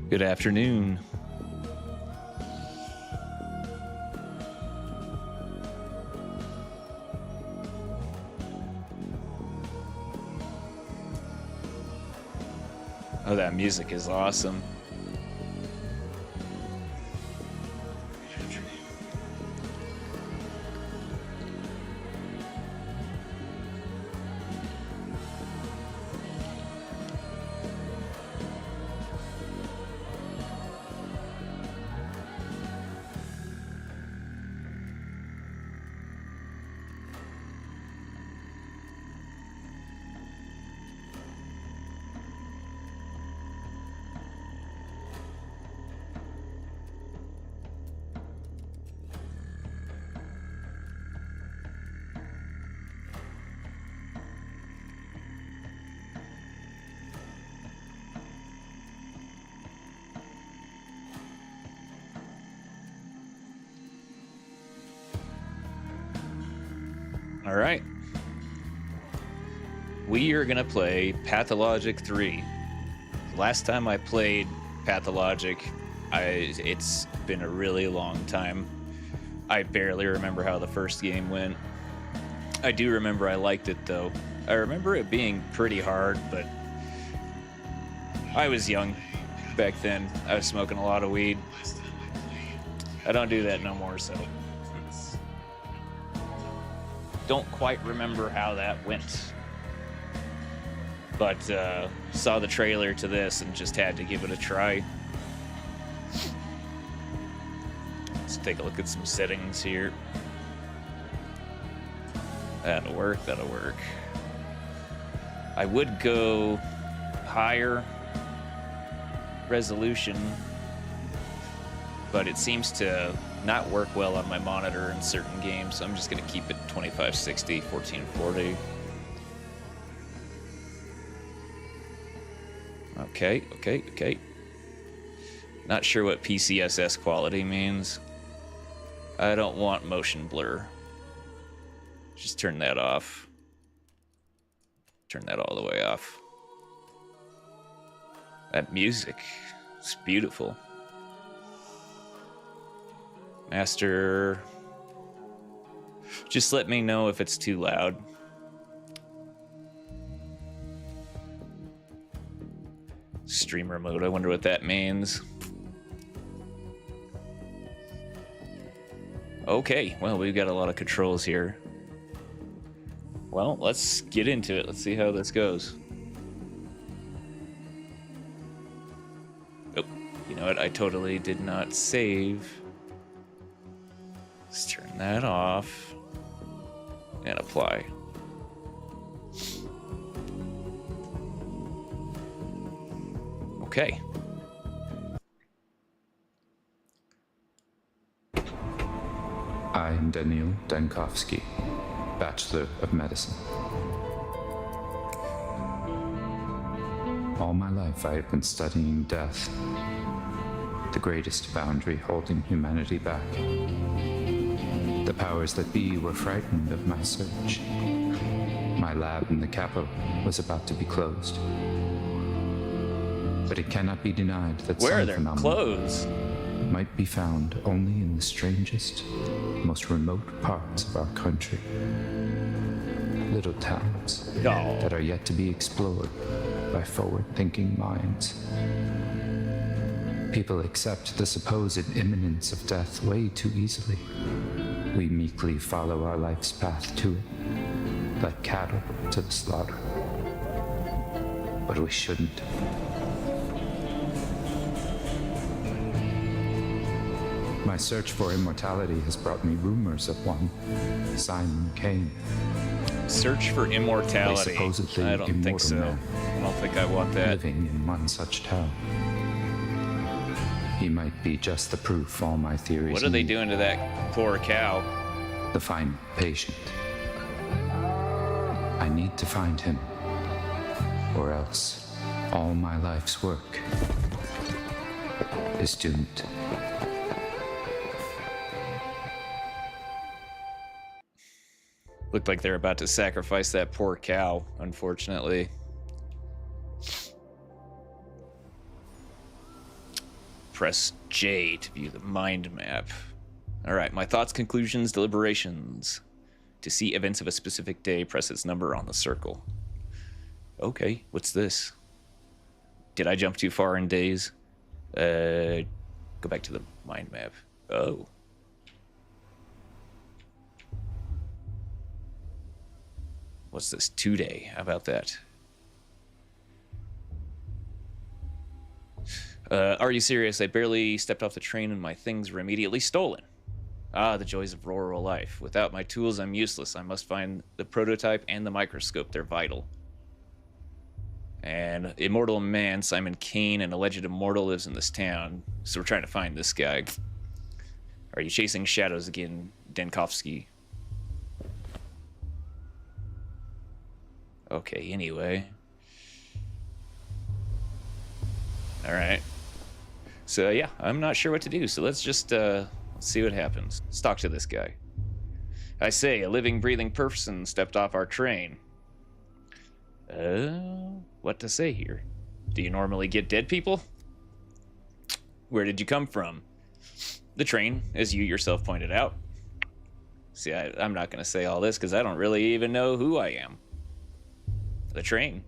Good afternoon. Oh, that music is awesome. All right. We are going to play Pathologic 3. Last time I played Pathologic, it's been a really long time. I barely remember how the first game went. I do remember I liked it, though. I remember it being pretty hard, but I was young back then. I was smoking a lot of weed. I don't do that no more, so don't quite remember how that went, but saw the trailer to this and just had to give it a try. Let's take a look at some settings here. That'll work, that'll work. I would go higher resolution, but it seems to not work well on my monitor in certain games, so I'm just going to keep it 2560, 1440. Okay. Not sure what PCSS quality means. I don't want motion blur. Just turn that off. Turn that all the way off. That music, it's beautiful. Master, just let me know if it's too loud. Streamer mode, I wonder what that means. Okay, well, we've got a lot of controls here. Well, let's get into it. Let's see how this goes. Oh, you know what? I totally did not save. Let's turn that off and apply. Okay. I am Daniil Dankovsky, Bachelor of Medicine. All my life I have been studying death, the greatest boundary holding humanity back. The powers that be were frightened of my search. My lab in the capital was about to be closed. But it cannot be denied that Where are some their phenomena clothes? might be found only in the strangest, most remote parts of our country. Little towns that are yet to be explored by forward-thinking minds. People accept the supposed imminence of death way too easily. We meekly follow our life's path to it, like cattle to the slaughter. But we shouldn't. My search for immortality has brought me rumors of one, Simon Kane. Search for immortality. A supposedly I don't think so. man, I don't think I want that. living in one such town. He might be just the proof all my theories What are they need. doing to that poor cow? The final patient. I need to find him, or else all my life's work is doomed. Looked like they're about to sacrifice that poor cow, unfortunately. Press J to view the mind map. All right, my thoughts, conclusions, deliberations. To see events of a specific day, press its number on the circle. Okay, what's this? Did I jump too far in days? Go back to the mind map. Oh. What's this? 2-day. How about that? Are you serious? I barely stepped off the train and my things were immediately stolen. Ah, the joys of rural life. Without my tools, I'm useless. I must find the prototype and the microscope. They're vital. And immortal man, Simon Kane, an alleged immortal, lives in this town. So we're trying to find this guy. Are you chasing shadows again, Denkovsky? Okay, anyway. Alright. So, yeah, I'm not sure what to do. So let's just, let's see what happens. Let's talk to this guy. I say, a living, breathing person stepped off our train. What to say here? Do you normally get dead people? Where did you come from? The train, as you yourself pointed out. See, I'm not going to say all this because I don't really even know who I am. The train.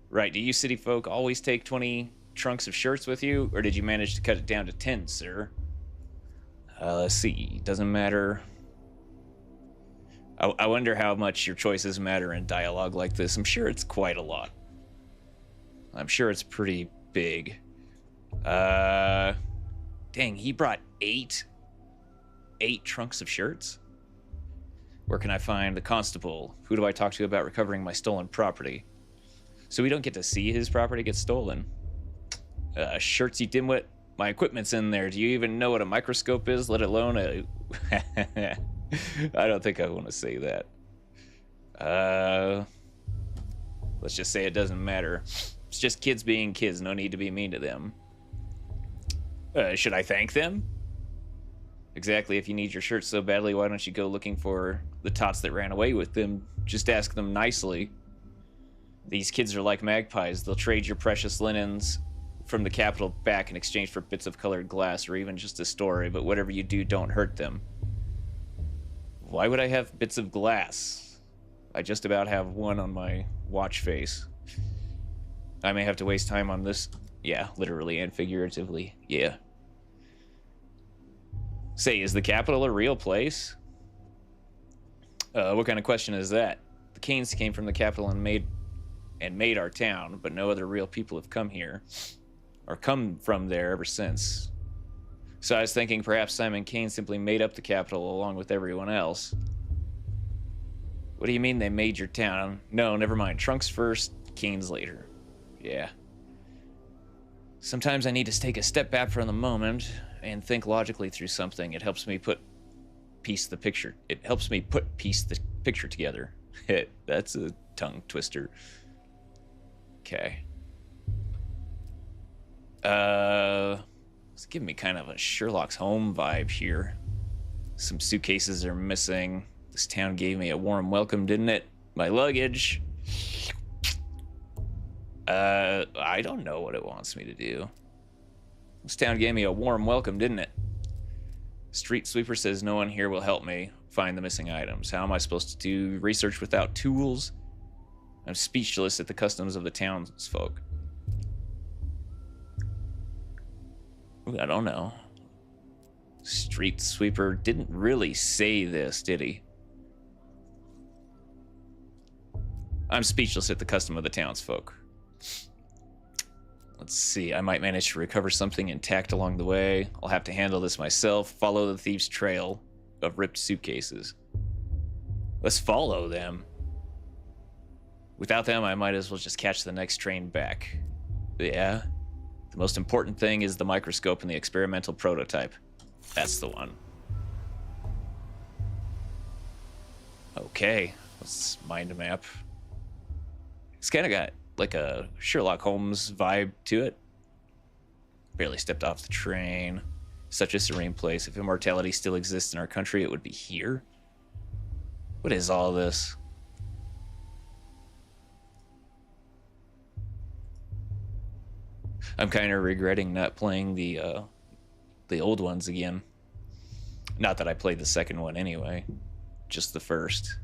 Right, do you city folk always take 20 trunks of shirts with you, or did you manage to cut it down to 10, sir? Let's see, doesn't matter. I wonder how much your choices matter in dialogue like this. I'm sure it's quite a lot. I'm sure it's pretty big. Dang, he brought 8 trunks of shirts? Where can I find the constable? Who do I talk to about recovering my stolen property? So we don't get to see his property get stolen. Shirts, you dimwit. My equipment's in there. Do you even know what a microscope is, let alone a... I don't think I want to say that. Let's just say it doesn't matter. It's just kids being kids. No need to be mean to them. Should I thank them? Exactly. If you need your shirt so badly, why don't you go looking for the tots that ran away with them? Just ask them nicely. These kids are like magpies. They'll trade your precious linens from the capital back in exchange for bits of colored glass or even just a story, but whatever you do, don't hurt them. Why would I have bits of glass? I just about have one on my watch face. I may have to waste time on this. Yeah, literally and figuratively. Yeah. Say, is the capital a real place? What kind of question is that? The Canes came from the capital and made our town, but no other real people have come here. Or come from there ever since. So I was thinking perhaps Simon Kane simply made up the capital along with everyone else. What do you mean they made your town? No, never mind. Trunks first, Canes later. Yeah. Sometimes I need to take a step back from the moment and think logically through something. It helps me piece the picture together. That's a tongue twister. Okay. It's giving me kind of a Sherlock's Holmes vibe here. Some suitcases are missing. This town gave me a warm welcome, didn't it? My luggage. I don't know what it wants me to do. This town gave me a warm welcome, didn't it? Street sweeper says no one here will help me find the missing items. How am I supposed to do research without tools? I'm speechless at the customs of the townsfolk. I don't know. Street sweeper didn't really say this, did he? I'm speechless at the custom of the townsfolk. Let's see, I might manage to recover something intact along the way. I'll have to handle this myself. Follow the thieves' trail of ripped suitcases. Let's follow them. Without them, I might as well just catch the next train back. Yeah. The most important thing is the microscope and the experimental prototype. That's the one. Okay, let's mind a map. It's kind of got like a Sherlock Holmes vibe to it. Barely stepped off the train. Such a serene place. If immortality still exists in our country, it would be here. What is all this? I'm kind of regretting not playing the old ones again. Not that I played the second one anyway, just the first.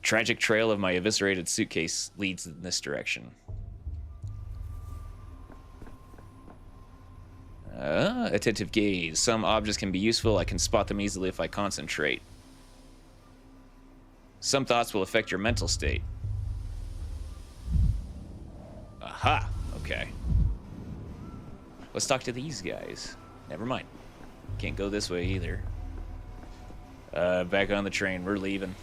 Tragic trail of my eviscerated suitcase leads in this direction. Attentive gaze. Some objects can be useful. I can spot them easily if I concentrate. Some thoughts will affect your mental state. Aha! Okay. Let's talk to these guys. Never mind. Can't go this way either. Back on the train. We're leaving.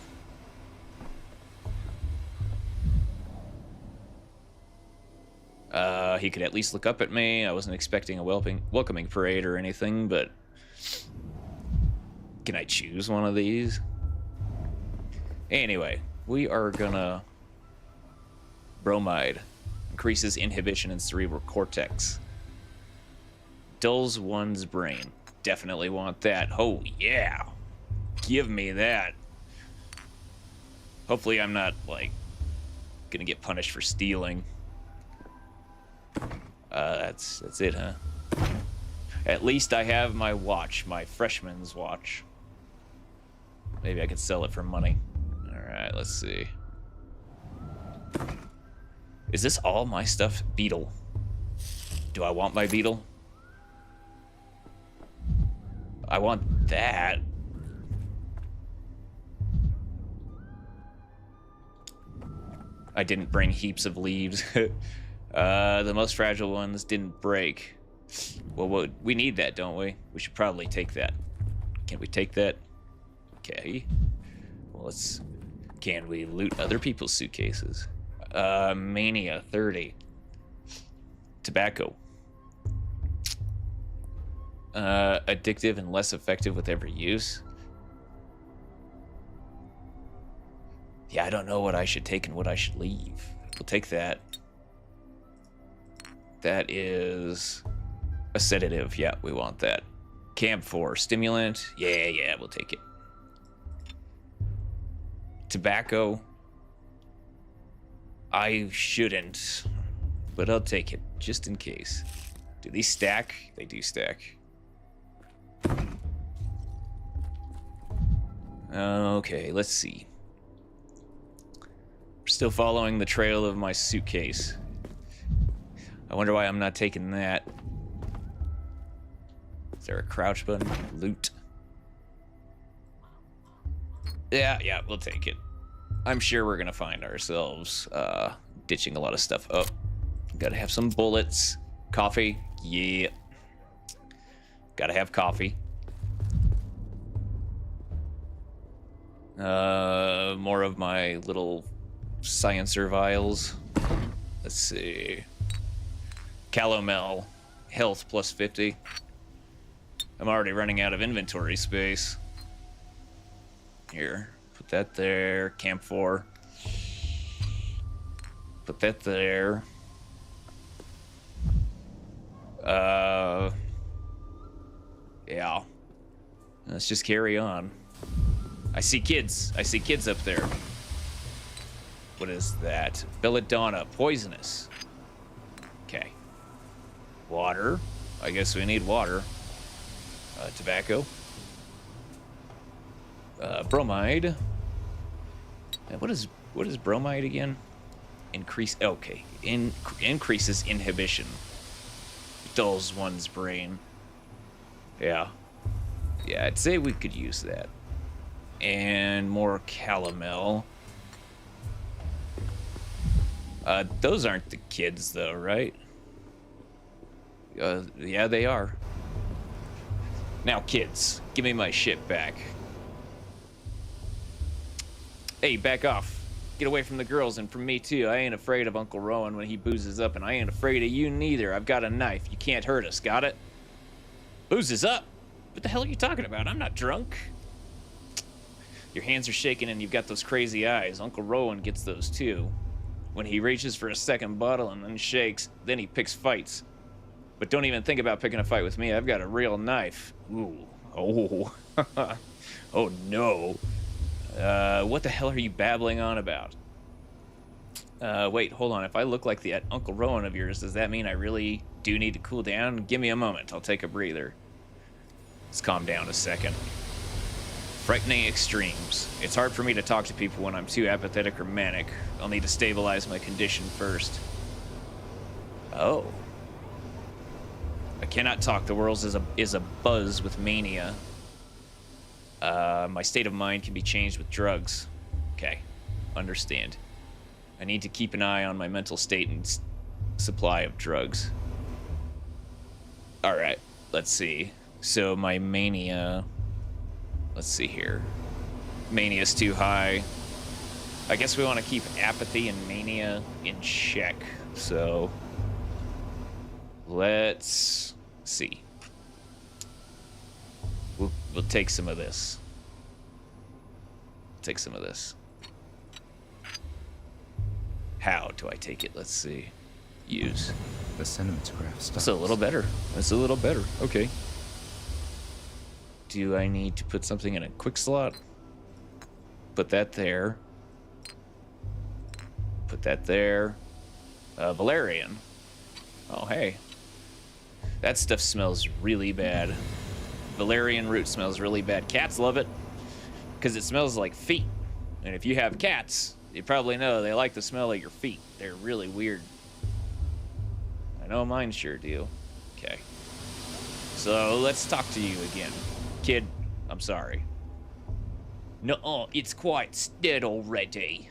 He could at least look up at me. I wasn't expecting a welcoming parade or anything, but can I choose one of these? Anyway, we are gonna bromide. Increases inhibition in cerebral cortex. Dulls one's brain. Definitely want that. Oh yeah, give me that. Hopefully I'm not like gonna get punished for stealing. That's it, huh? At least I have my watch, my freshman's watch. Maybe I could sell it for money. Alright, let's see. Is this all my stuff? Beetle. Do I want my beetle? I want that. I didn't bring heaps of leaves. The most fragile ones didn't break. Well, we need that, don't we? We should probably take that. Can we take that? Okay. Well, let's... Can we loot other people's suitcases? Mania 30. Tobacco. Addictive and less effective with every use. Yeah, I don't know what I should take and what I should leave. We'll take that. That is a sedative. Yeah, we want that. Camphor. Stimulant. Yeah, we'll take it. Tobacco. I shouldn't, but I'll take it, just in case. Do these stack? They do stack. Okay, let's see. We're still following the trail of my suitcase. I wonder why I'm not taking that. Is there a crouch button? Loot. Yeah, we'll take it. I'm sure we're gonna find ourselves ditching a lot of stuff. Oh, gotta have some bullets. Coffee, yeah. Gotta have coffee. More of my little sciencer vials. Let's see. Calomel, health plus 50. I'm already running out of inventory space. Here, put that there. Camphor. Put that there. Yeah. Let's just carry on. I see kids. I see kids up there. What is that? Belladonna, poisonous. Okay. Water. I guess we need water. Tobacco. Bromide. And what is bromide again? Increase. Okay. Increases inhibition. Dulls one's brain. Yeah. Yeah, I'd say we could use that. And more calomel. Those aren't the kids, though, right? Yeah, they are. Now, kids, give me my shit back. Hey, back off. Get away from the girls and from me, too. I ain't afraid of Uncle Rowan when he boozes up, and I ain't afraid of you neither. I've got a knife. You can't hurt us, got it? Boozes up? What the hell are you talking about? I'm not drunk. Your hands are shaking and you've got those crazy eyes. Uncle Rowan gets those, too. When he reaches for a second bottle and then shakes, then he picks fights. But don't even think about picking a fight with me. I've got a real knife. Ooh. Oh. Oh, no. What the hell are you babbling on about? Wait, hold on. If I look like that Uncle Rowan of yours, does that mean I really do need to cool down? Give me a moment. I'll take a breather. Let's calm down a second. Frightening extremes. It's hard for me to talk to people when I'm too apathetic or manic. I'll need to stabilize my condition first. Oh. I cannot talk. The world is a buzz with mania. My state of mind can be changed with drugs. Okay. Understand. I need to keep an eye on my mental state and supply of drugs. Alright. Let's see. So my mania... Let's see here. Mania's too high. I guess we want to keep apathy and mania in check. So let's see. We'll take some of this. Take some of this. How do I take it? Let's see. Use. The cinematograph stops. That's a little better. That's a little better. Okay. Do I need to put something in a quick slot? Put that there. Put that there. Valerian. Oh, hey. That stuff smells really bad. Valerian root smells really bad. Cats love it because it smells like feet. And if you have cats, you probably know they like the smell of your feet. They're really weird. I know mine sure do. Okay. So let's talk to you again. Kid, I'm sorry. No, it's quite dead already.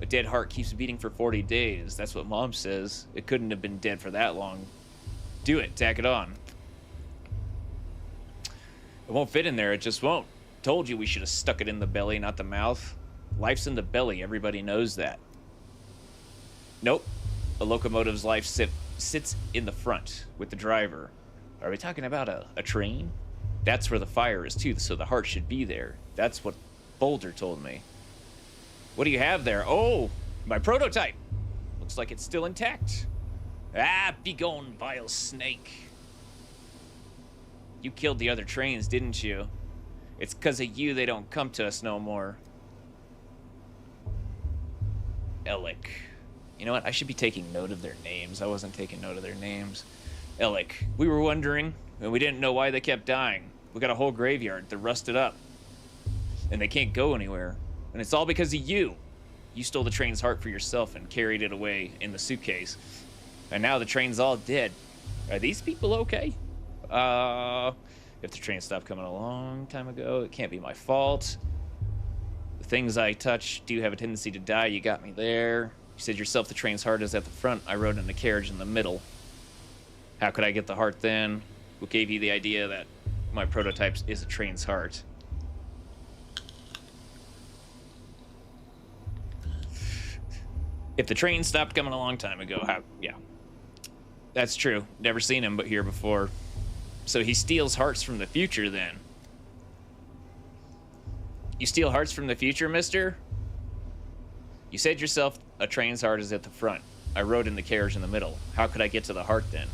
A dead heart keeps beating for 40 days. That's what Mom says. It couldn't have been dead for that long. Do it. Tack it on. It won't fit in there. It just won't. Told you we should have stuck it in the belly, not the mouth. Life's in the belly. Everybody knows that. Nope. A locomotive's life sits in the front with the driver. Are we talking about a train? That's where the fire is, too, so the heart should be there. That's what Boulder told me. What do you have there? Oh, my prototype. Looks like it's still intact. Ah, begone, vile snake. You killed the other trains, didn't you? It's because of you they don't come to us no more. Ellic. You know what? I should be taking note of their names. I wasn't taking note of their names. Ellic. We were wondering, and we didn't know why they kept dying. We got a whole graveyard. They're rusted up. And they can't go anywhere. And it's all because of you. You stole the train's heart for yourself and carried it away in the suitcase. And now the train's all dead. Are these people okay? If the train stopped coming a long time ago, it can't be my fault. The things I touch do have a tendency to die. You got me there. You said yourself the train's heart is at the front. I rode in the carriage in the middle. How could I get the heart then? What gave you the idea that my prototype is a train's heart? If the train stopped coming a long time ago, how? Yeah. That's true. Never seen him but here before. So he steals hearts from the future then. You steal hearts from the future, mister? You said yourself a train's heart is at the front. I rode in the carriage in the middle. How could I get to the heart then?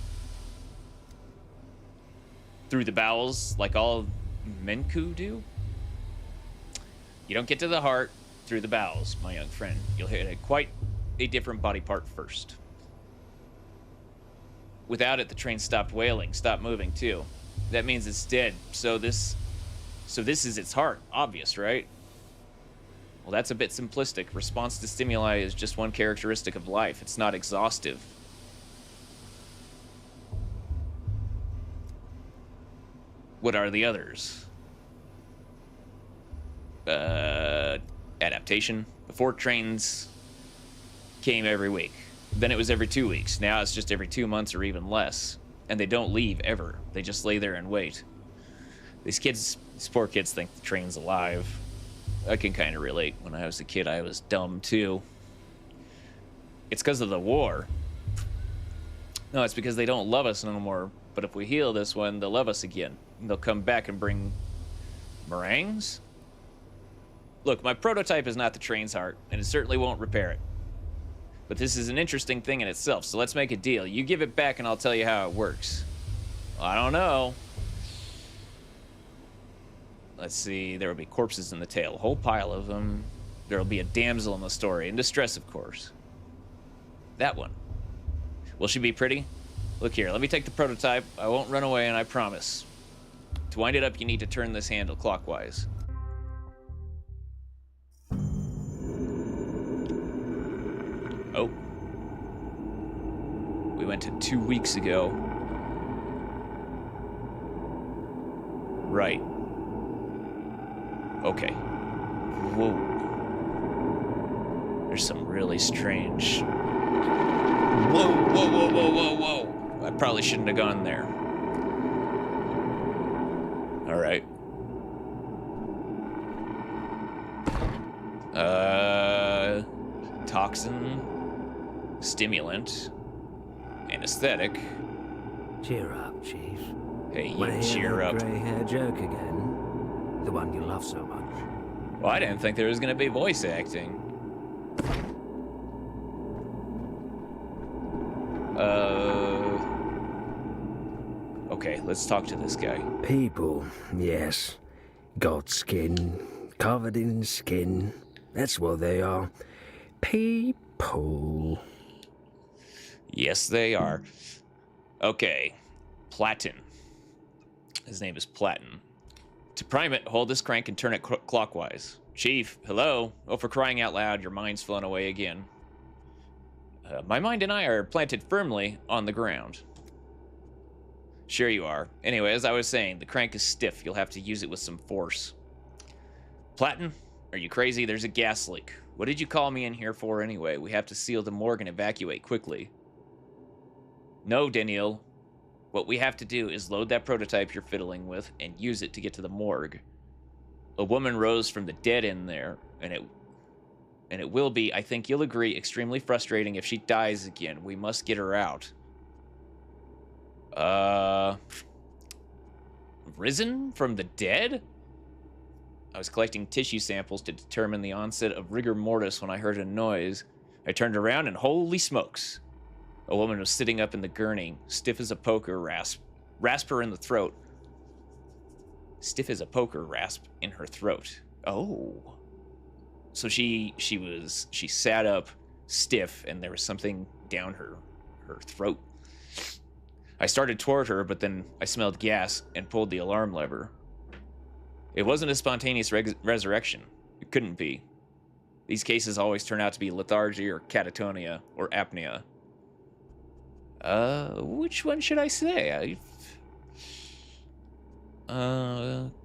Through the bowels, like all Menku do? You don't get to the heart through the bowels, my young friend. You'll hit quite a different body part first. Without it, the train stopped wailing, stopped moving too. That means it's dead. So this is its heart. Obvious, right? Well, that's a bit simplistic. Response to stimuli is just one characteristic of life. It's not exhaustive. What are the others? Adaptation. Before trains came every week. Then it was every 2 weeks. Now it's just every 2 months or even less. And they don't leave ever. They just lay there and wait. These poor kids think the train's alive. I can kind of relate. When I was a kid, I was dumb too. It's because of the war. No, it's because they don't love us no more. But if we heal this one, they'll love us again. And they'll come back and bring meringues? Look, my prototype is not the train's heart, and it certainly won't repair it. But this is an interesting thing in itself, so let's make a deal. You give it back and I'll tell you how it works. Well, I don't know. Let's see. There will be corpses in the tail. A whole pile of them. There will be a damsel in the story. In distress, of course. That one. Will she be pretty? Look here. Let me take the prototype. I won't run away, and I promise. To wind it up, you need to turn this handle clockwise. Oh. We went to 2 weeks ago. Right. Okay. Whoa. There's some really strange... Whoa, whoa, whoa, whoa, whoa, whoa. I probably shouldn't have gone there. All right. Toxin, stimulant, anesthetic. Cheer up, Chief. Hey, you Wanna hear cheer that up. grey hair joke again? The one you love so much. Well, I didn't think there was gonna be voice acting. Okay, let's talk to this guy. People, yes. God's skin, covered in skin. That's what they are. People. Yes, they are. Okay. Platin. His name is Platin. To prime it, hold this crank and turn it clockwise. Chief, hello? Oh, for crying out loud, your mind's flown away again. My mind and I are planted firmly on the ground. Sure you are. Anyway, as I was saying, the crank is stiff. You'll have to use it with some force. Platin, are you crazy? There's a gas leak. What did you call me in here for anyway? We have to seal the morgue and evacuate quickly. No, Daniel. What we have to do is load that prototype you're fiddling with and use it to get to the morgue. A woman rose from the dead in there, and it will be, I think you'll agree, extremely frustrating if she dies again. We must get her out. Risen from the dead? I was collecting tissue samples to determine the onset of rigor mortis when I heard a noise. I turned around and holy smokes. A woman was sitting up in the gurney, stiff as a poker, rasp her in the throat. Stiff as a poker, rasp in her throat. Oh. So she sat up stiff and there was something down her throat. I started toward her, but then I smelled gas and pulled the alarm lever. It wasn't a spontaneous resurrection. It couldn't be. These cases always turn out to be lethargy or catatonia or apnea. Which one should I say?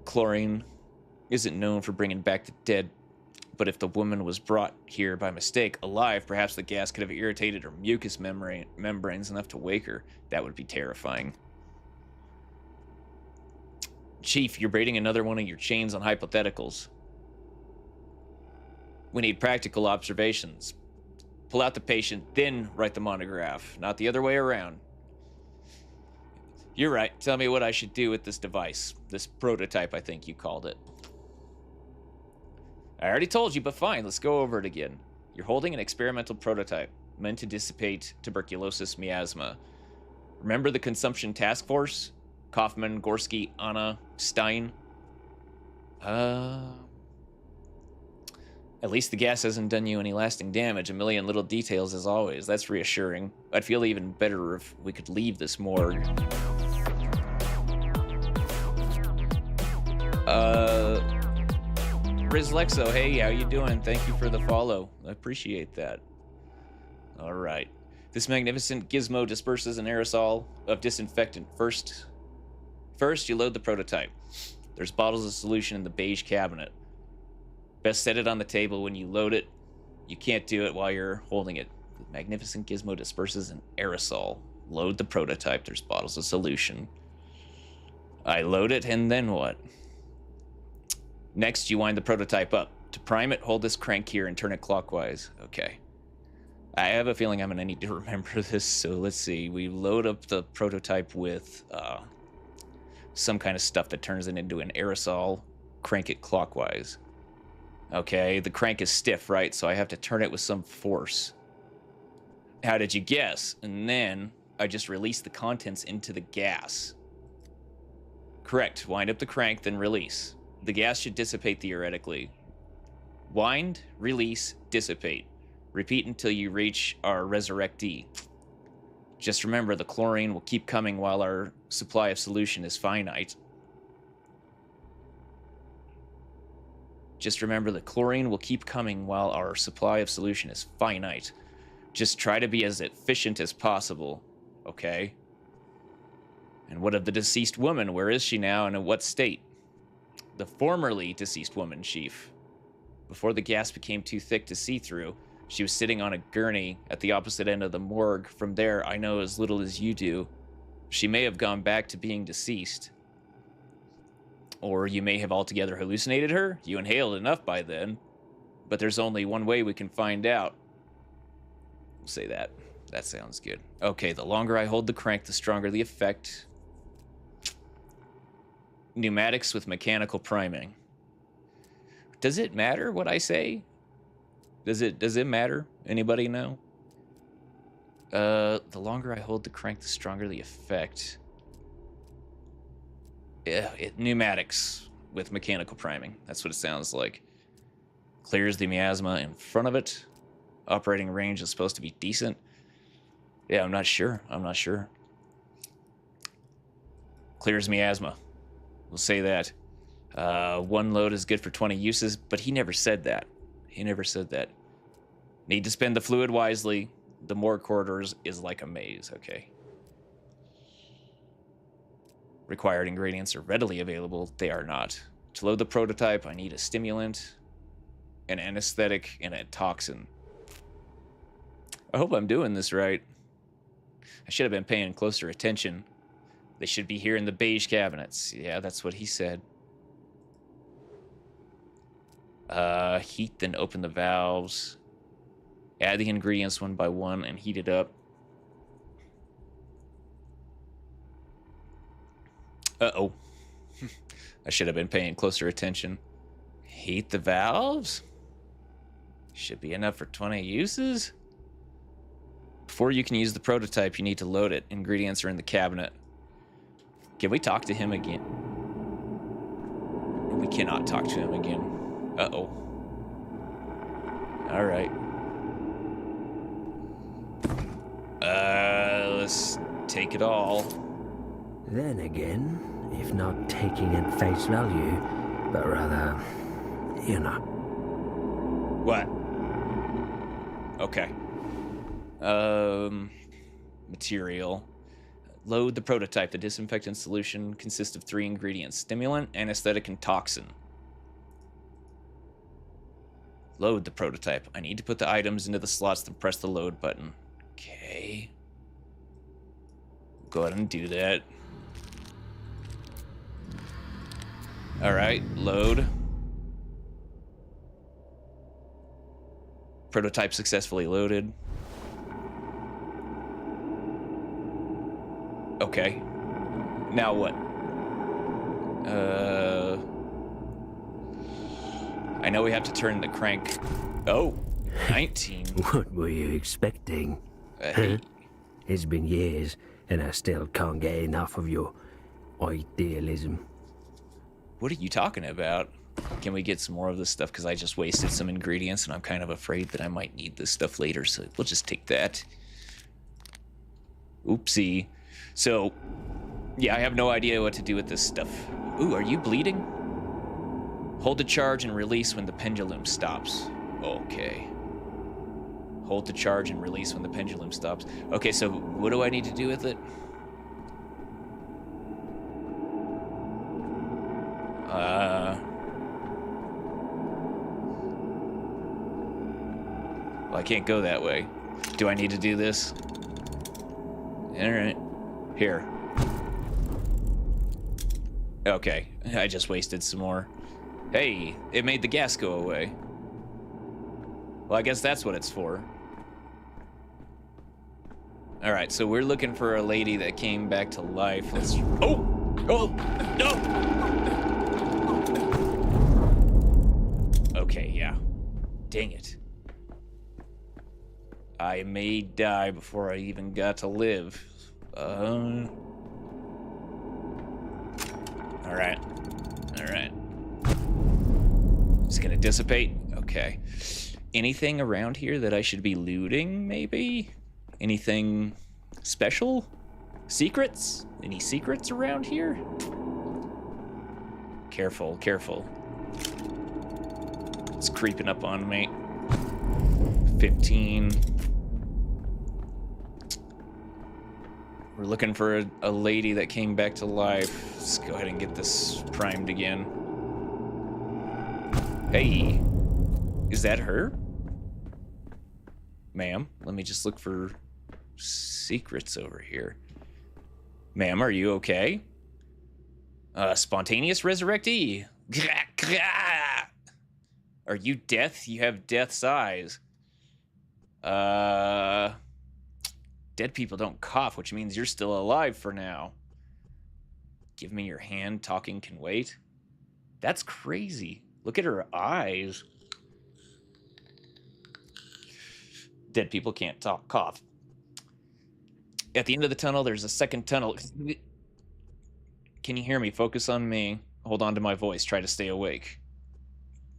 Chlorine isn't known for bringing back the dead, but if the woman was brought here by mistake, alive, perhaps the gas could have irritated her mucous membranes enough to wake her. That would be terrifying. Chief, you're braiding another one of your chains on hypotheticals. We need practical observations. Pull out the patient, then write the monograph, not the other way around. You're right. Tell me what I should do with this device. This prototype, I think you called it. I already told you, but fine, let's go over it again. You're holding an experimental prototype meant to dissipate tuberculosis miasma. Remember the consumption task force? Kaufman, Gorski, Anna, Stein? At least the gas hasn't done you any lasting damage. A million little details as always. That's reassuring. I'd feel even better if we could leave this morgue. Rizlexo, hey, how you doing? Thank you for the follow. I appreciate that. All right. This magnificent gizmo disperses an aerosol of disinfectant. First, you load the prototype. There's bottles of solution in the beige cabinet. Best set it on the table when you load it. You can't do it while you're holding it. The magnificent gizmo disperses an aerosol. Load the prototype. There's bottles of solution. I load it, and then what? Next, you wind the prototype up. To prime it, hold this crank here and turn it clockwise. Okay. I have a feeling I'm going to need to remember this, so let's see. We load up the prototype with some kind of stuff that turns it into an aerosol. Crank it clockwise. Okay, the crank is stiff, right? So I have to turn it with some force. How did you guess? And then I just release the contents into the gas. Correct. Wind up the crank, then release. The gas should dissipate theoretically. Wind, release, dissipate. Repeat until you reach our resurrectee. Just remember, the chlorine will keep coming while our supply of solution is finite. Just remember, the chlorine will keep coming while our supply of solution is finite. Just try to be as efficient as possible, okay? And what of the deceased woman? Where is she now and in what state? The formerly deceased woman, Chief. Before the gas became too thick to see through, she was sitting on a gurney at the opposite end of the morgue. From there, I know as little as you do. She may have gone back to being deceased. Or you may have altogether hallucinated her. You inhaled enough by then. But there's only one way we can find out. We'll say that. That sounds good. Okay, the longer I hold the crank, the stronger the effect. Pneumatics with mechanical priming. Does it matter what I say? Does it matter? Anybody know? The longer I hold the crank, the stronger the effect. Yeah, pneumatics with mechanical priming. That's what it sounds like. Clears the miasma in front of it. Operating range is supposed to be decent. Yeah, I'm not sure. Clears miasma. We'll say that. One load is good for 20 uses, but he never said that. Need to spend the fluid wisely. The morgue corridors is like a maze, okay. Required ingredients are readily available. They are not. To load the prototype, I need a stimulant, an anesthetic, and a toxin. I hope I'm doing this right. I should have been paying closer attention. They should be here in the beige cabinets. Yeah, that's what he said. Heat, then open the valves. Add the ingredients one by one and heat it up. Uh-oh. I should have been paying closer attention. Heat the valves? Should be enough for 20 uses? Before you can use the prototype, you need to load it. Ingredients are in the cabinet. Can we talk to him again? We cannot talk to him again. Uh-oh. All right. Let's take it all. Then again, if not taking at face value, but rather, you know. What? Okay. Material. Load the prototype. The disinfectant solution consists of 3 ingredients: stimulant, anesthetic, and toxin. Load the prototype. I need to put the items into the slots, then press the load button. Okay. Go ahead and do that. Alright, load. Prototype successfully loaded. Okay. Now what? I know we have to turn the crank. Oh, 19. What were you expecting? It's been years, and I still can't get enough of your idealism. What are you talking about? Can we get some more of this stuff? Because I just wasted some ingredients, and I'm kind of afraid that I might need this stuff later, so we'll just take that. Oopsie. So, yeah, I have no idea what to do with this stuff. Ooh, are you bleeding? Hold the charge and release when the pendulum stops. Okay. Hold the charge and release when the pendulum stops. Okay, so what do I need to do with it? Well, I can't go that way. Do I need to do this? Alright. Here. Okay, I just wasted some more. Hey, it made the gas go away. Well, I guess that's what it's for. Alright, so we're looking for a lady that came back to life. Let's... Oh! Oh! No! Okay, yeah. Dang it. I may die before I even got to live. Alright. Alright. dissipate? Okay. Anything around here that I should be looting, maybe? Anything special? Secrets? Any secrets around here? Careful, careful. It's creeping up on me. 15. We're looking for a lady that came back to life. Let's go ahead and get this primed again. Hey, is that her? Ma'am, let me just look for secrets over here. Ma'am, are you okay? Spontaneous resurrectee. Are you death? You have death's eyes. Dead people don't cough, which means you're still alive for now. Give me your hand. Talking can wait. That's crazy. Look at her eyes. Dead people can't cough. At the end of the tunnel, there's a second tunnel. Can you hear me? Focus on me. Hold on to my voice. Try to stay awake.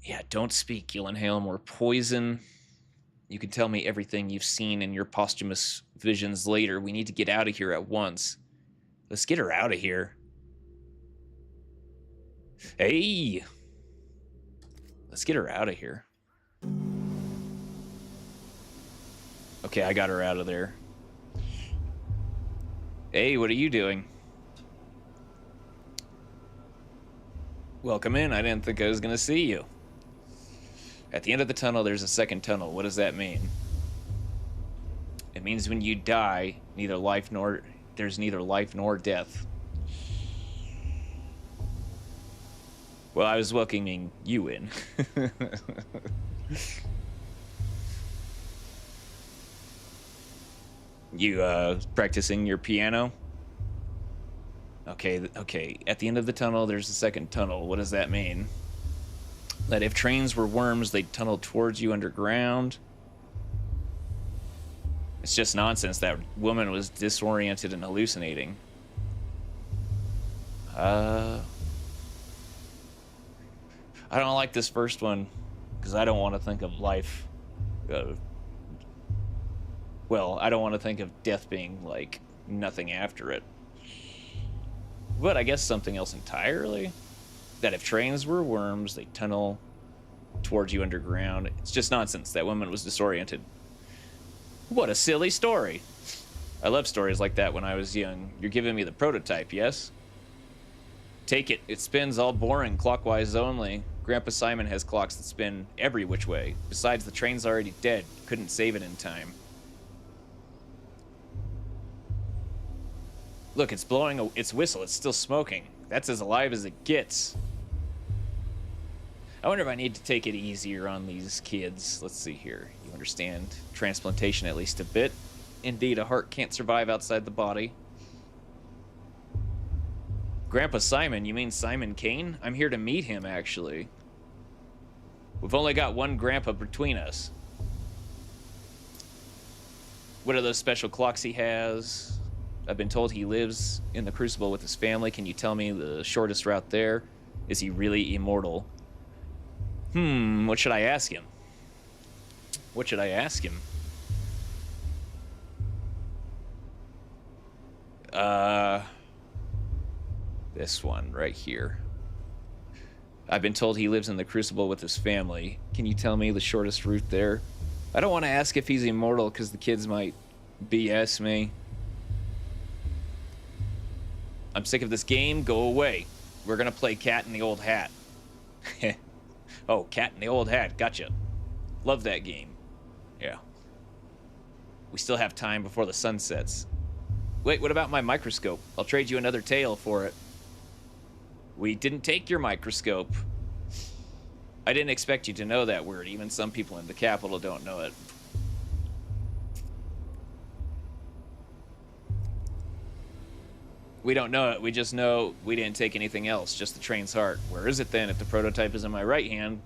Yeah, don't speak. You'll inhale more poison. You can tell me everything you've seen in your posthumous visions later. We need to get out of here at once. Let's get her out of here. Hey! Let's get her out of here. Okay, I got her out of there. Hey, what are you doing? Welcome in. I didn't think I was gonna see you. At the end of the tunnel, there's a second tunnel. What does that mean? It means when you die, there's neither life nor death. Well, I was welcoming you in. You, practicing your piano? Okay. At the end of the tunnel, there's a second tunnel. What does that mean? That if trains were worms, they'd tunnel towards you underground. It's just nonsense. That woman was disoriented and hallucinating. I don't like this first one, because I don't want to think of life. Well, I don't want to think of death being, like, nothing after it. But I guess something else entirely? That if trains were worms, they tunnel towards you underground. It's just nonsense. That woman was disoriented. What a silly story. I love stories like that when I was young. You're giving me the prototype, yes? Take it. It spins all boring, clockwise only. Grandpa Simon has clocks that spin every which way. Besides, the train's already dead. Couldn't save it in time. Look, it's blowing its whistle. It's still smoking. That's as alive as it gets. I wonder if I need to take it easier on these kids. Let's see here. You understand transplantation at least a bit. Indeed, a heart can't survive outside the body. Grandpa Simon? You mean Simon Kane? I'm here to meet him, actually. We've only got one grandpa between us. What are those special clocks he has? I've been told he lives in the Crucible with his family. Can you tell me the shortest route there? Is he really immortal? What should I ask him? What should I ask him? This one right here. I've been told he lives in the Crucible with his family. Can you tell me the shortest route there? I don't want to ask if he's immortal because the kids might BS me. I'm sick of this game. Go away. We're gonna play Cat in the Old Hat. Oh, Cat in the Old Hat. Gotcha. Love that game. Yeah. We still have time before the sun sets. Wait, what about my microscope? I'll trade you another tail for it. We didn't take your microscope. I didn't expect you to know that word. Even some people in the capital don't know it. We don't know it. We just know we didn't take anything else, just the train's heart. Where is it then? If the prototype is in my right hand,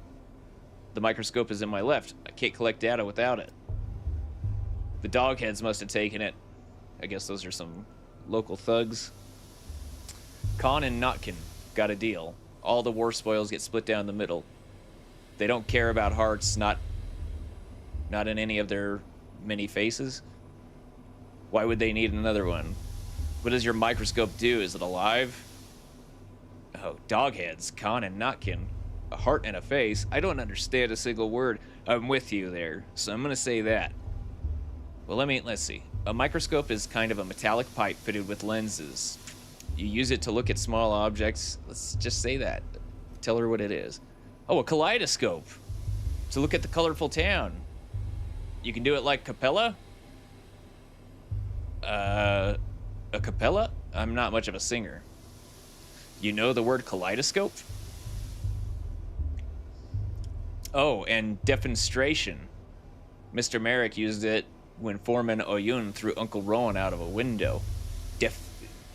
the microscope is in my left. I can't collect data without it. The dogheads must have taken it. I guess those are some local thugs. Khan and Notkin got a deal. All the war spoils get split down the middle. They don't care about hearts, not in any of their many faces. Why would they need another one? What does your microscope do? Is it alive? Oh, dog heads, Khan and Notkin. A heart and a face. I don't understand a single word. I'm with you there, so I'm gonna say that. Well, let's see. A microscope is kind of a metallic pipe fitted with lenses. You use it to look at small objects. Let's just say that. Tell her what it is. Oh, a kaleidoscope. To look at the colorful town. You can do it like Capella? A cappella? I'm not much of a singer. You know the word kaleidoscope? Oh, and defenestration. Mr. Merrick used it when Foreman Oyun threw Uncle Rowan out of a window.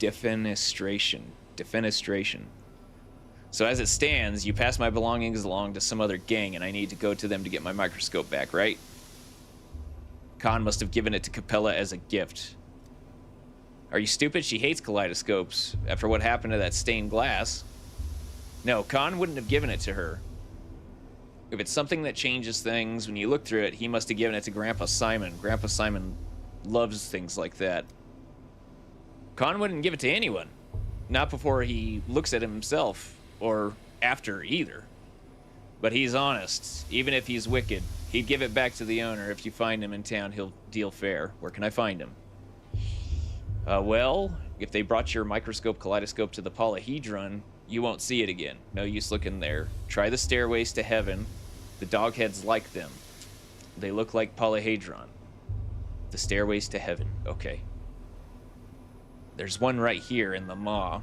Defenestration. So as it stands, you pass my belongings along to some other gang, and I need to go to them to get my microscope back, right? Khan must have given it to Capella as a gift. Are you stupid? She hates kaleidoscopes after what happened to that stained glass. No, Khan wouldn't have given it to her. If it's something that changes things, when you look through it, he must have given it to Grandpa Simon. Grandpa Simon loves things like that. Khan wouldn't give it to anyone. Not before he looks at himself, or after either. But he's honest. Even if he's wicked, he'd give it back to the owner. If you find him in town, he'll deal fair. Where can I find him? Well, if they brought your microscope kaleidoscope to the polyhedron, you won't see it again. No use looking there. Try the stairways to heaven. The dogheads like them. They look like polyhedron. The stairways to heaven. Okay. There's one right here in the maw.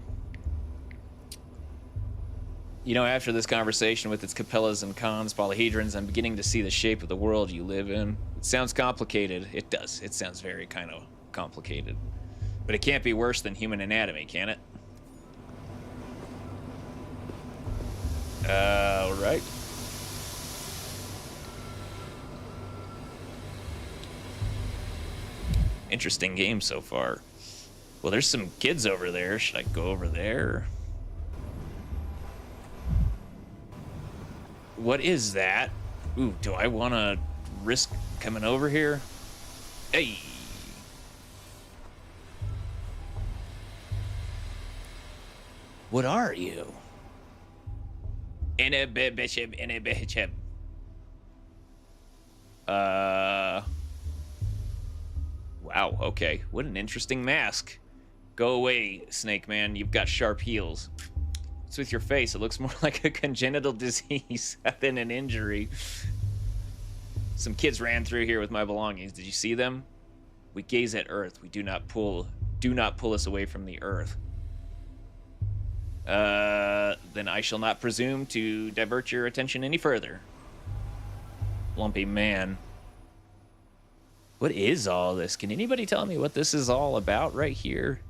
You know, after this conversation with its Capellas and Khans, polyhedrons, I'm beginning to see the shape of the world you live in. It sounds complicated. It does. It sounds very kind of complicated. But it can't be worse than human anatomy, can it? Alright. Interesting game so far. Well, there's some kids over there. Should I go over there? What is that? Ooh, do I want to risk coming over here? Hey! What are you? Bishop. Wow, okay. What an interesting mask. Go away, Snake Man. You've got sharp heels. What's with your face? It looks more like a congenital disease than an injury. Some kids ran through here with my belongings. Did you see them? We gaze at Earth. We do not pull us away from the Earth. Then I shall not presume to divert your attention any further. Lumpy man. What is all this? Can anybody tell me what this is all about right here?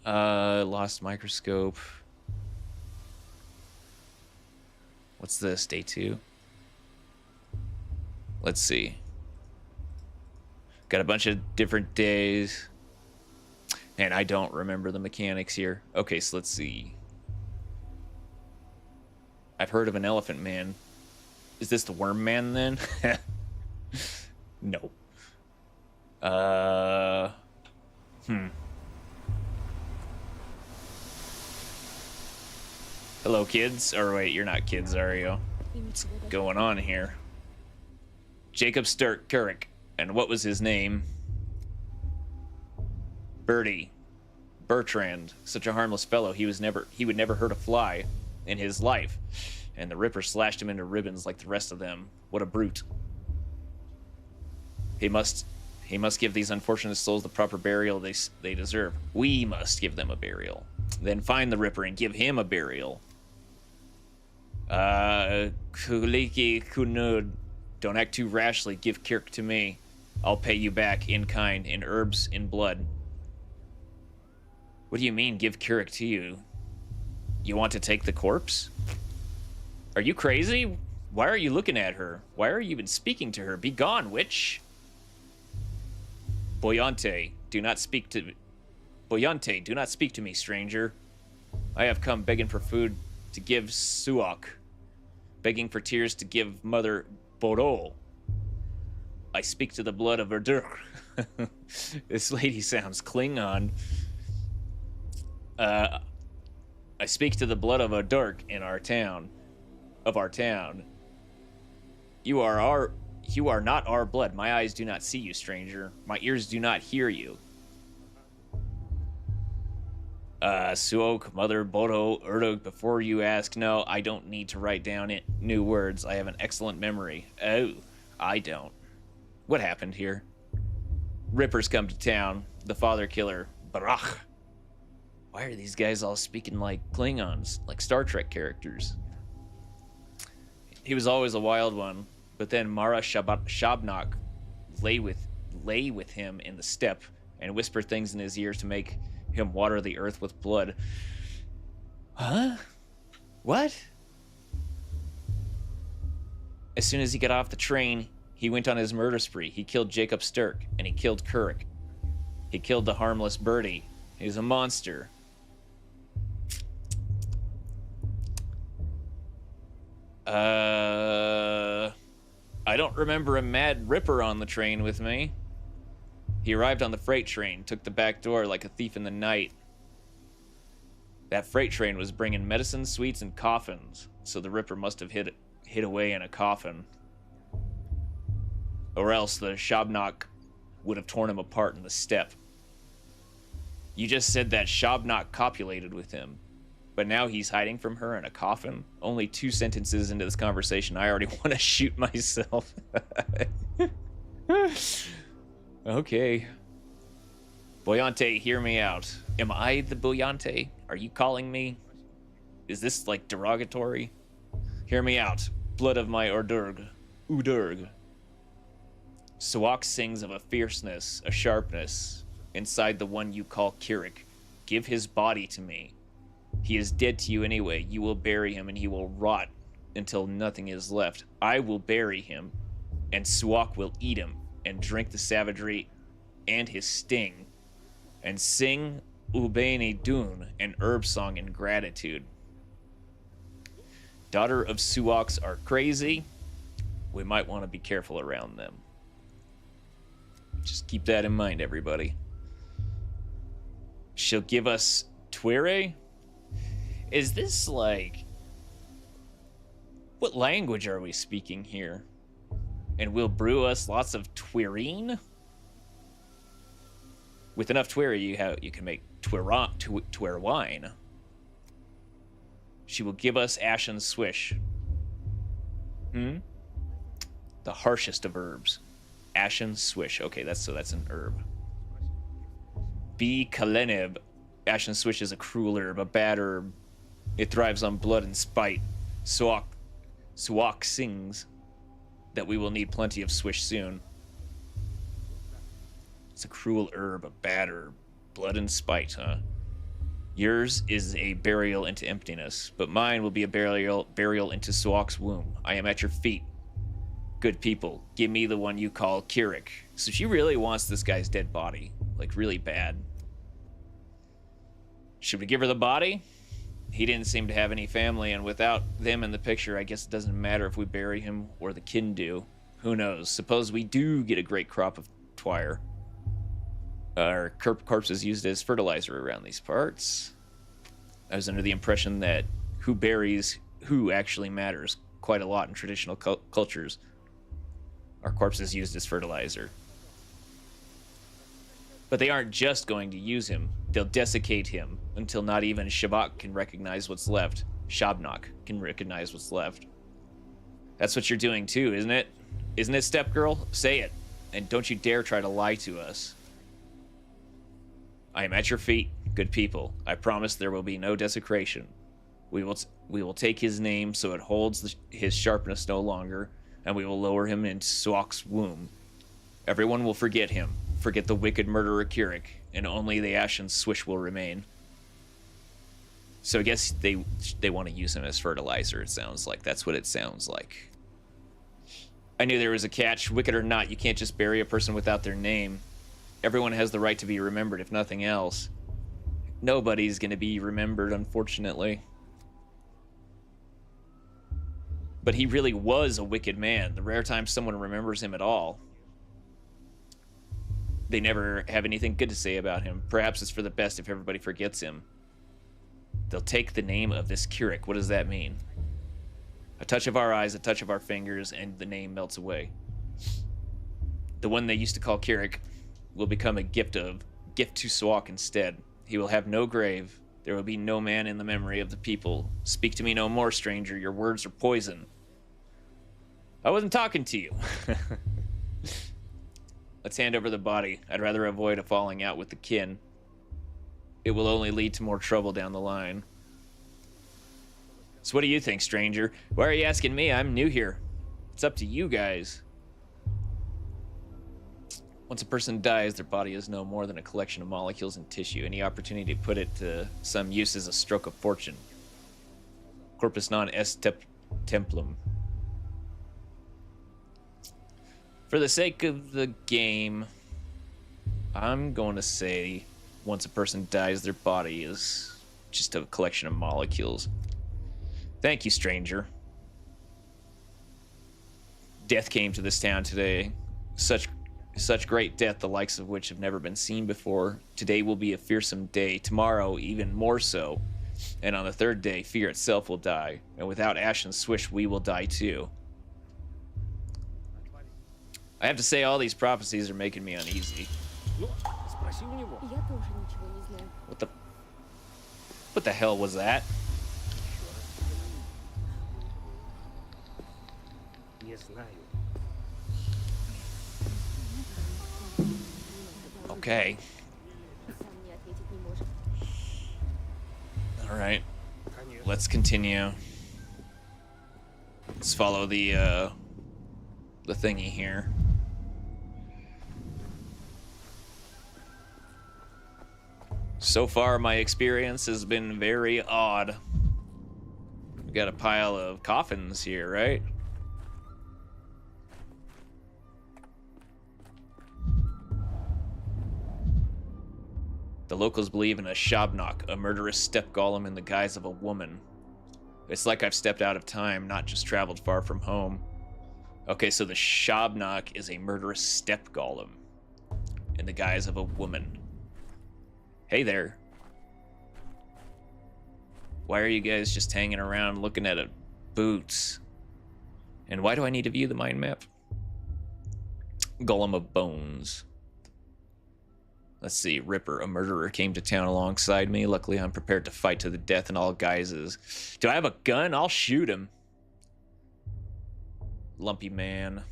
Lost microscope. What's this? Day 2? Let's see. Got a bunch of different days. And I don't remember the mechanics here. Okay, so let's see. I've heard of an elephant man. Is this the worm man then? No. Hello, kids. Or wait, you're not kids, are you? What's going on here? Jacob Sturck. And what was his name? Bertrand. Such a harmless fellow. He would never hurt a fly in his life. And the Ripper slashed him into ribbons like the rest of them. What a brute. He must give these unfortunate souls the proper burial they deserve. We must give them a burial. Then find the Ripper and give him a burial. Kuliki Kunud. Don't act too rashly. Give Kirk to me. I'll pay you back in kind, in herbs, in blood. What do you mean, give Kirk to you? You want to take the corpse? Are you crazy? Why are you looking at her? Why are you even speaking to her? Be gone, witch! Boyante, do not speak to me, stranger. I have come begging for food to give Suok, begging for tears to give Mother Bodo. I speak to the blood of Erdur. This lady sounds Klingon. I speak to the blood of Erdur in our town. Of our town. You are not our blood. My eyes do not see you, stranger. My ears do not hear you. Suok, Mother, Bodo, Erdog, before you ask, no, I don't need to write down new words. I have an excellent memory. Oh, I don't. What happened here? Rippers come to town. The father killer, Barach. Why are these guys all speaking like Klingons, like Star Trek characters? He was always a wild one, but then Mara Shabnak lay with him in the steppe and whispered things in his ears to make him water the earth with blood. Huh? What? As soon as he got off the train, he went on his murder spree. He killed Jacob Sturck, and he killed Kurik. He killed the harmless birdie. He's a monster. I don't remember a Mad Ripper on the train with me. He arrived on the freight train, took the back door like a thief in the night. That freight train was bringing medicine, sweets, and coffins, so the Ripper must have hid away in a coffin. Or else the Shabnak would have torn him apart in the steppe. You just said that Shabnak copulated with him, but now he's hiding from her in a coffin? Only 2 sentences into this conversation, I already want to shoot myself. Okay. Boyante, hear me out. Am I the Boyante? Are you calling me? Is this, like, derogatory? Hear me out. Blood of my Udurg. Suok sings of a fierceness, a sharpness, inside the one you call Kurik. Give his body to me. He is dead to you anyway. You will bury him and he will rot until nothing is left. I will bury him, and Suok will eat him and drink the savagery and his sting, and sing Ubeni Dun, an herb song in gratitude. Daughter of Suoks are crazy. We might want to be careful around them. Just keep that in mind, everybody. She'll give us Twere? Is this like... What language are we speaking here? And will brew us lots of Twirine? With enough Twere, you can make Twere wine. She will give us Ashen Swish. The harshest of herbs. Ashen Swish. Okay, that's an herb. B. Kalenib. Ashen Swish is a cruel herb, a bad herb. It thrives on blood and spite. Suok sings that we will need plenty of Swish soon. It's a cruel herb, a bad herb. Blood and spite, huh? Yours is a burial into emptiness, but mine will be a burial into Suok's womb. I am at your feet. Good people, give me the one you call Kurik. So she really wants this guy's dead body. Like, really bad. Should we give her the body? He didn't seem to have any family, and without them in the picture, I guess it doesn't matter if we bury him or the kin do. Who knows? Suppose we do get a great crop of Twire. Our corpse is used as fertilizer around these parts. I was under the impression that who buries who actually matters quite a lot in traditional cultures. Our corpse is used as fertilizer. But they aren't just going to use him. They'll desiccate him until not even Shabak can recognize what's left. Shabnak can recognize what's left. That's what you're doing too, isn't it? Isn't it, Step Girl? Say it. And don't you dare try to lie to us. I am at your feet, good people. I promise there will be no desecration. We will take his name so it holds his sharpness no longer, and we will lower him into Suok's womb. Everyone will forget him, forget the wicked murderer Kurik, and only the Ashen Swish will remain. So I guess they want to use him as fertilizer, it sounds like. That's what it sounds like. I knew there was a catch. Wicked or not, you can't just bury a person without their name. Everyone has the right to be remembered, if nothing else. Nobody's going to be remembered, unfortunately. But he really was a wicked man. The rare time someone remembers him at all, they never have anything good to say about him. Perhaps it's for the best if everybody forgets him. They'll take the name of this Keurig. What does that mean? A touch of our eyes, a touch of our fingers, and the name melts away. The one they used to call Keurig will become a gift to Swak instead. He will have no grave. There will be no man in the memory of the people. Speak to me no more, stranger. Your words are poison. I wasn't talking to you. Let's hand over the body. I'd rather avoid a falling out with the kin. It will only lead to more trouble down the line. So what do you think, stranger? Why are you asking me? I'm new here. It's up to you guys. Once a person dies, their body is no more than a collection of molecules and tissue. Any opportunity to put it to some use is a stroke of fortune. Corpus non est templum. For the sake of the game, I'm going to say once a person dies, their body is just a collection of molecules. Thank you, stranger. Death came to this town today. Such great death, the likes of which have never been seen before. Today will be a fearsome day. Tomorrow, even more so. And on the third day, fear itself will die. And without ash and swish, we will die too. I have to say, all these prophecies are making me uneasy. What the hell was that? Okay. All right. Let's continue. Let's follow the thingy here. So far, my experience has been very odd. We got a pile of coffins here, right? The locals believe in a Shabnak, a murderous step golem in the guise of a woman. It's like I've stepped out of time, not just traveled far from home. Okay, so the Shabnak is a murderous step golem in the guise of a woman. Hey there. Why are you guys just hanging around looking at boots? And why do I need to view the mind map? Golem of bones. Let's see, Ripper, a murderer, came to town alongside me. Luckily, I'm prepared to fight to the death in all guises. Do I have a gun? I'll shoot him. Lumpy man.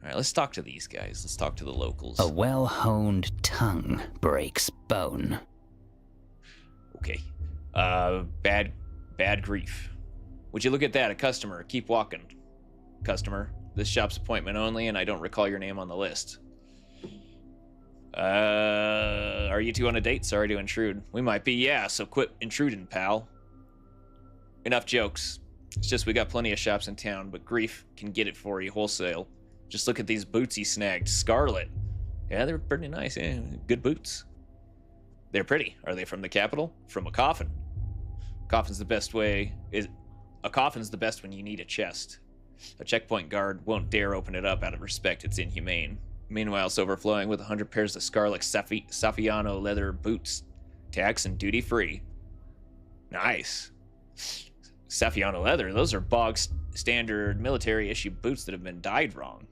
All right, let's talk to these guys. Let's talk to the locals. A well-honed tongue breaks bone. Okay. Bad grief. Would you look at that? A customer. Keep walking. Customer, this shop's appointment only, and I don't recall your name on the list. Are you two on a date? Sorry to intrude. We might be, yeah, so quit intruding, pal. Enough jokes. It's just we got plenty of shops in town, but grief can get it for you wholesale. Just look at these boots he snagged. Scarlet. Yeah, they're pretty nice. Yeah, good boots. They're pretty. Are they from the capital? From a coffin. Coffin's the best way. A coffin's the best when you need a chest. A checkpoint guard won't dare open it up out of respect. It's inhumane. Meanwhile, it's overflowing with 100 pairs of scarlet Saffiano leather boots. Tax and duty free. Nice. Saffiano leather. Those are bog standard military issue boots that have been dyed wrong.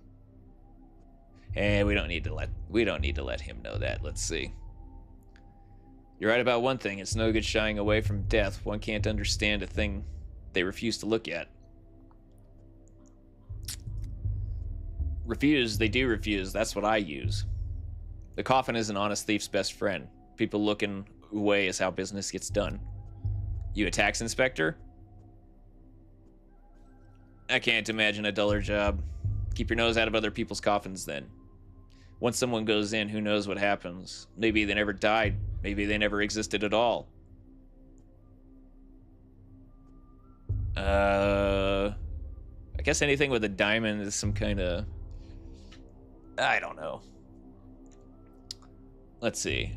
And we don't need to let him know that. Let's see. You're right about one thing. It's no good shying away from death. One can't understand a thing they refuse to look at. Refuse, they do refuse. That's what I use. The coffin is an honest thief's best friend. People looking away is how business gets done. You a tax inspector? I can't imagine a duller job. Keep your nose out of other people's coffins then. Once someone goes in, who knows what happens? Maybe they never died. Maybe they never existed at all. I guess anything with a diamond is some kind of... I don't know. Let's see.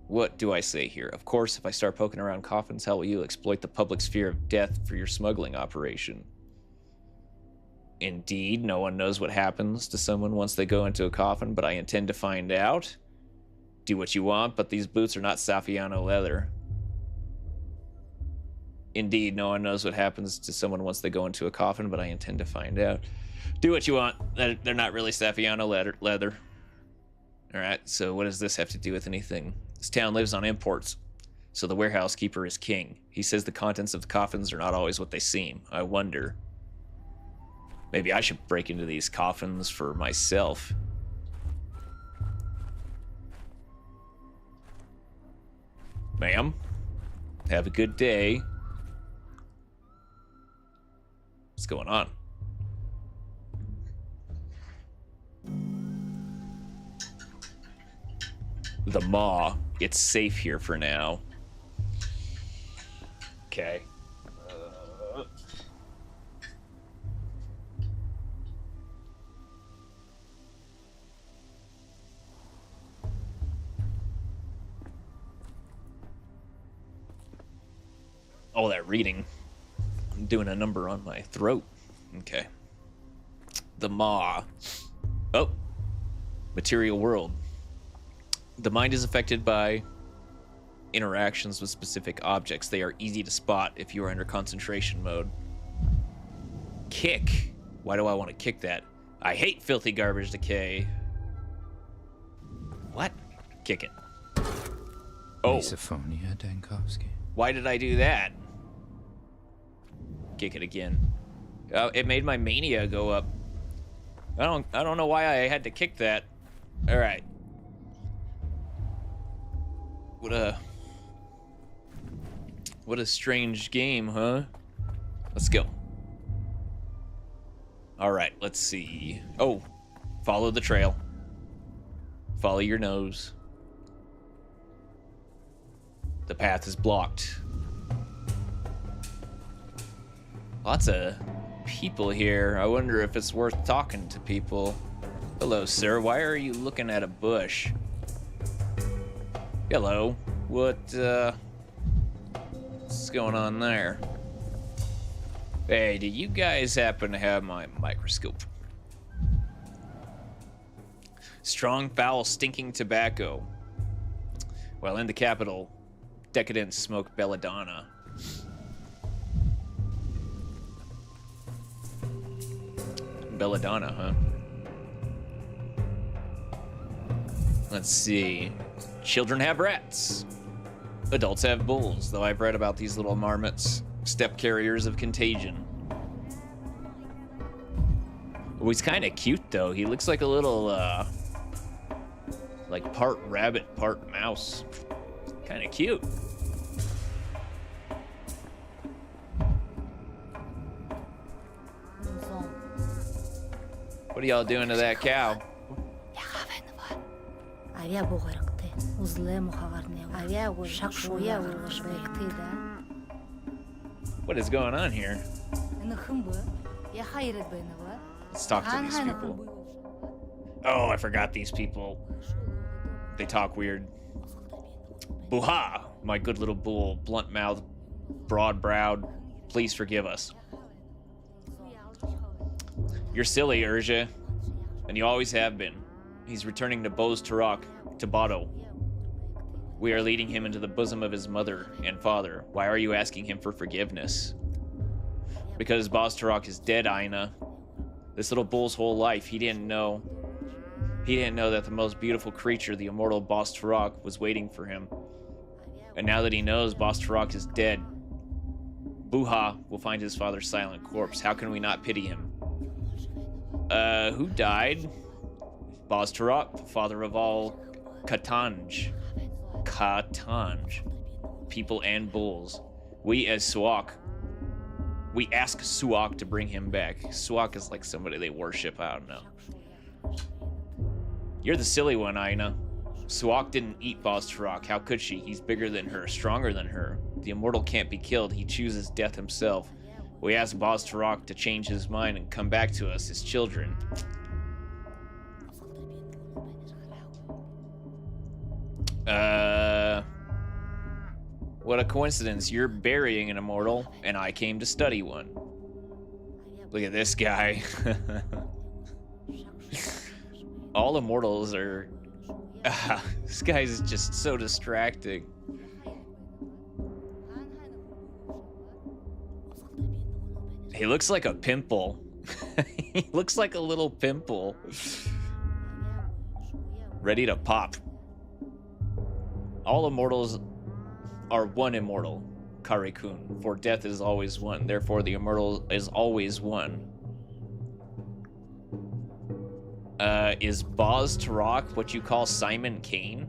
What do I say here? Of course, if I start poking around coffins, how will you exploit the public's fear of death for your smuggling operation? Indeed, no one knows what happens to someone once they go into a coffin, but I intend to find out. Do what you want, but these boots are not Saffiano leather. Indeed, no one knows what happens to someone once they go into a coffin, but I intend to find out. Do what you want. They're not really Saffiano leather. Alright, so what does this have to do with anything? This town lives on imports, so the warehouse keeper is king. He says the contents of the coffins are not always what they seem. I wonder. Maybe I should break into these coffins for myself. Ma'am, have a good day. What's going on? The maw. It's safe here for now. Okay. All that reading. I'm doing a number on my throat. Okay. The maw. Oh. Material world. The mind is affected by interactions with specific objects. They are easy to spot if you are under concentration mode. Kick. Why do I want to kick that? I hate filthy garbage decay. What? Kick it. Oh. Misophonia, Dankovsky. Why did I do that? Kick it again. Oh, it made my mania go up. I don't know why I had to kick that. All right. What a strange game, huh? Let's go. All right, let's see. Oh, follow the trail. Follow your nose. The path is blocked. Lots of people here. I wonder if it's worth talking to people. Hello, sir. Why are you looking at a bush? Hello. What's going on there? Hey, do you guys happen to have my microscope? Strong, foul, stinking tobacco. While in the capital, decadents smoke belladonna. Belladonna, huh? Let's see. Children have rats. Adults have bulls, though I've read about these little marmots, step carriers of contagion. Oh, he's kind of cute, though. He looks like a little, like part rabbit, part mouse. Kind of cute. What are y'all doing to that cow? What is going on here? Let's talk to these people. Oh, I forgot these people. They talk weird. Buha, my good little bull, blunt-mouthed, broad-browed, please forgive us. You're silly, Urja, and you always have been. He's returning to Boz Tarak, to Bado. We are leading him into the bosom of his mother and father. Why are you asking him for forgiveness? Because Boz Tarak is dead, Aina. This little bull's whole life, he didn't know that the most beautiful creature, the immortal Boz Tarak, was waiting for him. And now that he knows Boz Tarak is dead, Buha will find his father's silent corpse. How can we not pity him? Who died? Boz Tarak, father of all Katanj. Katanj. People and bulls. We as Suak, we ask Suak to bring him back. Suak is like somebody they worship, I don't know. You're the silly one, Aina. Suak didn't eat Boz Tarak. How could she? He's bigger than her, stronger than her. The immortal can't be killed. He chooses death himself. We ask Boz Tarak to change his mind and come back to us, his children. What a coincidence. You're burying an immortal, and I came to study one. Look at this guy. All immortals are... this guy's just so distracting. He looks like a pimple. He looks like a little pimple. Ready to pop. All immortals are one immortal, Kare-kun, for death is always one, therefore the immortal is always one. Is Boz Tarok what you call Simon Kane?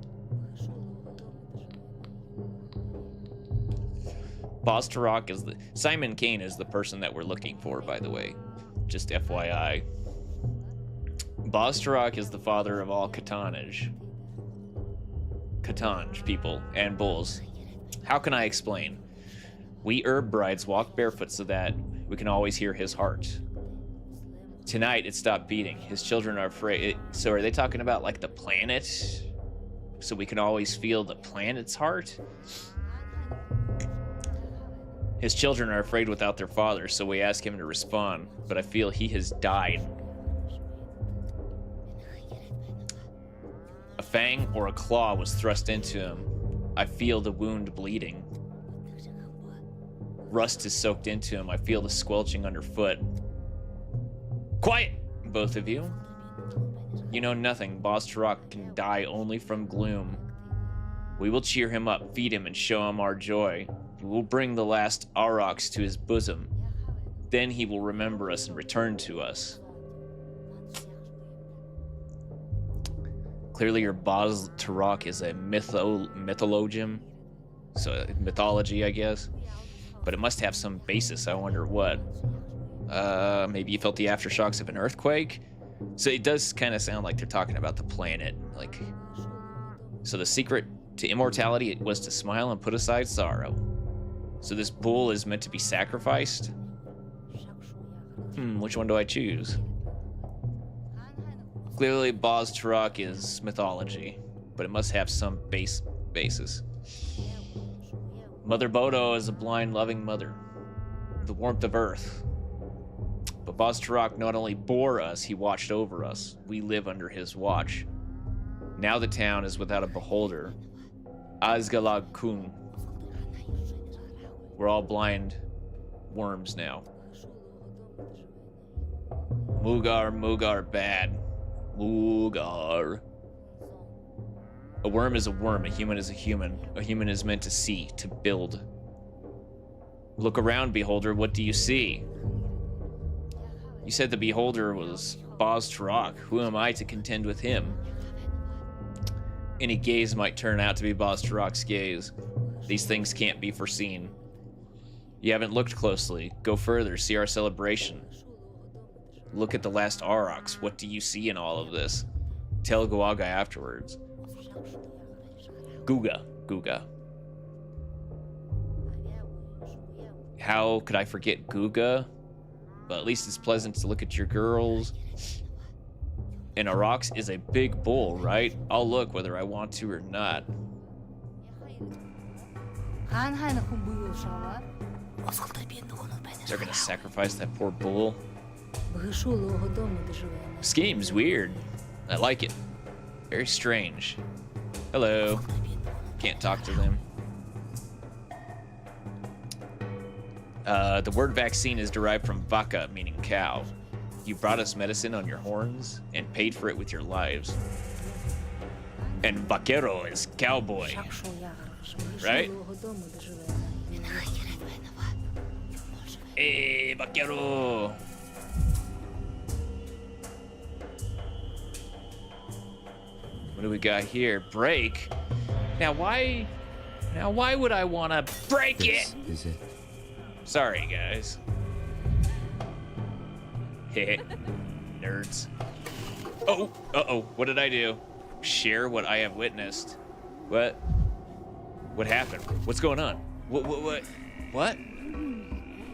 Boz Tarok is the... Simon Kane is the person that we're looking for, by the way. Just FYI. Boz Tarok is the father of all Katanj. Katanj people and bulls. How can I explain? We herb brides walk barefoot so that we can always hear his heart. Tonight it stopped beating. His children are afraid. So are they talking about like the planet? So we can always feel the planet's heart? His children are afraid without their father, so we ask him to respond, but I feel he has died. A fang or a claw was thrust into him. I feel the wound bleeding. Rust is soaked into him. I feel the squelching underfoot. Quiet, both of you. You know nothing. Boz Tarok can die only from gloom. We will cheer him up, feed him, and show him our joy. We will bring the last aurochs to his bosom. Then he will remember us and return to us. Clearly your Boz Tarok is a mythologium. So mythology, I guess. But it must have some basis. I wonder what. Maybe you felt the aftershocks of an earthquake? So it does kind of sound like they're talking about the planet. Like, so the secret to immortality was to smile and put aside sorrow. So this bull is meant to be sacrificed? Which one do I choose? Clearly, Boz Tarok is mythology, but it must have some basis. Mother Bodo is a blind, loving mother. The warmth of earth. But Boz Tarok not only bore us, he watched over us. We live under his watch. Now the town is without a beholder. Azgalag Kun. We're all blind worms now. Mugar bad. Mugar. A worm is a worm, a human is a human. A human is meant to see, to build. Look around, beholder, what do you see? You said the beholder was Boz Tarok. Who am I to contend with him? Any gaze might turn out to be Boz Tarok's gaze. These things can't be foreseen. You haven't looked closely. Go further, see our celebration. Look at the last aurochs. What do you see in all of this? Tell Guaga afterwards. Guga. How could I forget Guga? But at least it's pleasant to look at your girls. And aurochs is a big bull, right? I'll look whether I want to or not. They're gonna sacrifice that poor bull. Scheme's weird. I like it. Very strange. Hello. Can't talk to them. The word vaccine is derived from vaca, meaning cow. You brought us medicine on your horns and paid for it with your lives. And vaquero is cowboy. Right? Hey, vaquero! What do we got here? Break? Now why would I want to break it? Is it? Sorry, guys. Heh. Nerds. Oh, uh-oh. What did I do? Share what I have witnessed. What? What happened? What's going on? What?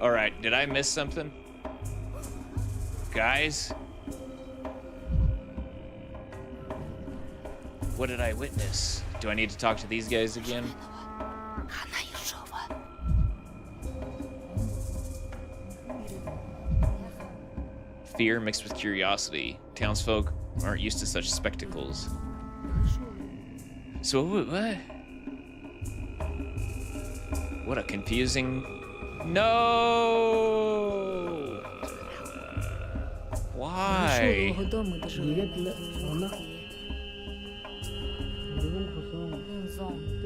All right, did I miss something? Guys? What did I witness? Do I need to talk to these guys again? fear mixed with curiosity. Townsfolk aren't used to such spectacles. So what? What a confusing... No! Why?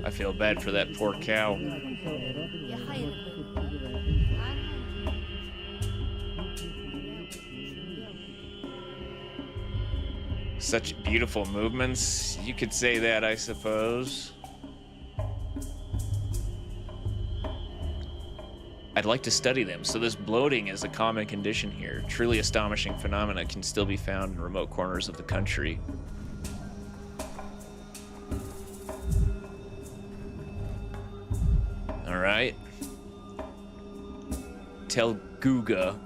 I feel bad for that poor cow. Such beautiful movements. You could say that, I suppose. I'd like to study them. So this bloating is a common condition here. Truly astonishing phenomena can still be found in remote corners of the country. All right. Tell Guga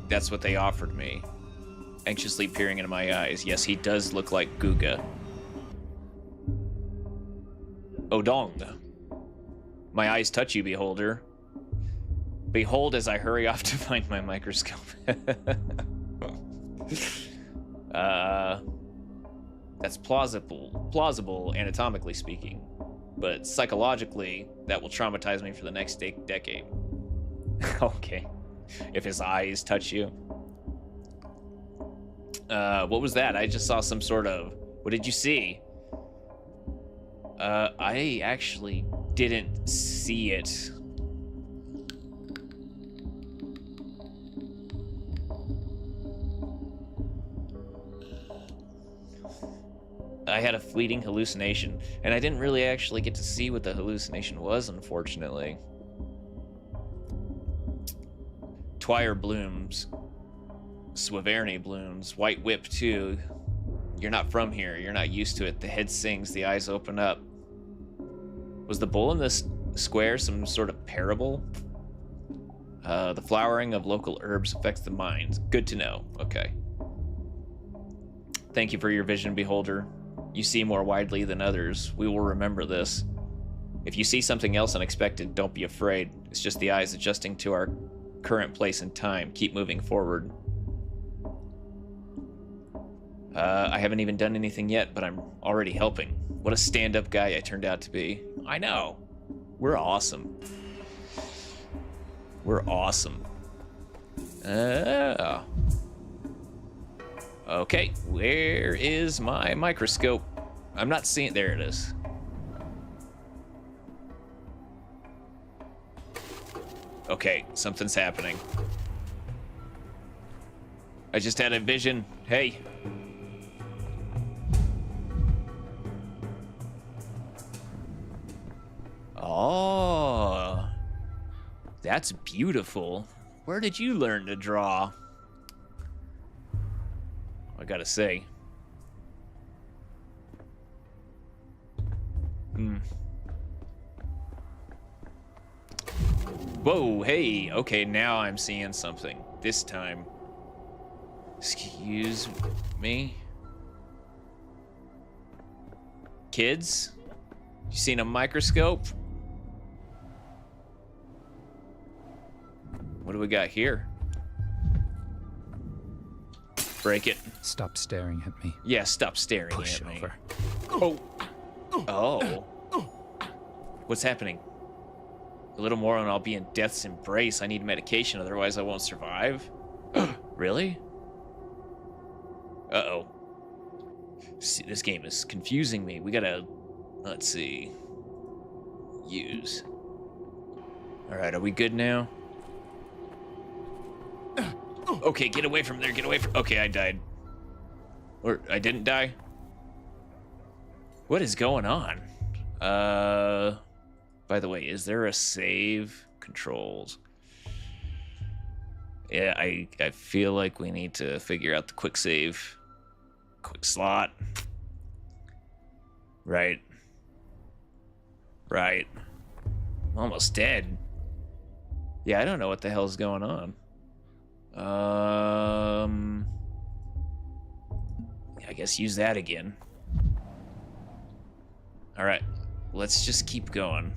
that's what they offered me. Anxiously peering into my eyes. Yes, he does look like Guga. Odong. My eyes touch you, beholder. Behold as I hurry off to find my microscope. That's plausible anatomically speaking, but psychologically, that will traumatize me for the next decade. Okay, if his eyes touch you. What was that? I just saw some sort of... What did you see? I actually didn't see it. I had a fleeting hallucination, and I didn't really actually get to see what the hallucination was, unfortunately. Twire blooms. Swaverny blooms. White whip, too. You're not from here. You're not used to it. The head sings. The eyes open up. Was the bull in this square some sort of parable? The flowering of local herbs affects the mind. Good to know. Okay. Thank you for your vision, beholder. You see more widely than others. We will remember this. If you see something else unexpected, don't be afraid. It's just the eyes adjusting to our current place and time. Keep moving forward. I haven't even done anything yet, but I'm already helping. What a stand-up guy I turned out to be. I know. We're awesome. We're awesome. Okay, where is my microscope? I'm not seeing... There it is. Okay, something's happening. I just had a vision. Hey. Oh, that's beautiful. Where did you learn to draw? I gotta say. Whoa, hey, okay, now I'm seeing something. This time. Excuse me? Kids? You seen a microscope? What do we got here? Break it. Stop staring at me. Yeah, stop staring Push at me. over. Oh. Oh. What's happening? A little more and I'll be in death's embrace. I need medication, otherwise I won't survive. Really? Uh-oh. See, this game is confusing me. We gotta... Let's see. Use. Alright, are we good now? Okay, get away from there, get away from... Okay, I died. Or, I didn't die? What is going on? By the way, is there a save? Controls. Yeah, I feel like we need to figure out the quick save. Quick slot. Right. Right. I'm almost dead. Yeah, I don't know what the hell's going on. I guess use that again. All right, let's just keep going.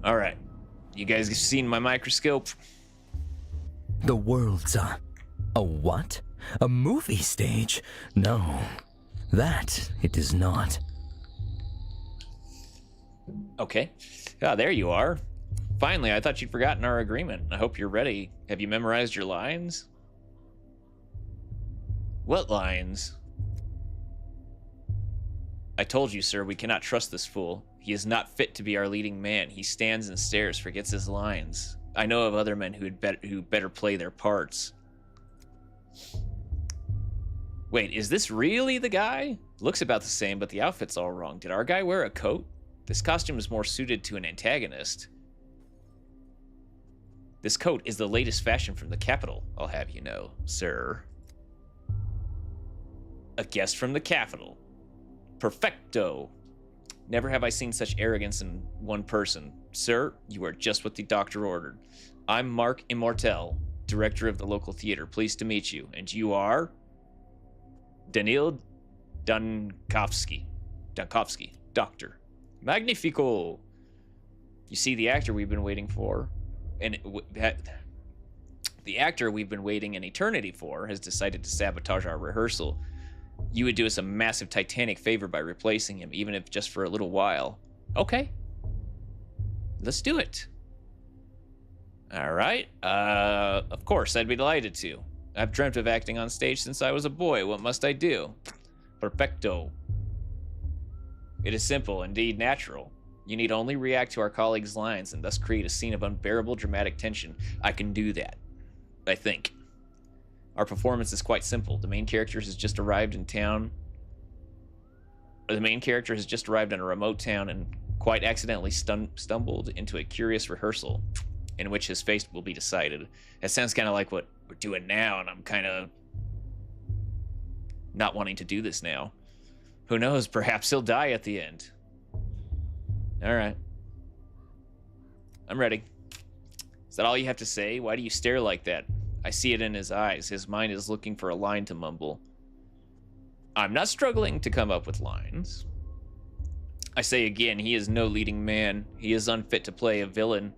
All right, You guys have seen my microscope? The world's a what? A movie stage? No, that it is not. Okay. Ah, there you are. Finally, I thought you'd forgotten our agreement. I hope you're ready. Have you memorized your lines? What lines? I told you, sir, we cannot trust this fool. He is not fit to be our leading man. He stands and stares, forgets his lines. I know of other men who better play their parts. Wait, is this really the guy? Looks about the same, but the outfit's all wrong. Did our guy wear a coat? This costume is more suited to an antagonist. This coat is the latest fashion from the capital, I'll have you know, sir. A guest from the capital. Perfecto. Never have I seen such arrogance in one person. Sir, you are just what the doctor ordered. I'm Mark Immortel, director of the local theater. Pleased to meet you. And you are? Danil Dankovsky, doctor. Magnifico. You see, the actor we've been waiting for, the actor we've been waiting an eternity for has decided to sabotage our rehearsal. You would do us a massive titanic favor by replacing him, even if just for a little while. Okay. Let's do it. All right. Of course, I'd be delighted to. I've dreamt of acting on stage since I was a boy. What must I do? Perfecto. It is simple, indeed natural. You need only react to our colleagues' lines and thus create a scene of unbearable dramatic tension. I can do that, I think. Our performance is quite simple. The main character has just arrived in town. The main character has just arrived in a remote town and quite accidentally stumbled into a curious rehearsal in which his fate will be decided. That sounds kind of like what we're doing now, and I'm kind of not wanting to do this now. Who knows? Perhaps he'll die at the end. All right. I'm ready. Is that all you have to say? Why do you stare like that? I see it in his eyes. His mind is looking for a line to mumble. I'm not struggling to come up with lines. I say again, he is no leading man. He is unfit to play a villain.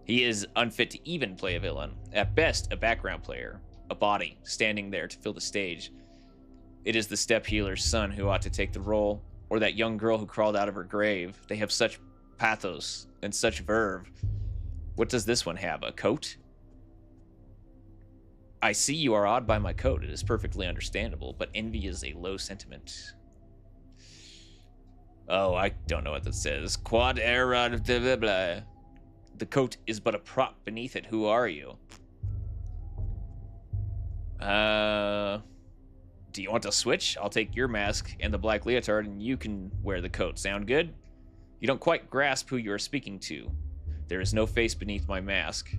He is unfit to even play a villain. At best, a background player. A body, standing there to fill the stage. It is the step healer's son who ought to take the role, or that young girl who crawled out of her grave. They have such pathos and such verve. What does this one have, a coat? I see you are awed by my coat. It is perfectly understandable, but envy is a low sentiment. Oh, I don't know what that says. Quod erat blah blah blah. The coat is but a prop beneath it. Who are you? Do you want to switch? I'll take your mask and the black leotard and you can wear the coat. Sound good? You don't quite grasp who you are speaking to. There is no face beneath my mask.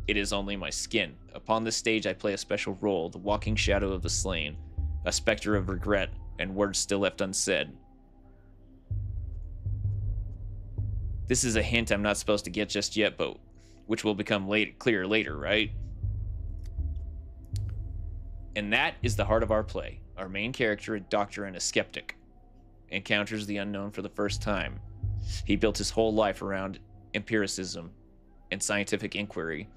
It is only my skin. Upon this stage I play a special role, the walking shadow of the slain, a specter of regret, and words still left unsaid. This is a hint I'm not supposed to get just yet, but which will become clear later, right? And that is the heart of our play. Our main character, a doctor and a skeptic, encounters the unknown for the first time. He built his whole life around empiricism and scientific inquiry.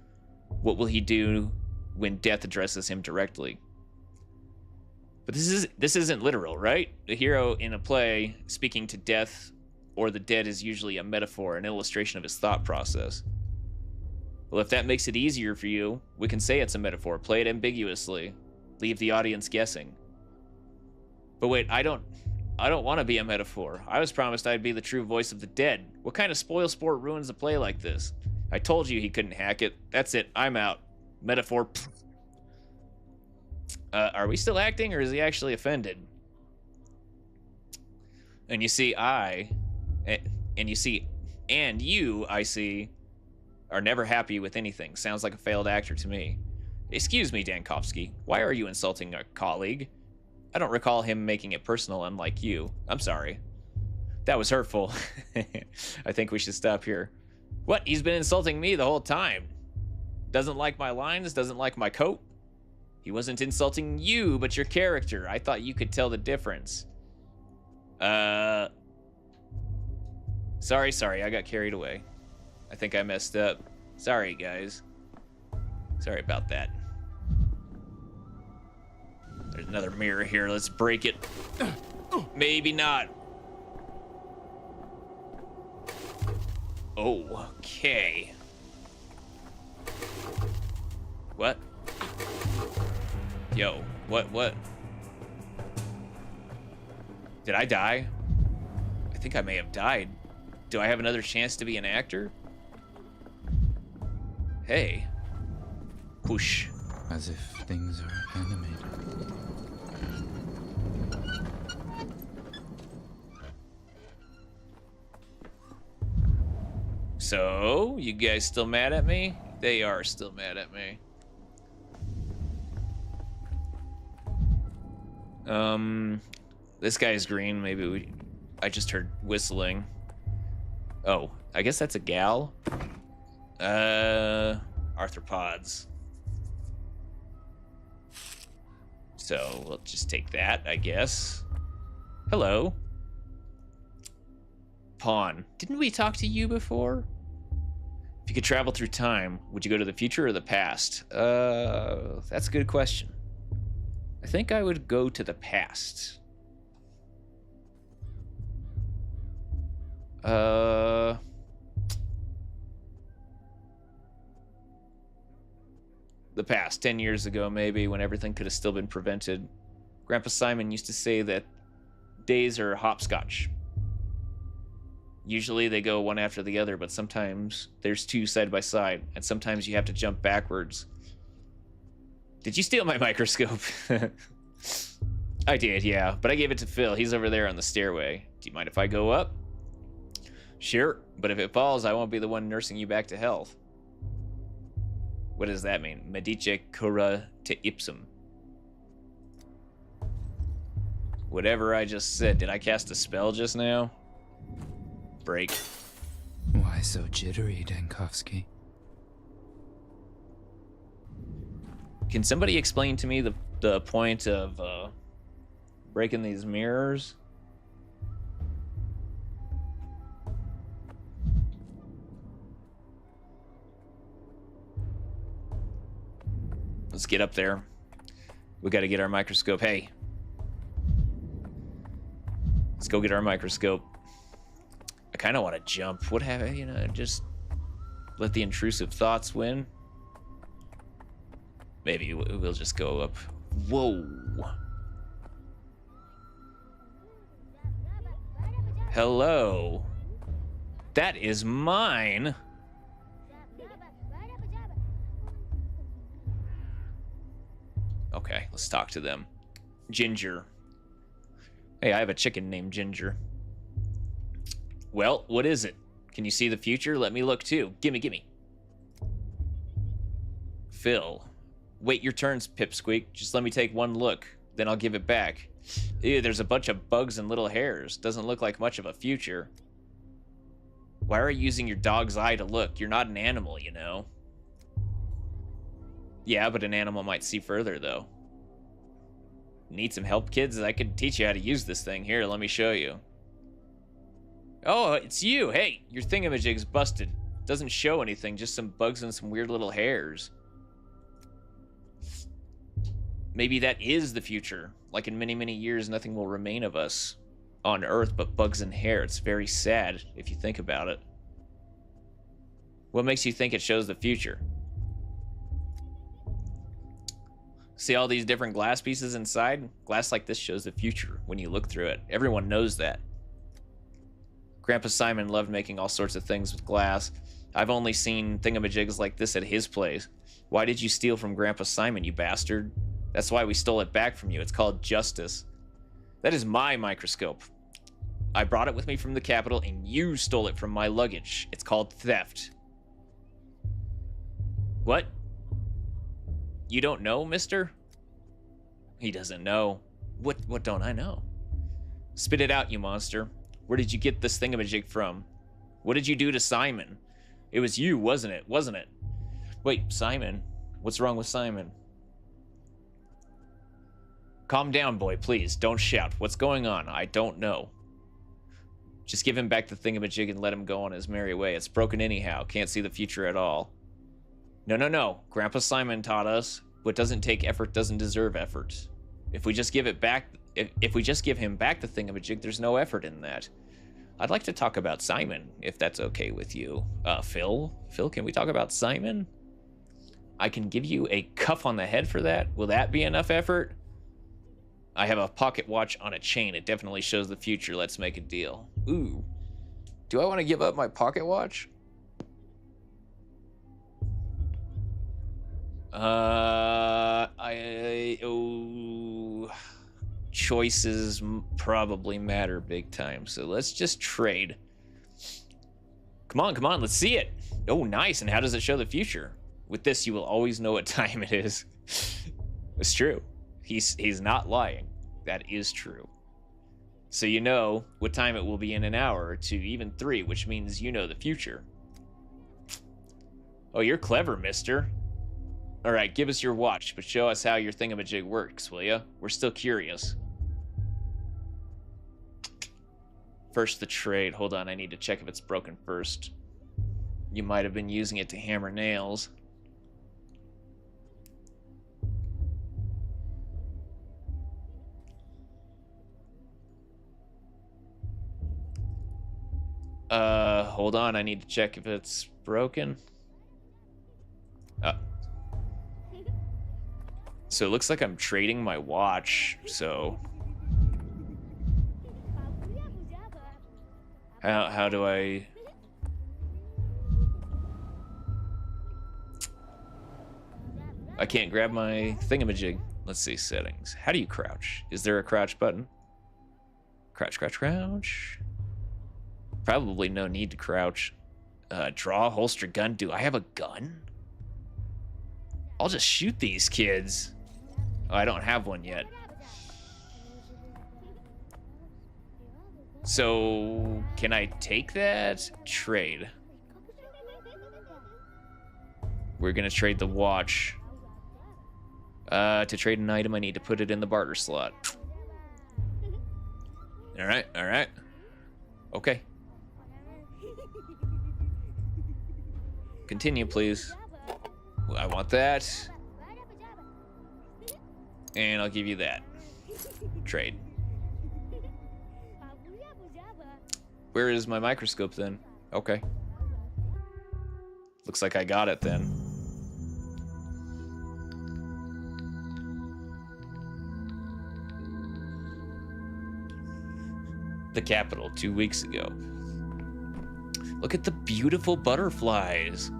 What will he do when death addresses him directly? But this isn't literal, right? The hero in a play speaking to death or the dead is usually a metaphor, an illustration of his thought process. Well, if that makes it easier for you, we can say it's a metaphor. Play it ambiguously. Leave the audience guessing. But wait, I don't want to be a metaphor. I was promised I'd be the true voice of the dead. What kind of spoil sport ruins a play like this? I told you he couldn't hack it. That's it. I'm out. Metaphor. Are we still acting, or is he actually offended? And you see, I see, are never happy with anything. Sounds like a failed actor to me. Excuse me, Dankovsky. Why are you insulting a colleague? I don't recall him making it personal, unlike you. I'm sorry. That was hurtful. I think we should stop here. What? He's been insulting me the whole time. Doesn't like my lines, doesn't like my coat. He wasn't insulting you, but your character. I thought you could tell the difference. Sorry, I got carried away. I think I messed up. Sorry, guys. Sorry about that. There's another mirror here. Let's break it. Maybe not. Okay. What? Yo, what? Did I die? I think I may have died. Do I have another chance to be an actor? Hey. Whoosh. As if things are animated. So, you guys still mad at me? They are still mad at me. This guy's green. Maybe I just heard whistling. Oh, I guess that's a gal. Arthropods. So, we'll just take that, I guess. Hello. Pawn. Didn't we talk to you before? If you could travel through time, would you go to the future or the past? That's a good question. I think I would go to the past. The past, 10 years ago maybe, when everything could have still been prevented. Grandpa Simon used to say that days are hopscotch. Usually they go one after the other, but sometimes there's two side by side, and sometimes you have to jump backwards. Did you steal my microscope? I did, yeah, but I gave it to Phil. He's over there on the stairway. Do you mind if I go up? Sure, but if it falls, I won't be the one nursing you back to health. What does that mean? Medice cura te ipsum. Whatever I just said. Did I cast a spell just now? Break. Why so jittery, Dankovsky? Can somebody explain to me the point of breaking these mirrors? Let's get up there. We got to get our microscope. Hey. Let's go get our microscope. I kind of want to jump. What have you know? Just let the intrusive thoughts win. Maybe we'll just go up. Whoa. Hello. That is mine. Okay, let's talk to them. Ginger. Hey, I have a chicken named Ginger. Well, what is it? Can you see the future? Let me look too. Gimme. Phil. Wait your turns, Pipsqueak. Just let me take one look. Then I'll give it back. Ew, there's a bunch of bugs and little hairs. Doesn't look like much of a future. Why are you using your dog's eye to look? You're not an animal, you know. Yeah, but an animal might see further, though. Need some help, kids? I could teach you how to use this thing. Here, let me show you. Oh, it's you. Hey, your thingamajig's busted. Doesn't show anything, just some bugs and some weird little hairs. Maybe that is the future. Like in many, many years, nothing will remain of us on Earth but bugs and hair. It's very sad if you think about it. What makes you think it shows the future? See all these different glass pieces inside? Glass like this shows the future when you look through it. Everyone knows that. Grandpa Simon loved making all sorts of things with glass. I've only seen thingamajigs like this at his place. Why did you steal from Grandpa Simon, you bastard? That's why we stole it back from you. It's called justice. That is my microscope. I brought it with me from the capital, and you stole it from my luggage. It's called theft. What? You don't know, mister? He doesn't know. What don't I know? Spit it out, you monster. Where did you get this thingamajig from? What did you do to Simon? It was you, wasn't it? Wasn't it? Wait, Simon? What's wrong with Simon? Calm down, boy, please. Don't shout. What's going on? I don't know. Just give him back the thingamajig and let him go on his merry way. It's broken anyhow. Can't see the future at all. No, no, no. Grandpa Simon taught us, what doesn't take effort doesn't deserve effort. If we just give it back, if we just give him back the thingamajig, there's no effort in that. I'd like to talk about Simon, if that's okay with you. Phil? Phil, can we talk about Simon? I can give you a cuff on the head for that. Will that be enough effort? I have a pocket watch on a chain. It definitely shows the future. Let's make a deal. Ooh. Do I want to give up my pocket watch? Choices probably matter big time, so let's just trade. Come on, let's see it. Oh, nice. And how does it show the future? With this, you will always know what time it is. It's true. He's not lying. That is true. So you know what time it will be in an hour or two, even 3, which means you know the future. Oh, you're clever, mister. All right, give us your watch, but show us how your thingamajig works, will ya? We're still curious. First, the trade. Hold on, I need to check if it's broken first. You might have been using it to hammer nails. Hold on, I need to check if it's broken. So it looks like I'm trading my watch, so... How do I... I can't grab my thingamajig. Let's see, settings. How do you crouch? Is there a crouch button? Crouch, crouch, crouch. Probably no need to crouch. Draw, holster, gun. Do I have a gun? I'll just shoot these kids. Oh, I don't have one yet. So, can I take that? Trade. We're gonna trade the watch. To trade an item, I need to put it in the barter slot. Alright, alright. Okay. Continue, please. I want that. And I'll give you that. Trade. Where is my microscope then? Okay. Looks like I got it then. The capital 2 weeks ago. Look at the beautiful butterflies.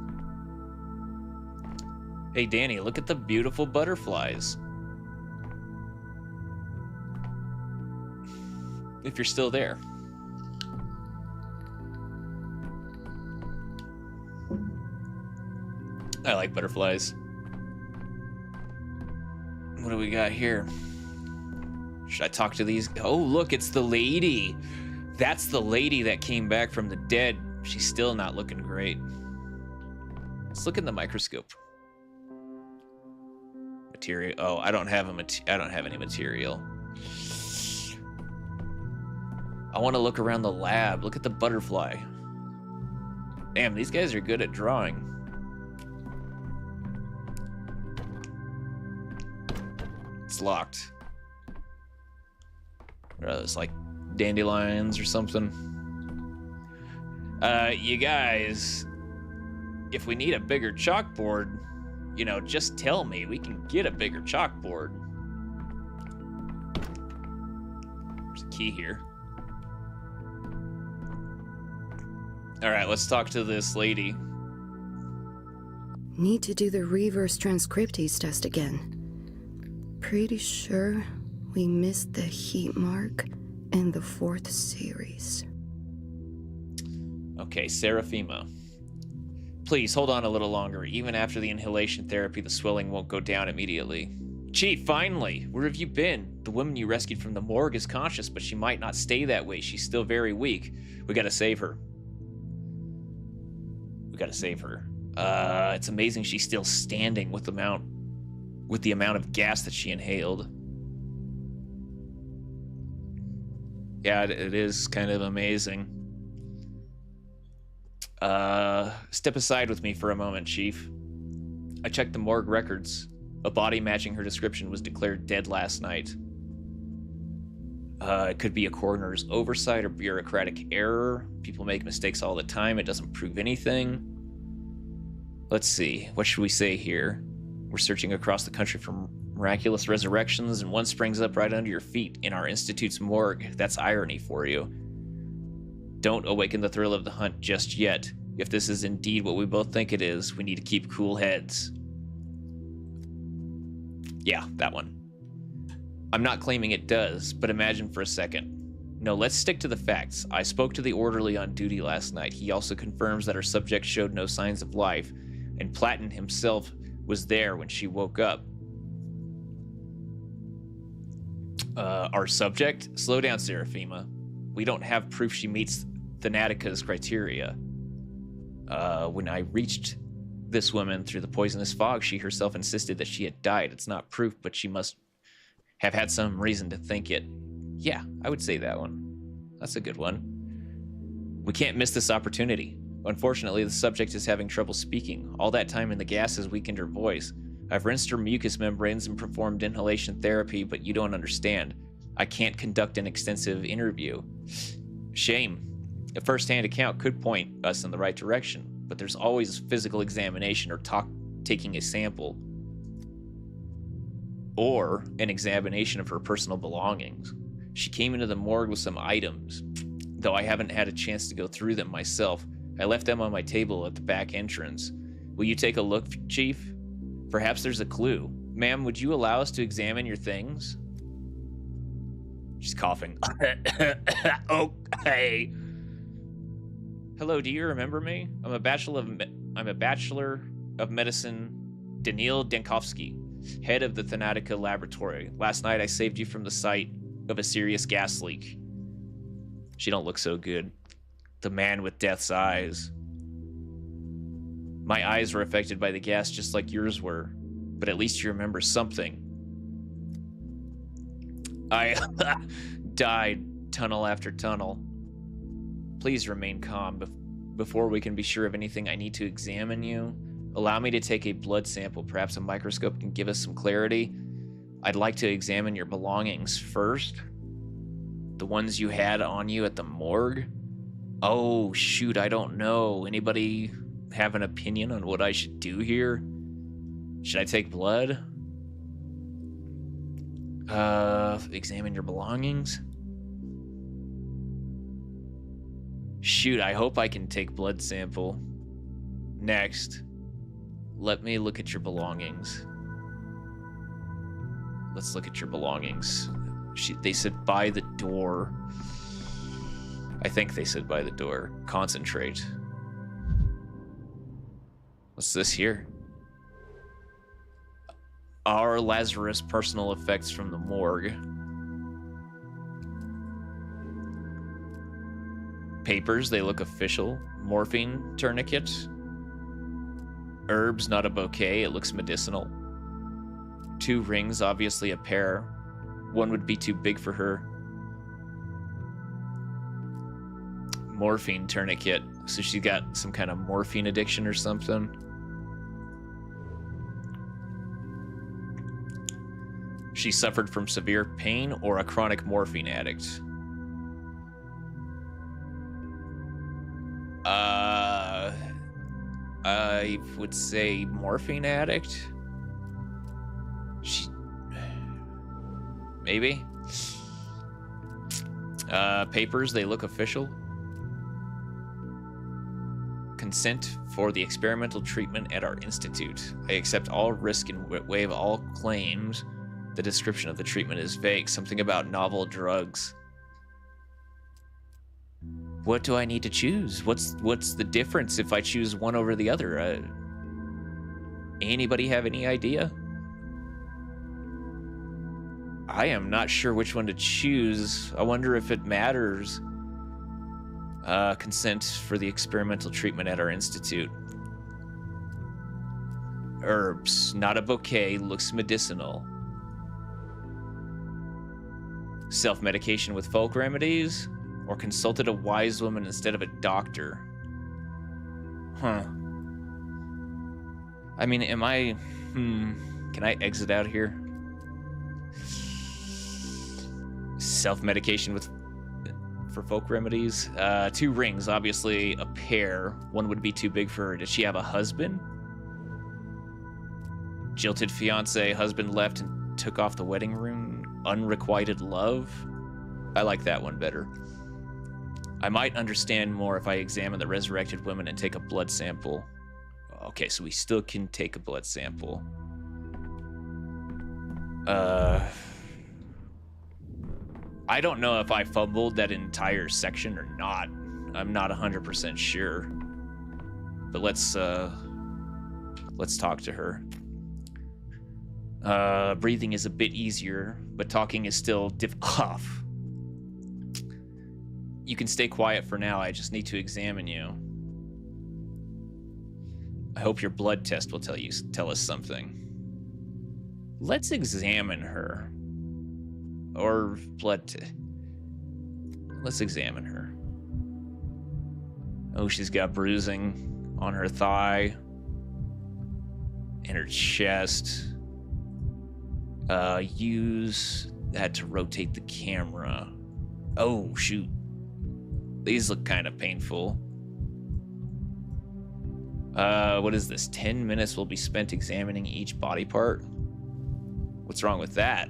Hey, Danny, look at the beautiful butterflies. If you're still there. I like butterflies. What do we got here? Should I talk to these? Oh, look, it's the lady. That's the lady that came back from the dead. She's still not looking great. Let's look in the microscope. Material. Oh, I don't have any material. I want to look around the lab. Look at the butterfly. Damn, these guys are good at drawing. It's locked. What are those, like dandelions or something? You guys, if we need a bigger chalkboard, you know, just tell me. We can get a bigger chalkboard. There's a key here. All right, let's talk to this lady. Need to do the reverse transcriptase test again. Pretty sure we missed the heat mark in the 4th series. Okay, Seraphima. Please, hold on a little longer. Even after the inhalation therapy, the swelling won't go down immediately. Chief, finally! Where have you been? The woman you rescued from the morgue is conscious, but she might not stay that way. She's still very weak. We gotta save her. We gotta save her. It's amazing she's still standing with the amount of gas that she inhaled. Yeah, it is kind of amazing. Step aside with me for a moment, Chief. I checked the morgue records. A body matching her description was declared dead last night. It could be a coroner's oversight or bureaucratic error. People make mistakes all the time. It doesn't prove anything. Let's see. What should we say here? We're searching across the country for miraculous resurrections, and one springs up right under your feet in our Institute's morgue. That's irony for you. Don't awaken the thrill of the hunt just yet. If this is indeed what we both think it is, we need to keep cool heads. Yeah, that one. I'm not claiming it does, but imagine for a second. No, let's stick to the facts. I spoke to the orderly on duty last night. He also confirms that our subject showed no signs of life, and Platten himself was there when she woke up. Our subject? Slow down, Seraphima. We don't have proof she meets Thanatica's criteria. When I reached this woman through the poisonous fog, she herself insisted that she had died. It's not proof, but she must have had some reason to think it. Yeah, I would say that one. That's a good one. We can't miss this opportunity. Unfortunately, the subject is having trouble speaking. All that time in the gas has weakened her voice. I've rinsed her mucous membranes and performed inhalation therapy, but you don't understand. I can't conduct an extensive interview. Shame. A first-hand account could point us in the right direction, but there's always physical examination or taking a sample. Or an examination of her personal belongings. She came into the morgue with some items, though I haven't had a chance to go through them myself. I left them on my table at the back entrance. Will you take a look, Chief? Perhaps there's a clue. Ma'am, would you allow us to examine your things? She's coughing. Okay. Hello, do you remember me? I'm a bachelor of medicine, Daniil Denkovsky, head of the Thanatica laboratory. Last night I saved you from the site of a serious gas leak. She don't look so good. The man with death's eyes. My eyes were affected by the gas just like yours were, but at least you remember something. I died tunnel after tunnel. Please remain calm before we can be sure of anything. I need to examine you. Allow me to take a blood sample. Perhaps a microscope can give us some clarity. I'd like to examine your belongings first. The ones you had on you at the morgue. Oh, shoot, I don't know. Anybody have an opinion on what I should do here? Should I take blood? Examine your belongings? Shoot, I hope I can take blood sample. Next, let me look at your belongings. Let's look at your belongings. They said by the door. I think they said by the door. Concentrate. What's this here? Our Lazarus personal effects from the morgue. Papers, they look official. Morphine tourniquet. Herbs, not a bouquet, it looks medicinal. 2 rings, obviously a pair. One would be too big for her. Morphine tourniquet, so she got some kind of morphine addiction or something. She suffered from severe pain or a chronic morphine addict. I would say morphine addict. Maybe. Papers, they look official. Consent for the experimental treatment at our institute. I accept all risk and waive all claims. The description of the treatment is vague. Something about novel drugs. What do I need to choose? What's the difference if I choose one over the other? Anybody have any idea? I am not sure which one to choose. I wonder if it matters. Consent for the experimental treatment at our institute. Herbs, not a bouquet, looks medicinal. Self-medication with folk remedies, or consulted a wise woman instead of a doctor. Huh. I mean, am I... Can I exit out here? Self-medication for folk remedies. 2 rings, obviously a pair. One would be too big for her. Does she have a husband? Jilted fiance, husband left and took off the wedding ring. Unrequited love. I like that one better. I might understand more if I examine the resurrected women and take a blood sample. Okay, so we still can take a blood sample. I don't know if I fumbled that entire section or not. I'm not 100% sure. But let's talk to her. Breathing is a bit easier, but talking is still difficult. You can stay quiet for now. I just need to examine you. I hope your blood test will tell us something. Let's examine her. Or let's examine her. Oh, she's got bruising on her thigh and her chest. Use that to rotate the camera. Oh, shoot. These look kind of painful. What is this? 10 minutes will be spent examining each body part? What's wrong with that?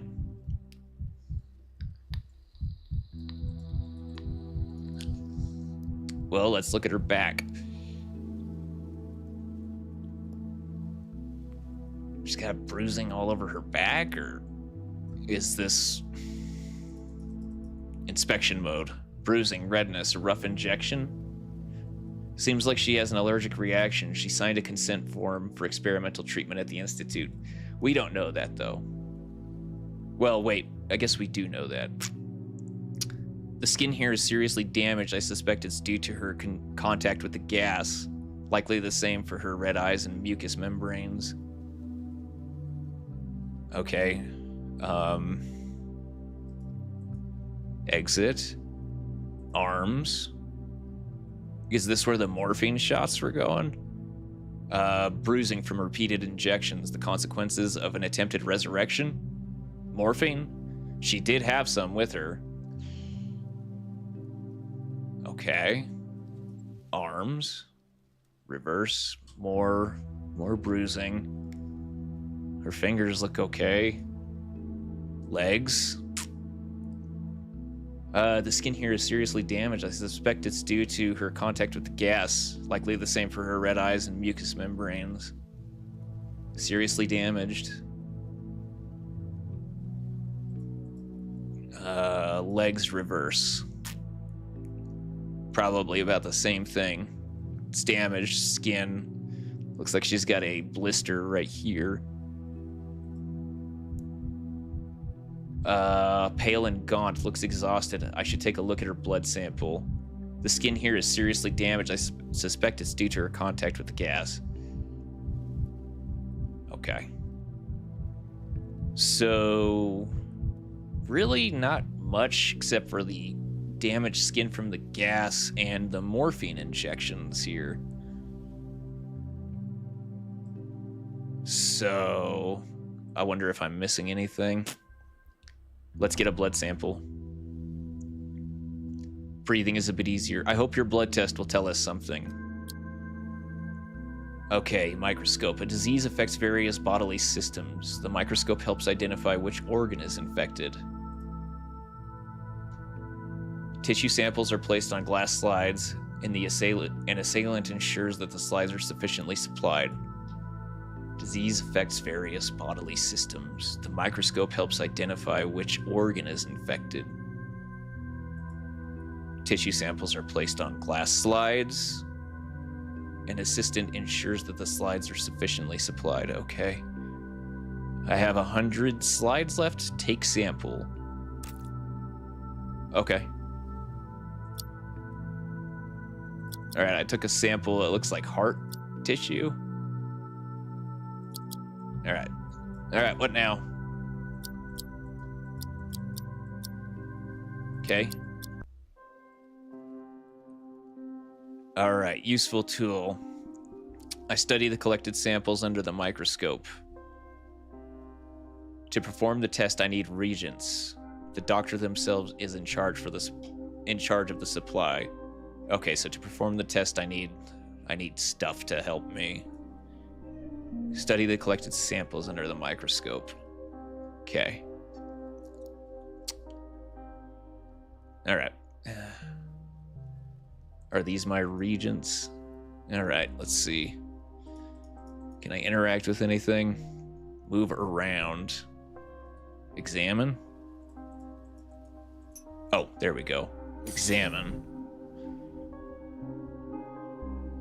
Well, let's look at her back. She's got bruising all over her back, or is this inspection mode? Bruising, redness, a rough injection? Seems like she has an allergic reaction. She signed a consent form for experimental treatment at the Institute. We don't know that, though. Well, wait, I guess we do know that. The skin here is seriously damaged. I suspect it's due to her contact with the gas. Likely the same for her red eyes and mucous membranes. Okay. Exit. Arms. Is this where the morphine shots were going? Bruising from repeated injections. The consequences of an attempted resurrection? Morphine? She did have some with her. Okay. Arms. Reverse. More bruising. Her fingers look okay. Legs. The skin here is seriously damaged. I suspect it's due to her contact with the gas. Likely the same for her red eyes and mucous membranes. Seriously damaged. Legs reverse. Probably about the same thing. It's damaged skin. Looks like she's got a blister right here. Pale and gaunt, looks exhausted. I should take a look at her blood sample. The skin here is seriously damaged. I suspect it's due to her contact with the gas. Okay. So, really not much except for the damaged skin from the gas and the morphine injections here. So, I wonder if I'm missing anything. Let's get a blood sample. Breathing is a bit easier. I hope your blood test will tell us something. Okay, microscope. A disease affects various bodily systems. The microscope helps identify which organ is infected. Tissue samples are placed on glass slides, and an assailant ensures that the slides are sufficiently supplied. Disease affects various bodily systems. The microscope helps identify which organ is infected. Tissue samples are placed on glass slides. An assistant ensures that the slides are sufficiently supplied. Okay. I have 100 slides left. Take sample. Okay. All right, I took a sample. It looks like heart tissue. All right, what now? Okay. All right, useful tool. I study the collected samples under the microscope. To perform the test, I need reagents. The doctor themselves is in charge of the supply. Okay, so to perform the test, I need stuff to help me. Study the collected samples under the microscope. Okay. All right. Are these my reagents? All right, let's see. Can I interact with anything? Move around. Examine? Oh, there we go. Examine.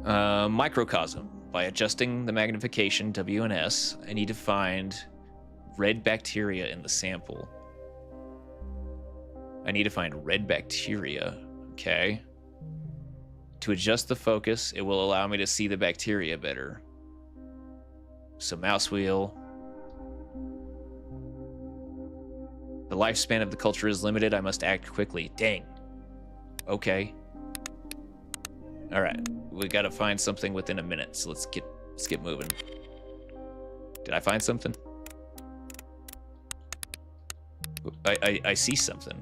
Microcosm. By adjusting the magnification W and S, I need to find red bacteria in the sample. I need to find red bacteria. Okay. To adjust the focus, it will allow me to see the bacteria better. So mouse wheel. The lifespan of the culture is limited. I must act quickly. Dang. Okay. All right. We got to find something within a minute. So let's get moving. Did I find something? I see something.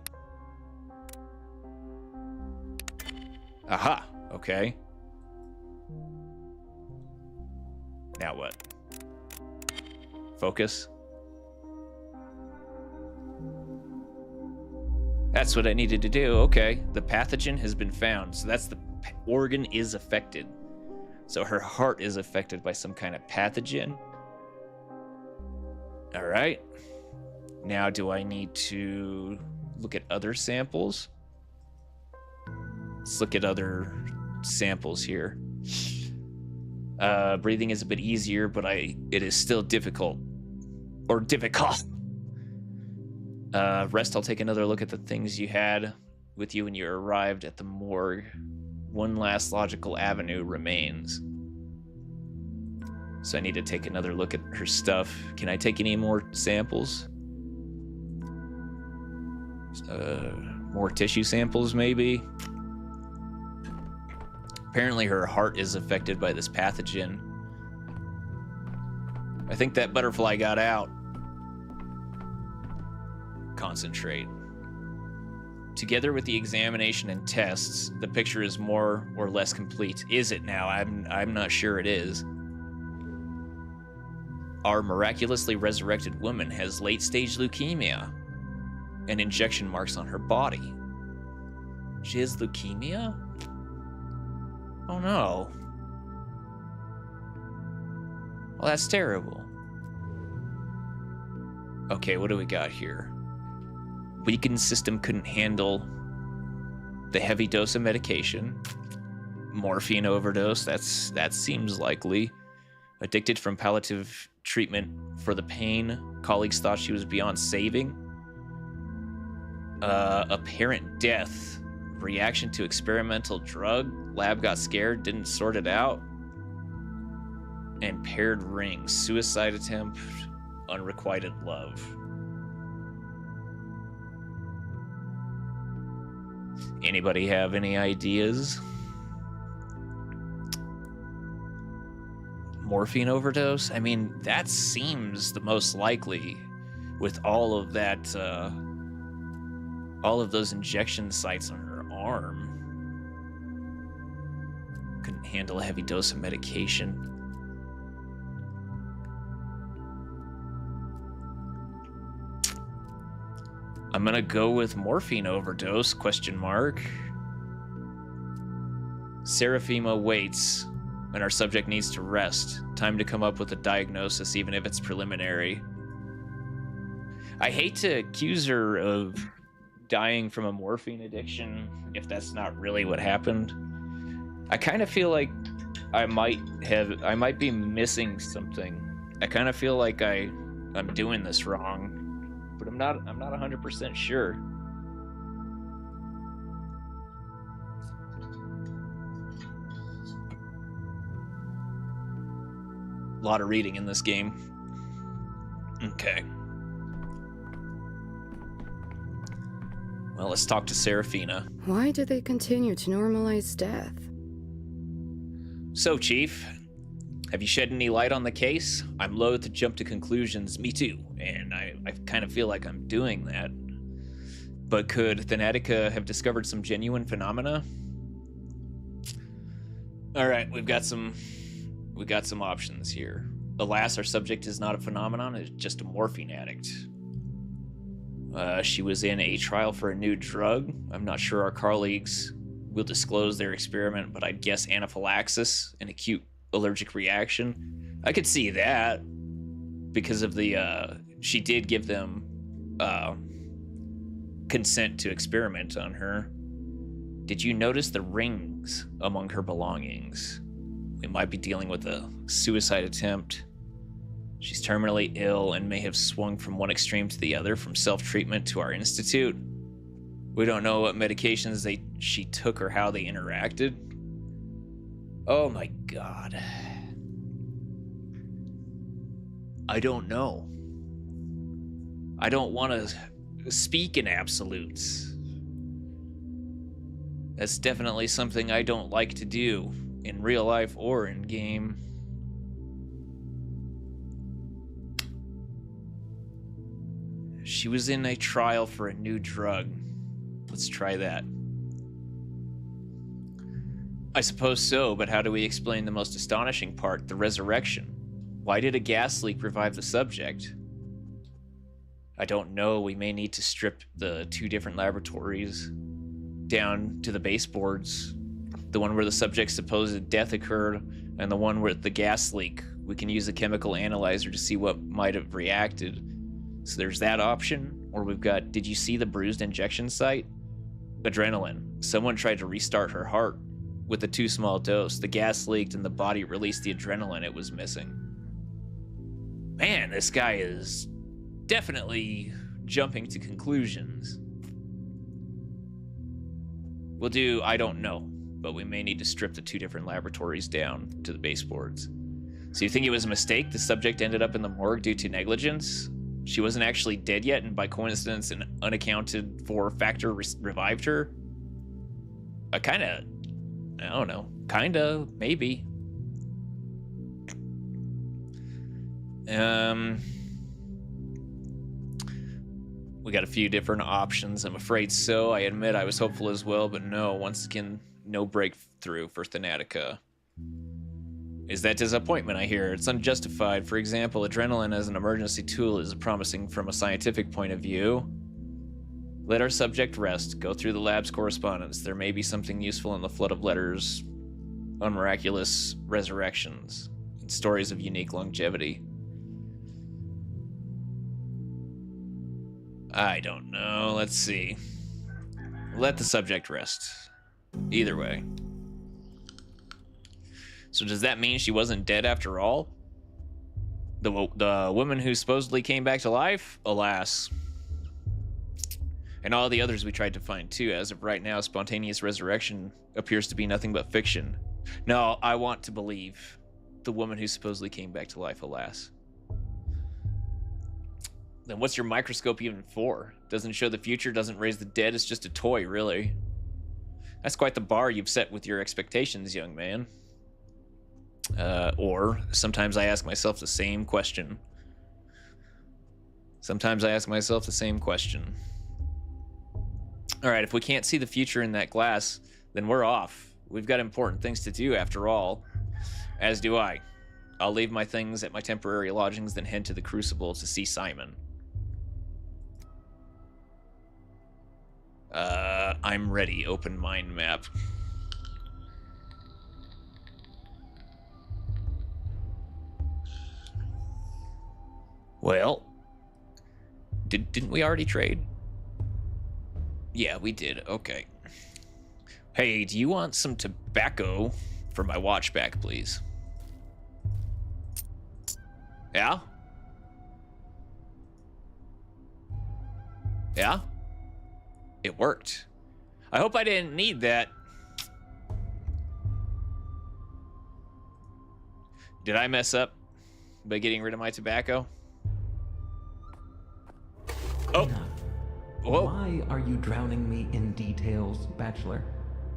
Aha. Okay. Now what? Focus. That's what I needed to do. Okay. The pathogen has been found. So that's the organ is affected. So her heart is affected by some kind of pathogen. All right. Now, do I need to look at other samples? Let's look at other samples here. Breathing is a bit easier, but it is still difficult. Or difficult. Rest, I'll take another look at the things you had with you when you arrived at the morgue. One last logical avenue remains. So I need to take another look at her stuff. Can I take any more samples? More tissue samples, maybe? Apparently her heart is affected by this pathogen. I think that butterfly got out. Concentrate. Together with the examination and tests, the picture is more or less complete. Is it now? I'm not sure it is. Our miraculously resurrected woman has late-stage leukemia and injection marks on her body. She has leukemia? Oh no. Well, that's terrible. Okay, what do we got here? Weakened system couldn't handle the heavy dose of medication. Morphine overdose, that seems likely. Addicted from palliative treatment for the pain. Colleagues thought she was beyond saving. Apparent death. Reaction to experimental drug. Lab got scared, didn't sort it out. And paired rings. Suicide attempt. Unrequited love. Anybody have any ideas? Morphine overdose? I mean, that seems the most likely with all of that, all of those injection sites on her arm. Couldn't handle a heavy dose of medication. I'm gonna go with morphine overdose, question mark. Seraphima waits, and our subject needs to rest. Time to come up with a diagnosis, even if it's preliminary. I hate to accuse her of dying from a morphine addiction, if that's not really what happened. I kind of feel like I might be missing something. I kind of feel like I'm doing this wrong. But I'm not 100% sure. A lot of reading in this game. Okay. Well, let's talk to Seraphina. Why do they continue to normalize death? So, Chief, Have you shed any light on the case? I'm loath to jump to conclusions. Me too. And I kind of feel like I'm doing that. But could Thanatica have discovered some genuine phenomena? All right, we got some options here. Alas, our subject is not a phenomenon, it's just a morphine addict. She was in a trial for a new drug. I'm not sure our colleagues will disclose their experiment, but I'd guess anaphylaxis, an acute allergic reaction. I could see that because of the she did give them consent to experiment on her. Did you notice the rings among her belongings? We might be dealing with a suicide attempt. She's terminally ill and may have swung from one extreme to the other, from self-treatment to our institute. We don't know what medications she took or how they interacted. Oh my god. I don't know. I don't want to speak in absolutes. That's definitely something I don't like to do, in real life or in game. She was in a trial for a new drug. Let's try that. I suppose so, but how do we explain the most astonishing part, the resurrection? Why did a gas leak revive the subject? I don't know. We may need to strip the two different laboratories down to the baseboards. The one where the subject's supposed death occurred, and the one with the gas leak. We can use a chemical analyzer to see what might have reacted. So there's that option. Or we've got, did you see the bruised injection site? Adrenaline. Someone tried to restart her heart with a too small dose. The gas leaked and the body released the adrenaline it was missing. Man, this guy is definitely jumping to conclusions. We'll do, I don't know, but we may need to strip the two different laboratories down to the baseboards. So you think it was a mistake? The subject ended up in the morgue due to negligence? She wasn't actually dead yet, and by coincidence, an unaccounted for factor revived her? I don't know. Kinda, maybe. We got a few different options. I'm afraid so. I admit I was hopeful as well, but no. Once again, no breakthrough for Thanatica. Is that disappointment, I hear? It's unjustified. For example, adrenaline as an emergency tool is promising from a scientific point of view. Let our subject rest. Go through the lab's correspondence. There may be something useful in the flood of letters on miraculous resurrections and stories of unique longevity. I don't know. Let's see. Let the subject rest. Either way. So does that mean she wasn't dead after all? The woman who supposedly came back to life? Alas. And all the others we tried to find too. As of right now, spontaneous resurrection appears to be nothing but fiction. No, I want to believe the woman who supposedly came back to life, alas. Then what's your microscope even for? Doesn't show the future, doesn't raise the dead, it's just a toy, really. That's quite the bar you've set with your expectations, young man. Or sometimes I ask myself the same question. All right, if we can't see the future in that glass, then we're off. We've got important things to do after all. As do I. I'll leave my things at my temporary lodgings, then head to the Crucible to see Simon. I'm ready. Open mind map. Well, didn't we already trade? Yeah, we did. Okay. Hey, do you want some tobacco for my watch back, please? Yeah? Yeah? It worked. I hope I didn't need that. Did I mess up by getting rid of my tobacco? Oh. Whoa. Why are you drowning me in details, Bachelor?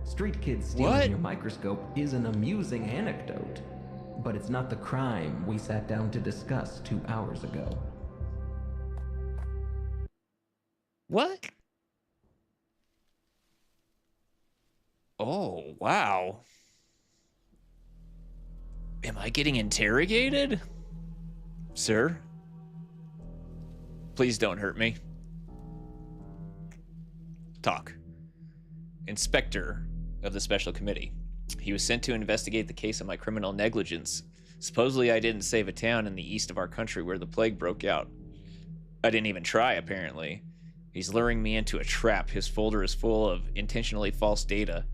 Street kids stealing your microscope is an amusing anecdote. but it's not the crime we sat down to discuss 2 hours ago. What? Oh, wow. Am I getting interrogated? Sir? Please don't hurt me. Talk. Inspector of the Special Committee. He was sent to investigate the case of my criminal negligence. Supposedly I didn't save a town in the east of our country where the plague broke out. I didn't even try, apparently. He's luring me into a trap. His folder is full of intentionally false data.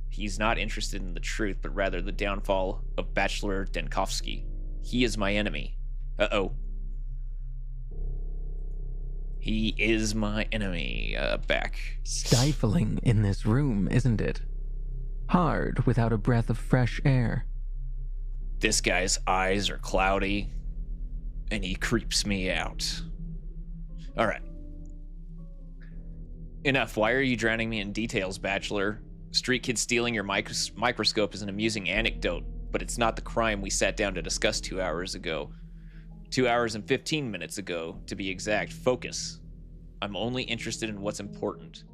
He's not interested in the truth, but rather the downfall of Bachelor Denkovsky. He is my enemy. Uh-oh. He is my enemy. Back. Stifling in this room, isn't it? Hard without a breath of fresh air. This guy's eyes are cloudy, and he creeps me out. All right. Enough. Why are you drowning me in details, Bachelor? Street kid stealing your microscope is an amusing anecdote, but it's not the crime we sat down to discuss 2 hours ago. 2 hours and 15 minutes ago, to be exact. Focus. I'm only interested in what's important.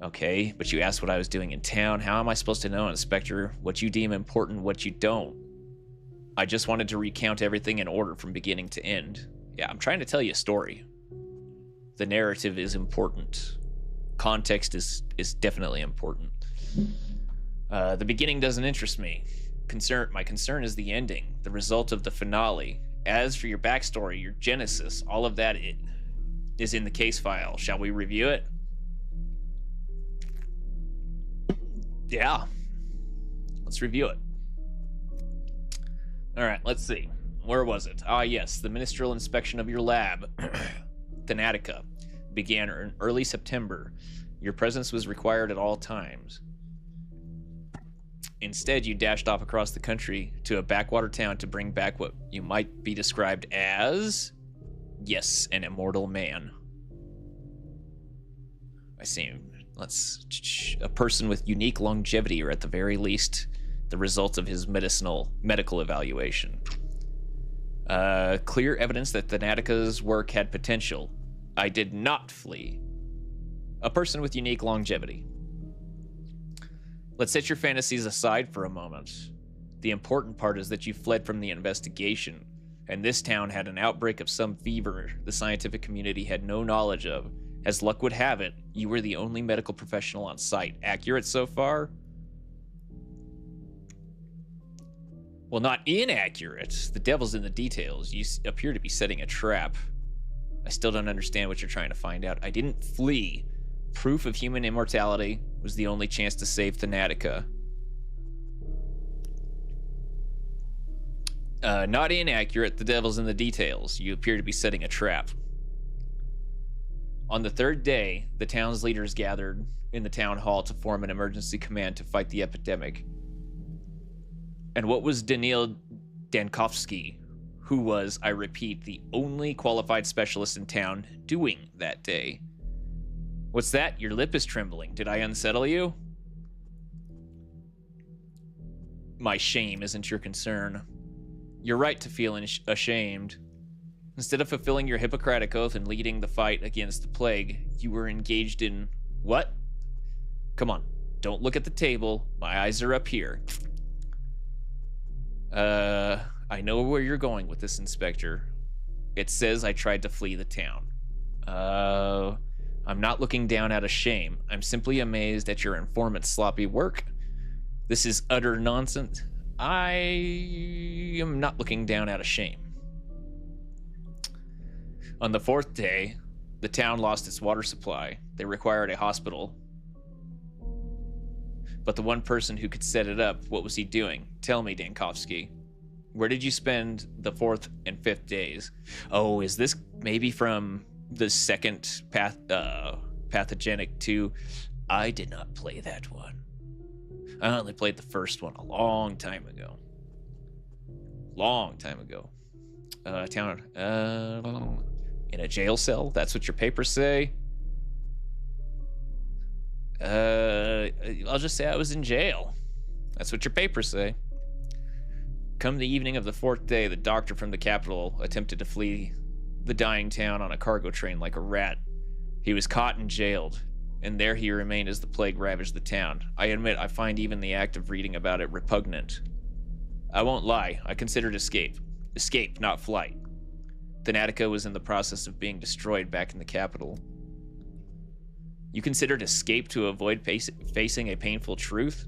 Okay, but you asked what I was doing in town. How am I supposed to know, Inspector, what you deem important, what you don't? I just wanted to recount everything in order from beginning to end. Yeah, I'm trying to tell you a story. The narrative is important. Context is definitely important. The beginning doesn't interest me. My concern is the ending, the result of the finale. As for your backstory, your genesis, all of that is in the case file. Shall we review it? Yeah. Let's review it. All right, let's see. Where was it? Ah, yes, the ministerial inspection of your lab, Thanatica, began in early September. Your presence was required at all times. Instead, you dashed off across the country to a backwater town to bring back what you might be described as, yes, an immortal man. I see. A person with unique longevity, or at the very least, the result of his medical evaluation. Clear evidence that Thanatica's work had potential. I did not flee. A person with unique longevity. Let's set your fantasies aside for a moment. The important part is that you fled from the investigation, and this town had an outbreak of some fever the scientific community had no knowledge of. As luck would have it, you were the only medical professional on site. Accurate so far? Well, not inaccurate. The devil's in the details. You appear to be setting a trap. I still don't understand what you're trying to find out. I didn't flee. Proof of human immortality was the only chance to save Thanatica. Not inaccurate. The devil's in the details. You appear to be setting a trap. On the third day, the town's leaders gathered in the town hall to form an emergency command to fight the epidemic. And what was Daniil Dankovsky, who was, I repeat, the only qualified specialist in town, doing that day? What's that? Your lip is trembling. Did I unsettle you? My shame isn't your concern. You're right to feel ashamed. Instead of fulfilling your Hippocratic oath and leading the fight against the plague, you were engaged in what? Come on, don't look at the table. My eyes are up here. I know where you're going with this, Inspector. It says I tried to flee the town. I'm not looking down out of shame. I'm simply amazed at your informant's sloppy work. This is utter nonsense. I am not looking down out of shame. On the fourth day, the town lost its water supply. They required a hospital. But the one person who could set it up, what was he doing? Tell me, Dankovsky. Where did you spend the fourth and fifth days? Oh, is this maybe from the second Pathogenic 2? I did not play that one. I only played the first one a long time ago. Long time ago. In a jail cell? That's what your papers say? I'll just say I was in jail. That's what your papers say. Come the evening of the 4th day, the doctor from the capital attempted to flee the dying town on a cargo train like a rat. He was caught and jailed, and there he remained as the plague ravaged the town. I admit I find even the act of reading about it repugnant. I won't lie, I considered escape. Escape, not flight. Thanatica was in the process of being destroyed back in the capital. You considered escape to avoid facing a painful truth?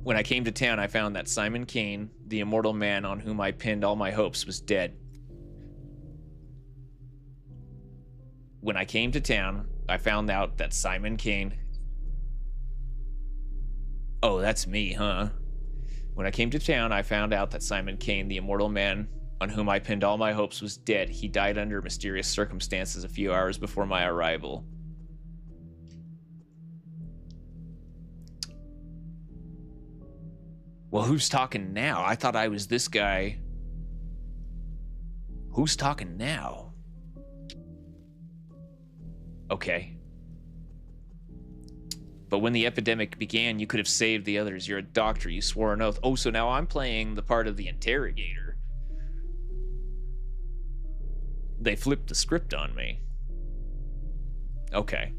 When I came to town, I found that Simon Kane, the immortal man on whom I pinned all my hopes, was dead. When I came to town, I found out that Simon Kane... Oh, that's me, huh? When I came to town, I found out that Simon Kane, the immortal man on whom I pinned all my hopes, was dead. He died under mysterious circumstances a few hours before my arrival. Well, who's talking now? I thought I was this guy. Who's talking now? Okay. But when the epidemic began, you could have saved the others. You're a doctor. You swore an oath. Oh, so now I'm playing the part of the interrogator. They flipped the script on me. Okay.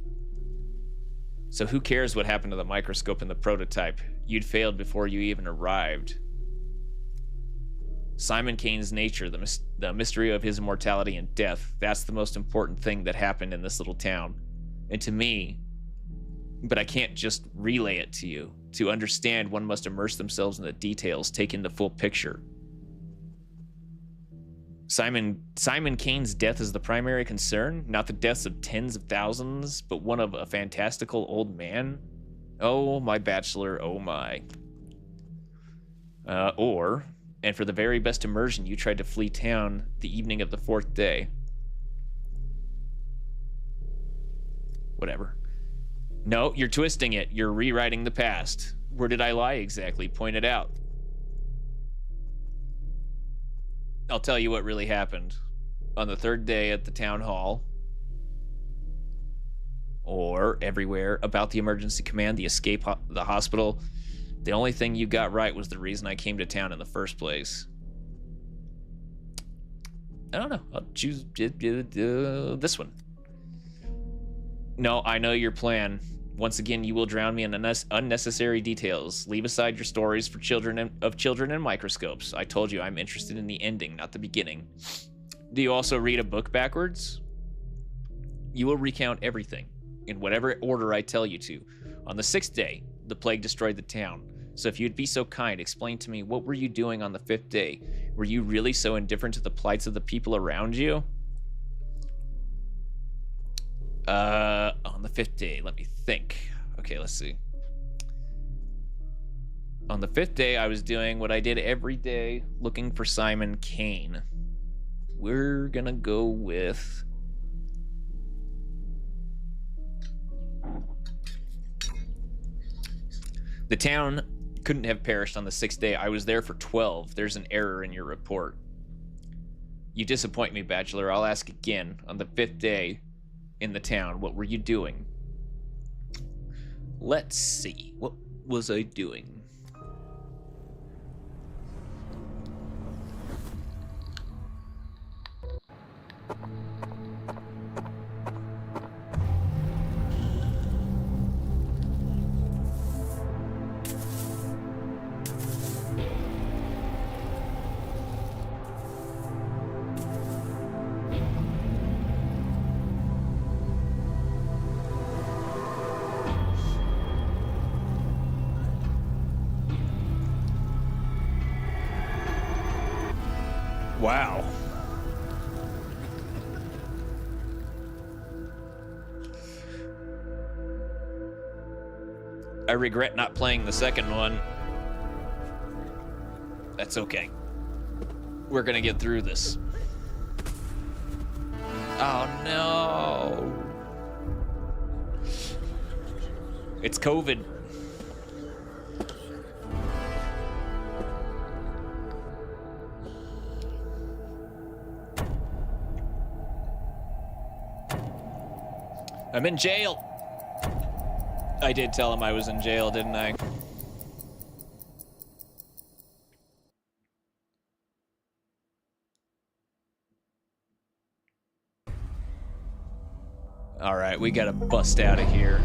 So who cares what happened to the microscope and the prototype? You'd failed before you even arrived. Simon Kane's nature, the mystery of his immortality and death, that's the most important thing that happened in this little town. And to me, but I can't just relay it to you. To understand, one must immerse themselves in the details, take in the full picture. Simon Kane's death is the primary concern, not the deaths of tens of thousands, but one of a fantastical old man. Oh, my bachelor, oh my. And for the very best immersion, you tried to flee town the evening of the 4th day. Whatever. No, you're twisting it. You're rewriting the past. Where did I lie exactly? Point it out. I'll tell you what really happened. On the 3rd day at the town hall, or everywhere about the emergency command, the escape, the hospital, the only thing you got right was the reason I came to town in the first place. I don't know. I'll choose this one. No, I know your plan. Once again, you will drown me in unnecessary details. Leave aside your stories for children and microscopes. I told you I'm interested in the ending, not the beginning. Do you also read a book backwards? You will recount everything, in whatever order I tell you to. On the 6th day, the plague destroyed the town. So if you'd be so kind, explain to me, what were you doing on the 5th day? Were you really so indifferent to the plights of the people around you? On the 5th day, let me think. Okay, let's see. On the 5th day, I was doing what I did every day, looking for Simon Kane. We're gonna go with... The town couldn't have perished on the 6th day. I was there for 12. There's an error in your report. You disappoint me, Bachelor. I'll ask again. On the 5th day in the town, what were you doing? Let's see. What was I doing? Wow. I regret not playing the second one. That's okay. We're gonna get through this. Oh no. It's COVID. I'm in jail. I did tell him I was in jail, didn't I? All right, we gotta bust out of here.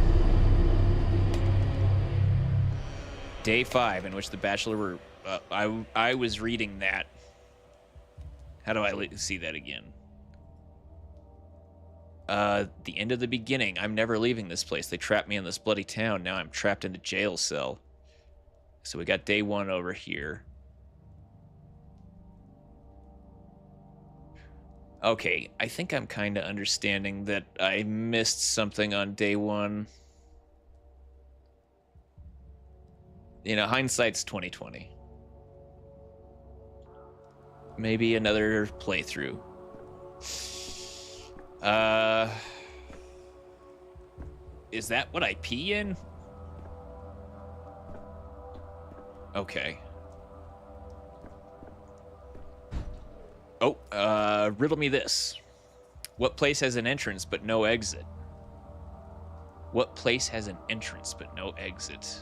Day 5, in which the Bachelor were... I was reading that. How do I see that again? The end of the beginning. I'm never leaving this place. They trapped me in this bloody town. Now I'm trapped in a jail cell. So we got day 1 over here. Okay, I think I'm kind of understanding that I missed something on day 1. You know, hindsight's 20/20. Maybe another playthrough. Is that what I pee in? Okay. Oh, riddle me this. What place has an entrance but no exit? What place has an entrance but no exit?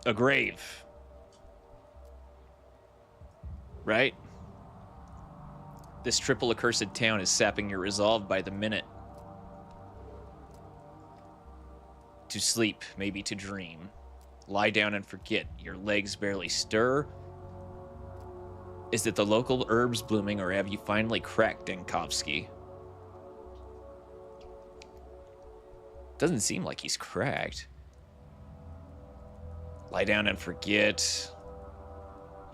A grave. Right? This triple accursed town is sapping your resolve by the minute. To sleep, maybe to dream. Lie down and forget. Your legs barely stir. Is it the local herbs blooming, or have you finally cracked, Denkovsky? Doesn't seem like he's cracked. Lie down and forget.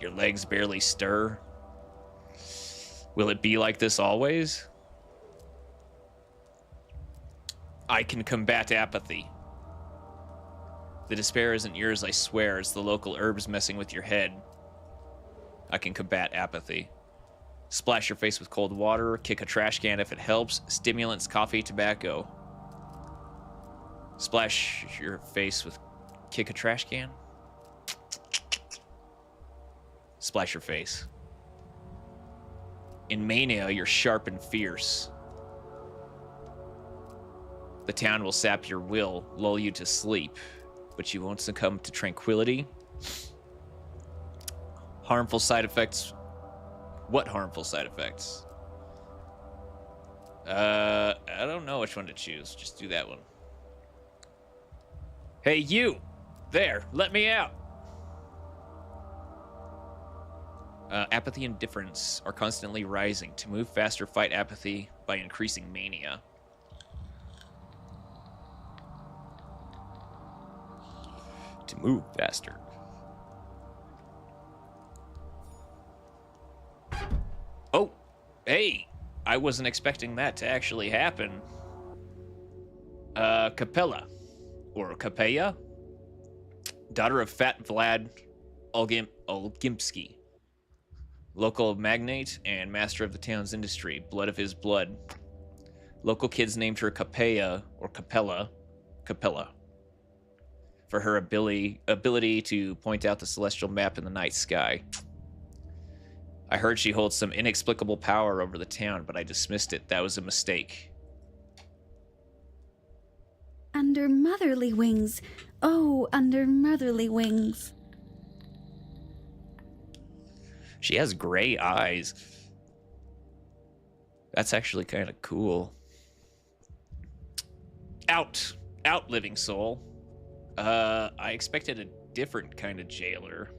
Your legs barely stir. Will it be like this always? I can combat apathy. The despair isn't yours, I swear. It's the local herbs messing with your head. I can combat apathy. Splash your face with cold water. Kick a trash can if it helps. Stimulants, coffee, tobacco. Splash your face with... Kick a trash can? Splash your face. In mania, you're sharp and fierce. The town will sap your will, lull you to sleep, but you won't succumb to tranquility. Harmful side effects. What harmful side effects? I don't know which one to choose. Just do that one. Hey, you! There, let me out! Apathy and indifference are constantly rising. To move faster, fight apathy by increasing mania. To move faster. Oh, hey! I wasn't expecting that to actually happen. Capella. Or Capella? Daughter of Fat Vlad Olgimpsky. Local magnate and master of the town's industry. Blood of his blood. Local kids named her Capella or Capella. Capella. For her ability to point out the celestial map in the night sky. I heard she holds some inexplicable power over the town, but I dismissed it. That was a mistake. Under motherly wings. Oh, under motherly wings. She has gray eyes. That's actually kind of cool. Out. Out, living soul. I expected a different kind of jailer.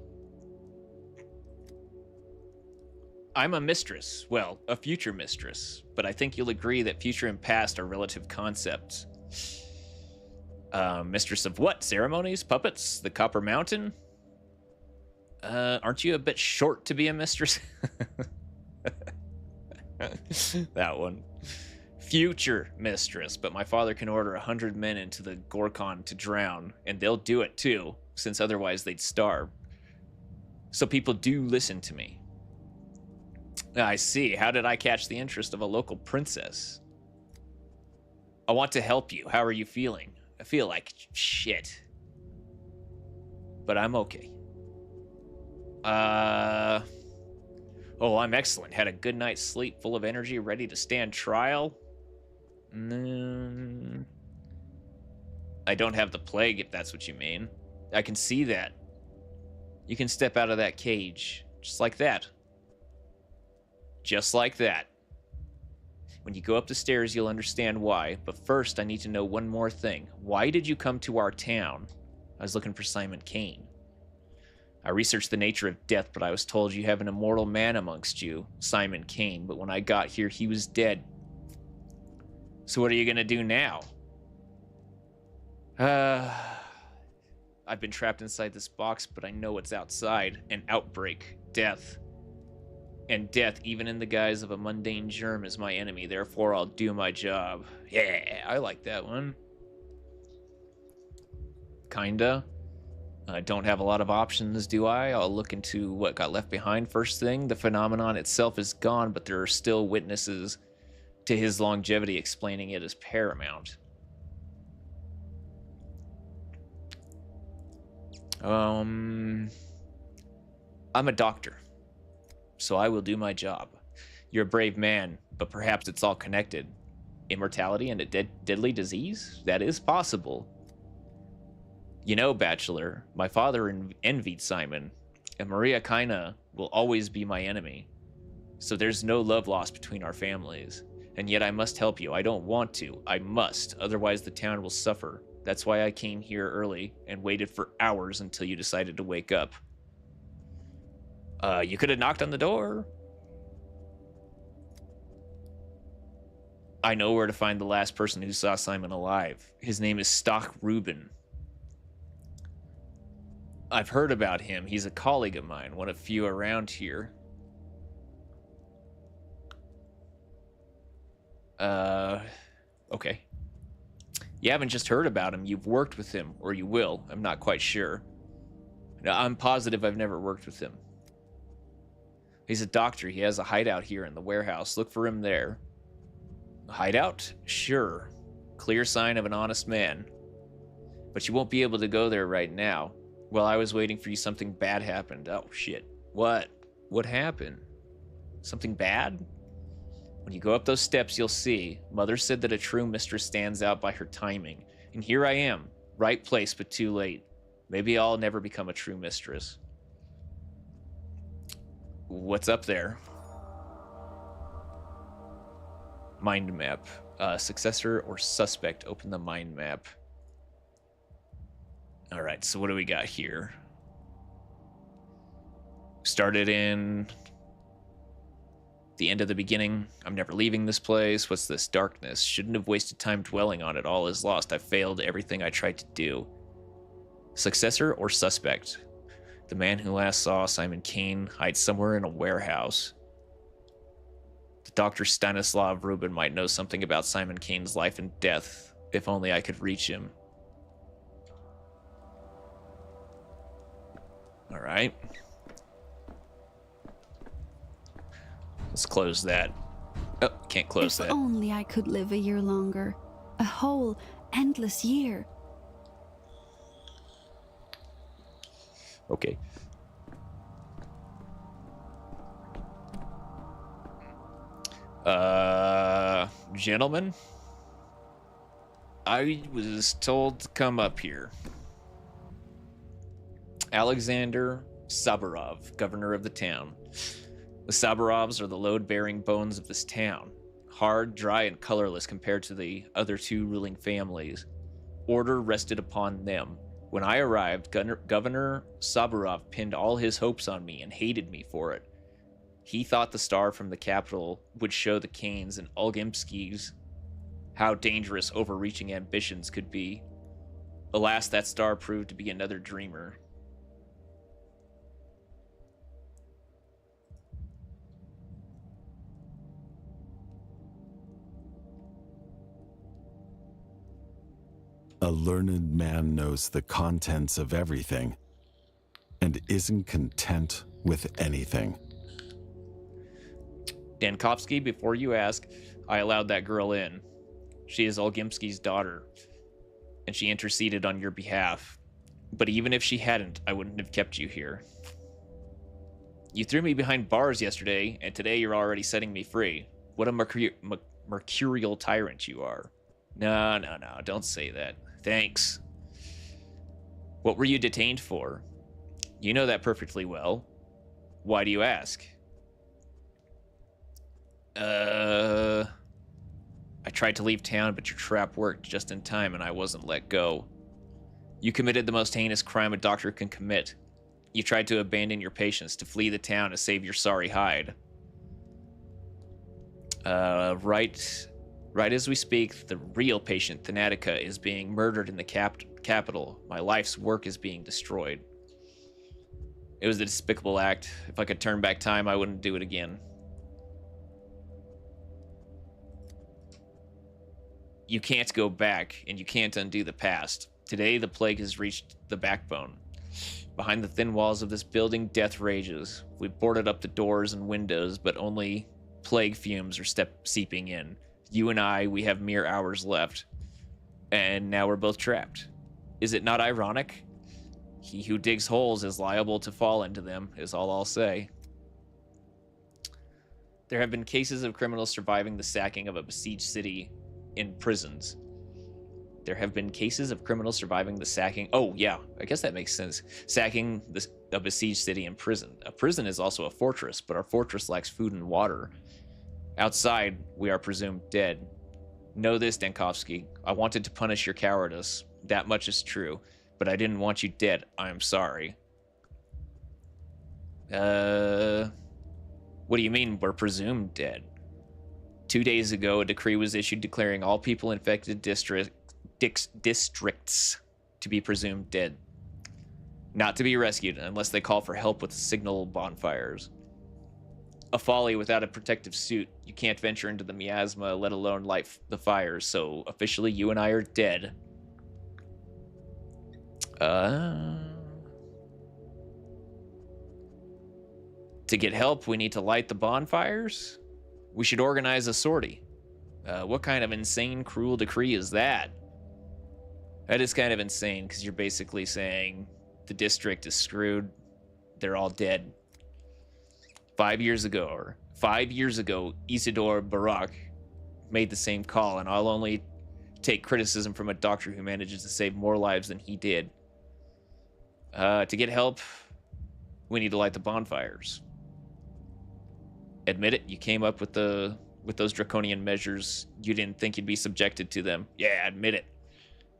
I'm a mistress. Well, a future mistress. But I think you'll agree that future and past are relative concepts. Mistress of what? Ceremonies? Puppets? The Copper Mountain? Aren't you a bit short to be a mistress? That one. Future mistress, but my father can order 100 men into the Gorkon to drown, and they'll do it too, since otherwise they'd starve. So people do listen to me. I see. How did I catch the interest of a local princess? I want to help you. How are you feeling? I feel like shit. But I'm okay. Oh, I'm excellent. Had a good night's sleep, full of energy, ready to stand trial. I don't have the plague, if that's what you mean. I can see that. You can step out of that cage. Just like that. Just like that. When you go up the stairs, you'll understand why. But first, I need to know one more thing. Why did you come to our town? I was looking for Simon Kane. I researched the nature of death, but I was told you have an immortal man amongst you, Simon Kane. But when I got here, he was dead. So what are you going to do now? I've been trapped inside this box, but I know what's outside. An outbreak. Death. And death, even in the guise of a mundane germ, is my enemy. Therefore, I'll do my job. Yeah, I like that one. Kinda. I don't have a lot of options, do I? I'll look into what got left behind first thing. The phenomenon itself is gone, but there are still witnesses to his longevity, explaining it as paramount. I'm a doctor, so I will do my job. You're a brave man, but perhaps it's all connected. Immortality and a deadly disease? That is possible. You know, Bachelor, my father envied Simon, and Maria Kaina will always be my enemy. So there's no love lost between our families. And yet I must help you. I don't want to. I must. Otherwise the town will suffer. That's why I came here early and waited for hours until you decided to wake up. You could have knocked on the door. I know where to find the last person who saw Simon alive. His name is Stock Rubin. I've heard about him. He's a colleague of mine, one of few around here. Okay. You haven't just heard about him, you've worked with him, or you will. I'm not quite sure. I'm positive I've never worked with him. He's a doctor. He has a hideout here in the warehouse. Look for him there. A hideout? Sure. Clear sign of an honest man. But you won't be able to go there right now. While I was waiting for you, something bad happened. Oh, shit. What? What happened? Something bad? When you go up those steps, you'll see. Mother said that a true mistress stands out by her timing. And here I am. Right place, but too late. Maybe I'll never become a true mistress. What's up there? Mind map. Successor or suspect. Open the mind map. All right, so what do we got here? Started in the end of the beginning. I'm never leaving this place. What's this? Darkness. Shouldn't have wasted time dwelling on it. All is lost. I failed everything I tried to do. Successor or suspect? The man who last saw Simon Kane hides somewhere in a warehouse. The Dr. Stanislav Rubin might know something about Simon Kane's life and death. If only I could reach him. All right. Let's close that. Oh, can't close that. If only I could live a year longer. A whole, endless year. Okay. Gentlemen, I was told to come up here. Alexander Saburov, governor of the town. The Saburovs are the load-bearing bones of this town. Hard, dry, and colorless compared to the other two ruling families. Order rested upon them. When I arrived, Governor Saburov pinned all his hopes on me and hated me for it. He thought the star from the capital would show the Kanes and Olgimpskis how dangerous overreaching ambitions could be. Alas, that star proved to be another dreamer. A learned man knows the contents of everything and isn't content with anything. Dankovsky, before you ask, I allowed that girl in. She is Olgimpsky's daughter, and she interceded on your behalf. But even if she hadn't, I wouldn't have kept you here. You threw me behind bars yesterday, and today you're already setting me free. What a mercurial tyrant you are. No, don't say that. Thanks. What were you detained for? You know that perfectly well. Why do you ask? I tried to leave town, but your trap worked just in time and I wasn't let go. You committed the most heinous crime a doctor can commit. You tried to abandon your patients to flee the town to save your sorry hide. Right as we speak, the real patient, Thanatica, is being murdered in the capital. My life's work is being destroyed. It was a despicable act. If I could turn back time, I wouldn't do it again. You can't go back, and you can't undo the past. Today, the plague has reached the backbone. Behind the thin walls of this building, death rages. We've boarded up the doors and windows, but only plague fumes are seeping in. You and I, we have mere hours left. And now we're both trapped. Is it not ironic? He who digs holes is liable to fall into them, is all I'll say. There have been cases of criminals surviving the sacking of a besieged city in prisons. There have been cases of criminals surviving the sacking. Oh, yeah, I guess that makes sense. Sacking a besieged city in prison. A prison is also a fortress, but our fortress lacks food and water. Outside, we are presumed dead. Know this, Dankovsky. I wanted to punish your cowardice. That much is true. But I didn't want you dead. I'm sorry. What do you mean we're presumed dead? 2 days ago, a decree was issued declaring all people infected districts to be presumed dead. Not to be rescued unless they call for help with signal bonfires. A folly without a protective suit. You can't venture into the miasma, let alone light the fires, so officially you and I are dead. To get help, we need to light the bonfires? We should organize a sortie. What kind of insane, cruel decree is that? That is kind of insane, because you're basically saying the district is screwed. They're all dead. 5 years ago, Isidore Barak made the same call, and I'll only take criticism from a doctor who manages to save more lives than he did. To get help, we need to light the bonfires. Admit it, you came up with those draconian measures. You didn't think you'd be subjected to them. Yeah, admit it.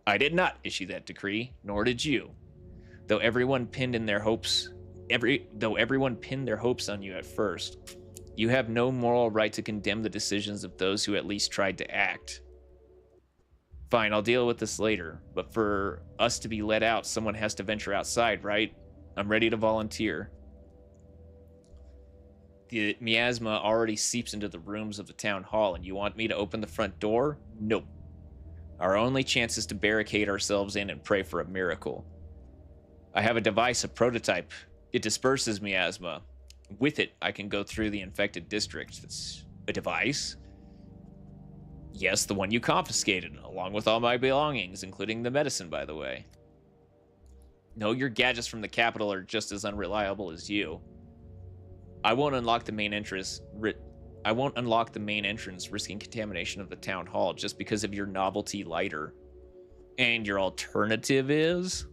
I did not issue that decree, nor did you. Though everyone pinned their hopes on you at first, you have no moral right to condemn the decisions of those who at least tried to act. Fine, I'll deal with this later, but for us to be let out, someone has to venture outside, right? I'm ready to volunteer. The miasma already seeps into the rooms of the town hall, and you want me to open the front door? Nope. Our only chance is to barricade ourselves in and pray for a miracle. I have a device, a prototype. It disperses miasma. With it, I can go through the infected district. It's a device? Yes, the one you confiscated, along with all my belongings, including the medicine, by the way. No, your gadgets from the capital are just as unreliable as you. I won't unlock the main entrance, risking contamination of the town hall just because of your novelty lighter. And your alternative is?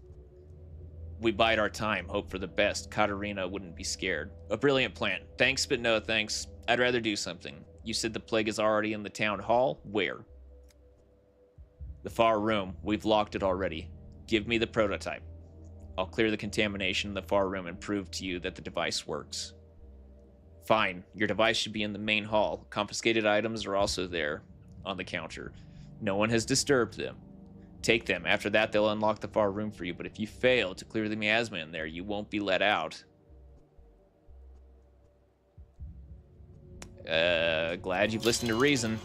We bide our time, hope for the best. Katerina wouldn't be scared. A brilliant plan. Thanks, but no thanks. I'd rather do something. You said the plague is already in the town hall? Where? The far room. We've locked it already. Give me the prototype. I'll clear the contamination in the far room and prove to you that the device works. Fine. Your device should be in the main hall. Confiscated items are also there on the counter. No one has disturbed them. Take them. After that, they'll unlock the far room for you, but if you fail to clear the miasma in there, you won't be let out. Glad you've listened to reason.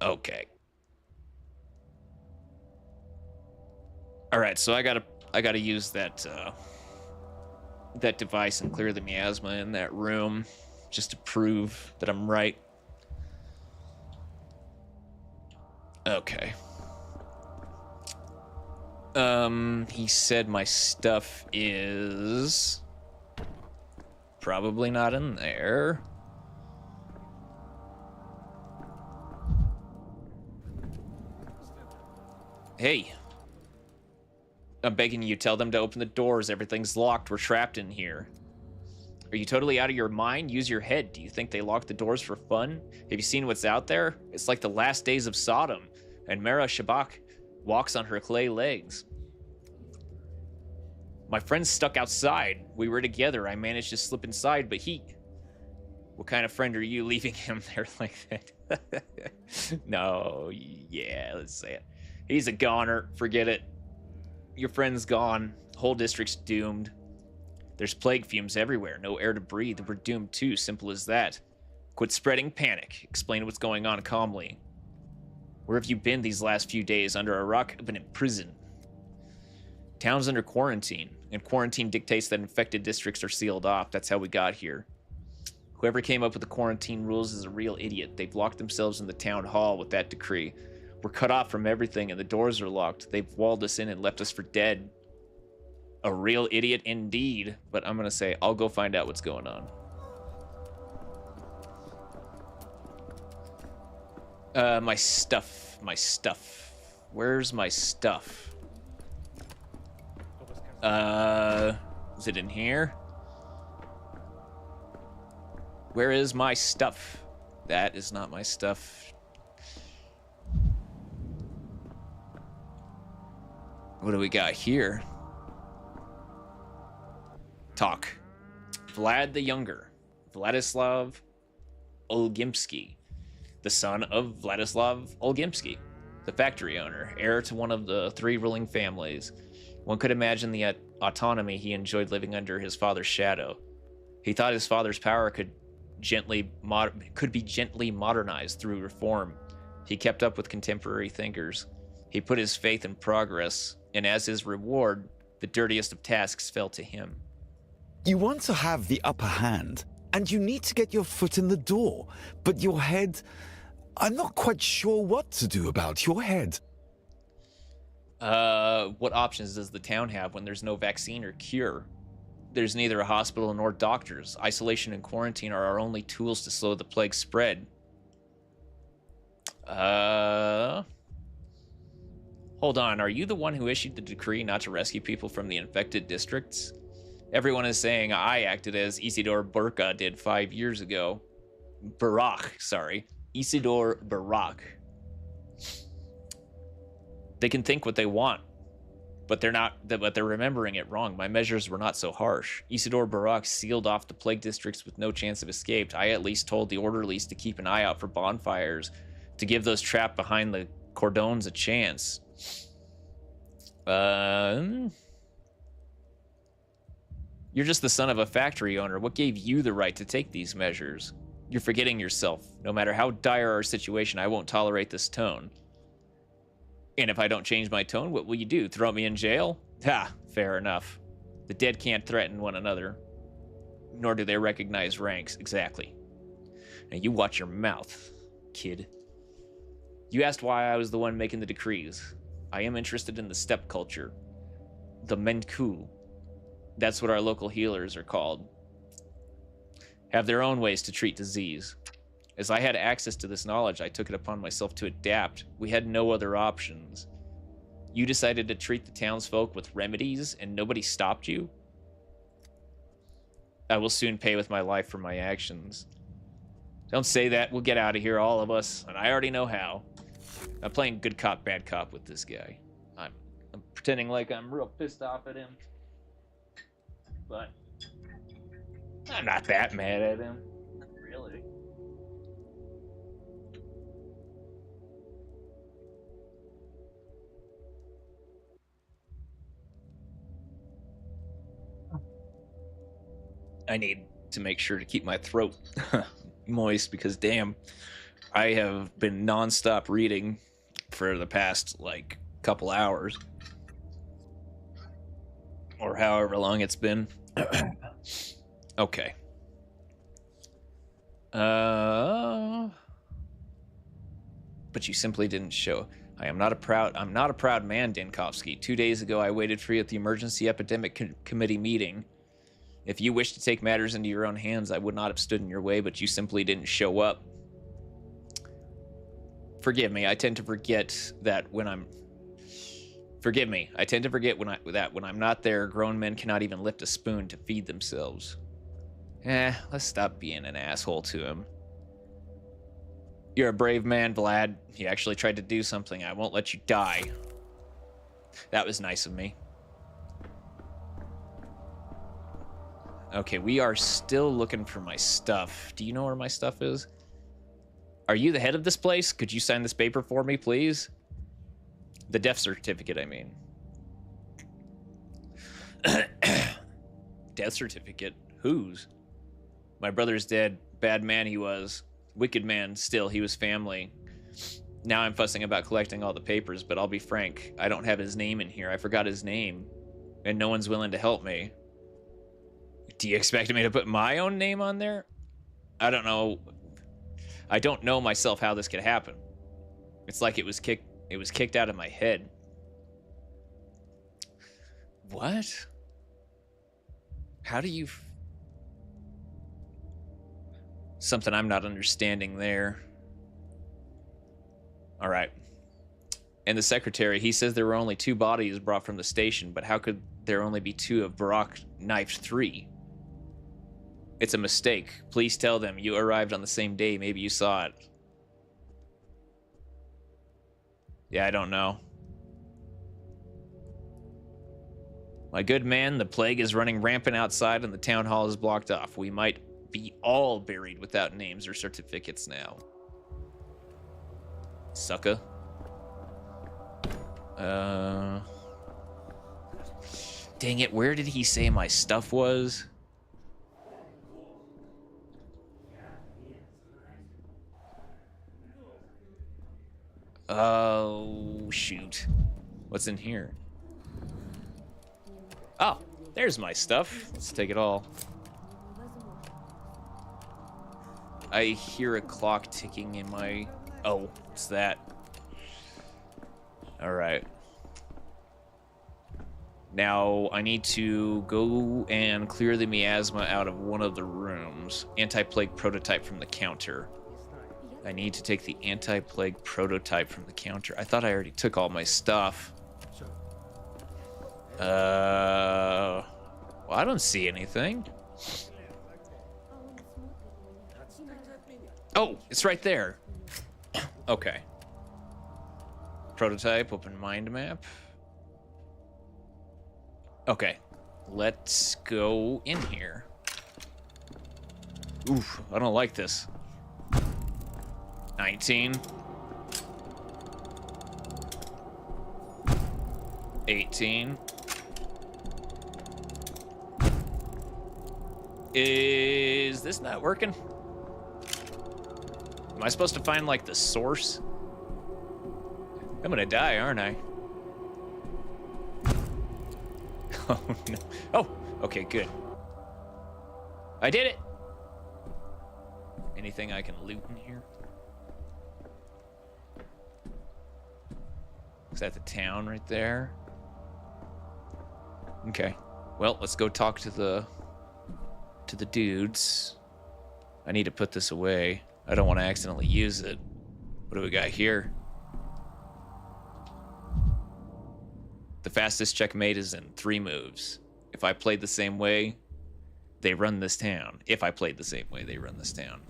Okay. All right, so I gotta use that that device and clear the miasma in that room, just to prove that I'm right. Okay. He said my stuff is probably not in there. Hey. I'm begging you, tell them to open the doors. Everything's locked. We're trapped in here. Are you totally out of your mind? Use your head. Do you think they locked the doors for fun? Have you seen what's out there? It's like the last days of Sodom, and Mara Shabak walks on her clay legs. My friend's stuck outside. We were together. I managed to slip inside, but he... What kind of friend are you leaving him there like that? No, yeah, let's say it. He's a goner. Forget it. Your friend's gone. Whole district's doomed. There's plague fumes everywhere. No air to breathe. We're doomed too. Simple as that. Quit spreading panic. Explain what's going on calmly. Where have you been these last few days? Under a rock? I've been in prison. Town's under quarantine, and quarantine dictates that infected districts are sealed off. That's how we got here. Whoever came up with the quarantine rules is a real idiot. They've locked themselves in the town hall with that decree. We're cut off from everything, and the doors are locked. They've walled us in and left us for dead. A real idiot indeed, but I'm gonna say I'll go find out what's going on. My stuff. Where's my stuff? Is it in here? Where is my stuff? That is not my stuff. What do we got here? Talk. Vlad the Younger. Vladislav Olgimsky. The son of Vladislav Olgimsky, the factory owner, heir to one of the 3 ruling families. One could imagine the autonomy he enjoyed living under his father's shadow. He thought his father's power could be gently modernized through reform. He kept up with contemporary thinkers. He put his faith in progress, and as his reward, the dirtiest of tasks fell to him. You want to have the upper hand, and you need to get your foot in the door. But your head... I'm not quite sure what to do about your head. What options does the town have when there's no vaccine or cure? There's neither a hospital nor doctors. Isolation and quarantine are our only tools to slow the plague spread. Hold on, are you the one who issued the decree not to rescue people from the infected districts? Everyone is saying I acted as Isidore Burka did 5 years ago. Isidore Barak. They can think what they want, but they're remembering it wrong. My measures were not so harsh. Isidore Barak sealed off the plague districts with no chance of escape. I at least told the orderlies to keep an eye out for bonfires, to give those trapped behind the cordons a chance. You're just the son of a factory owner. What gave you the right to take these measures? You're forgetting yourself. No matter how dire our situation, I won't tolerate this tone. And if I don't change my tone, what will you do? Throw me in jail? Ha, fair enough. The dead can't threaten one another, nor do they recognize ranks. Exactly. Now you watch your mouth, kid. You asked why I was the one making the decrees. I am interested in the steppe culture. The Menku. That's what our local healers are called. Have their own ways to treat disease. As I had access to this knowledge, I took it upon myself to adapt. We had no other options. You decided to treat the townsfolk with remedies, and nobody stopped you? I will soon pay with my life for my actions. Don't say that. We'll get out of here, all of us, and I already know how. I'm playing good cop, bad cop with this guy. I'm pretending like I'm real pissed off at him. But I'm not that mad at him. Really. I need to make sure to keep my throat moist because, damn, I have been nonstop reading for the past, like, couple hours. Or however long it's been. Okay. But you simply didn't show. I'm not a proud man, Dinkovsky. 2 days ago, I waited for you at the Emergency Epidemic Committee meeting. If you wished to take matters into your own hands, I would not have stood in your way, but you simply didn't show up. Forgive me, I tend to forget that when I'm... Forgive me, I tend to forget that when I'm not there, grown men cannot even lift a spoon to feed themselves. Let's stop being an asshole to him. You're a brave man, Vlad. You actually tried to do something. I won't let you die. That was nice of me. Okay, we are still looking for my stuff. Do you know where my stuff is? Are you the head of this place? Could you sign this paper for me, please? The death certificate, I mean. Death certificate? Whose? My brother's dead. Bad man he was. Wicked man. Still, he was family. Now I'm fussing about collecting all the papers, but I'll be frank. I don't have his name in here. I forgot his name. And no one's willing to help me. Do you expect me to put my own name on there? I don't know. I don't know myself how this could happen. It's like it was kicked out of my head. What? How do you... Something I'm not understanding there. All right. And the secretary, he says there were only 2 bodies brought from the station, but how could there only be 2 of Barak knifed 3? It's a mistake. Please tell them you arrived on the same day. Maybe you saw it. Yeah, I don't know. My good man, the plague is running rampant outside and the town hall is blocked off. We might be all buried without names or certificates now. Sucker. Dang it, where did he say my stuff was? Oh, shoot. What's in here? Oh, there's my stuff. Let's take it all. I hear a clock ticking in my... Oh, what's that? Alright. Now, I need to go and clear the miasma out of one of the rooms. Anti-plague prototype from the counter. I need to take the anti-plague prototype from the counter. I thought I already took all my stuff. Well, I don't see anything. Oh, it's right there. Okay. Prototype, open mind map. Okay, let's go in here. Oof, I don't like this. 19. 18. Is this not working? Am I supposed to find, like, the source? I'm gonna die, aren't I? Oh, no. Oh, okay, good. I did it! Anything I can loot in here? Is that the town right there? Okay. Well, let's go talk to the dudes. I need to put this away. I don't want to accidentally use it. What do we got here? The fastest checkmate is in 3 moves. If I played the same way, they run this town. If I played the same way, they run this town.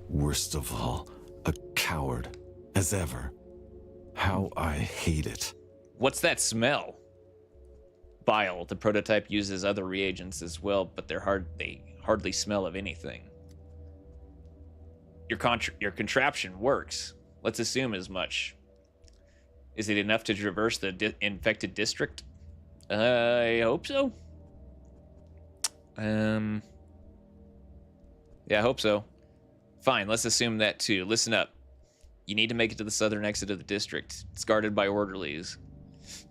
Worst of all, a coward, as ever. How I hate it. What's that smell? Bile. The prototype uses other reagents as well, but they hardly smell of anything. Your contraption works. Let's assume as much. Is it enough to traverse the infected district? I hope so. Yeah, I hope so. Fine, let's assume that too. Listen up. You need to make it to the southern exit of the district. It's guarded by orderlies.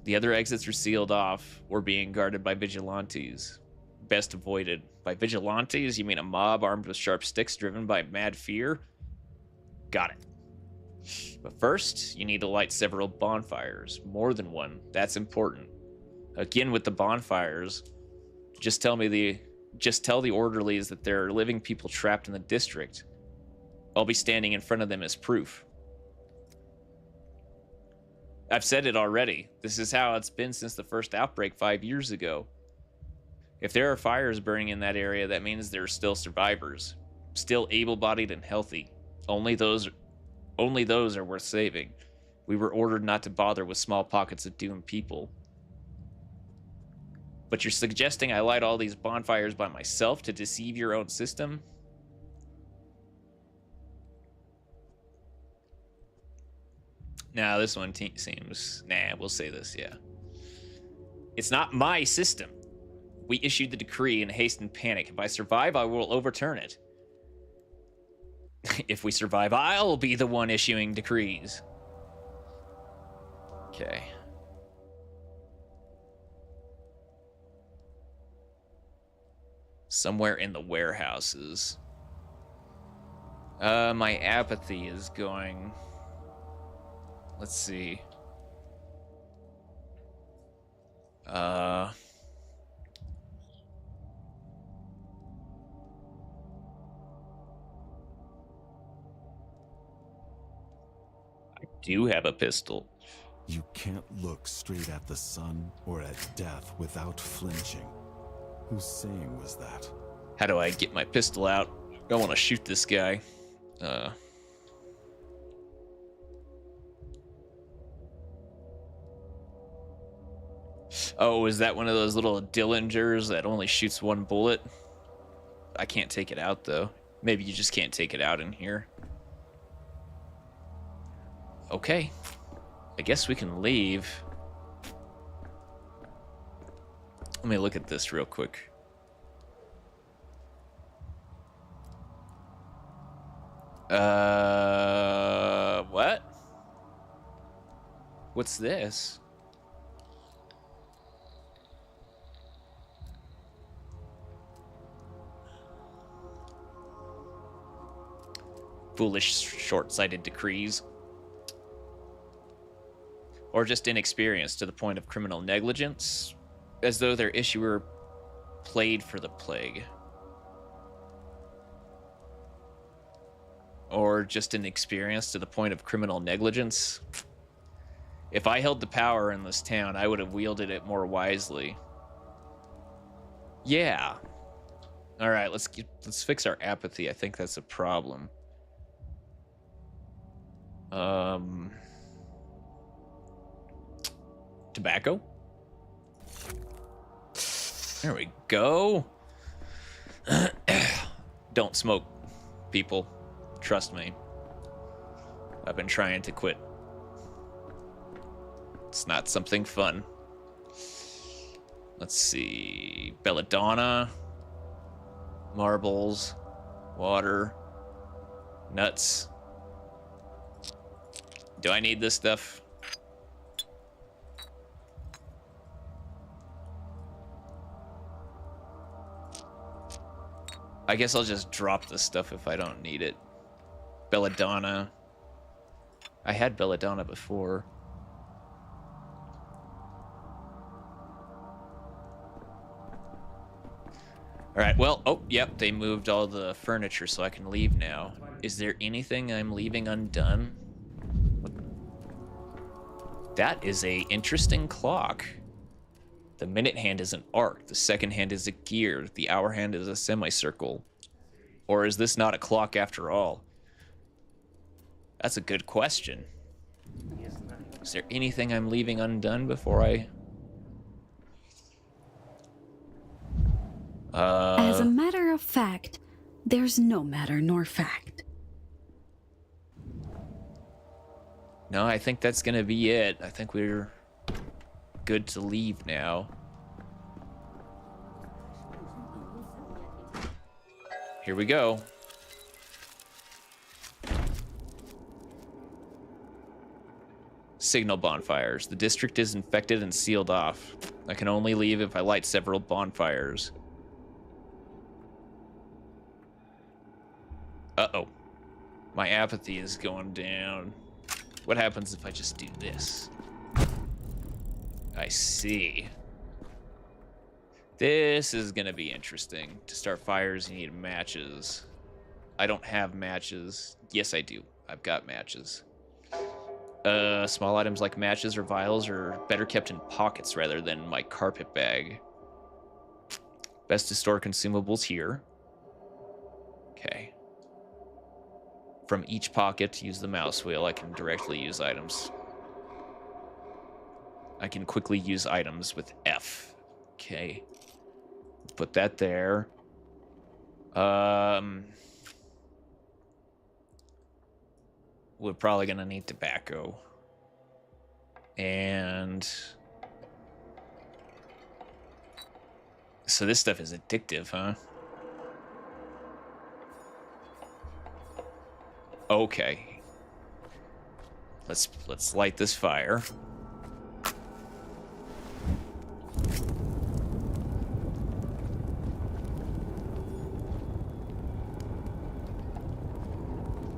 The other exits are sealed off or being guarded by vigilantes. Best avoided. By vigilantes, you mean a mob armed with sharp sticks driven by mad fear? Got it. But first, you need to light several bonfires. More than one. That's important. Again, with the bonfires, just tell the orderlies that there are living people trapped in the district. I'll be standing in front of them as proof. I've said it already. This is how it's been since the first outbreak 5 years ago. If there are fires burning in that area, that means there are still survivors, still able-bodied and healthy. Only those are worth saving. We were ordered not to bother with small pockets of doomed people. But you're suggesting I light all these bonfires by myself to deceive your own system? Nah, this one seems... Nah, we'll say this, yeah. It's not my system. We issued the decree in haste and panic. If I survive, I will overturn it. If we survive, I'll be the one issuing decrees. Okay. Somewhere in the warehouses. My apathy is going... Let's see. I do have a pistol. You can't look straight at the sun or at death without flinching. Whose saying was that? How do I get my pistol out? I want to shoot this guy. Oh, is that one of those little Dillingers that only shoots one bullet? I can't take it out, though. Maybe you just can't take it out in here. Okay. I guess we can leave. Let me look at this real quick. What? What's this? Foolish, short-sighted decrees. Or just inexperience to the point of criminal negligence, as though their issuer played for the plague. Or just inexperience to the point of criminal negligence. If I held the power in this town, I would have wielded it more wisely. Yeah. All right, let's fix our apathy. I think that's a problem. Tobacco. There we go. Don't smoke, people. Trust me. I've been trying to quit. It's not something fun. Let's see. Belladonna. Marbles. Water. Nuts. Do I need this stuff? I guess I'll just drop this stuff if I don't need it. Belladonna. I had belladonna before. Alright, well, oh, yep, they moved all the furniture so I can leave now. Is there anything I'm leaving undone? That is a interesting clock. The minute hand is an arc, the second hand is a gear, the hour hand is a semicircle. Or is this not a clock after all? That's a good question. Is there anything I'm leaving undone before I... As a matter of fact, there's no matter nor fact. No, I think that's gonna be it. I think we're good to leave now. Here we go. Signal bonfires. The district is infected and sealed off. I can only leave if I light several bonfires. Uh-oh. My apathy is going down. What happens if I just do this? I see. This is gonna be interesting. To start fires, you need matches. I don't have matches. Yes, I do. I've got matches. Small items like matches or vials are better kept in pockets rather than my carpet bag. Best to store consumables here. Okay. From each pocket, use the mouse wheel. I can directly use items. I can quickly use items with F. Okay. Put that there. We're probably gonna need tobacco. And so this stuff is addictive, huh? Okay. Let's light this fire.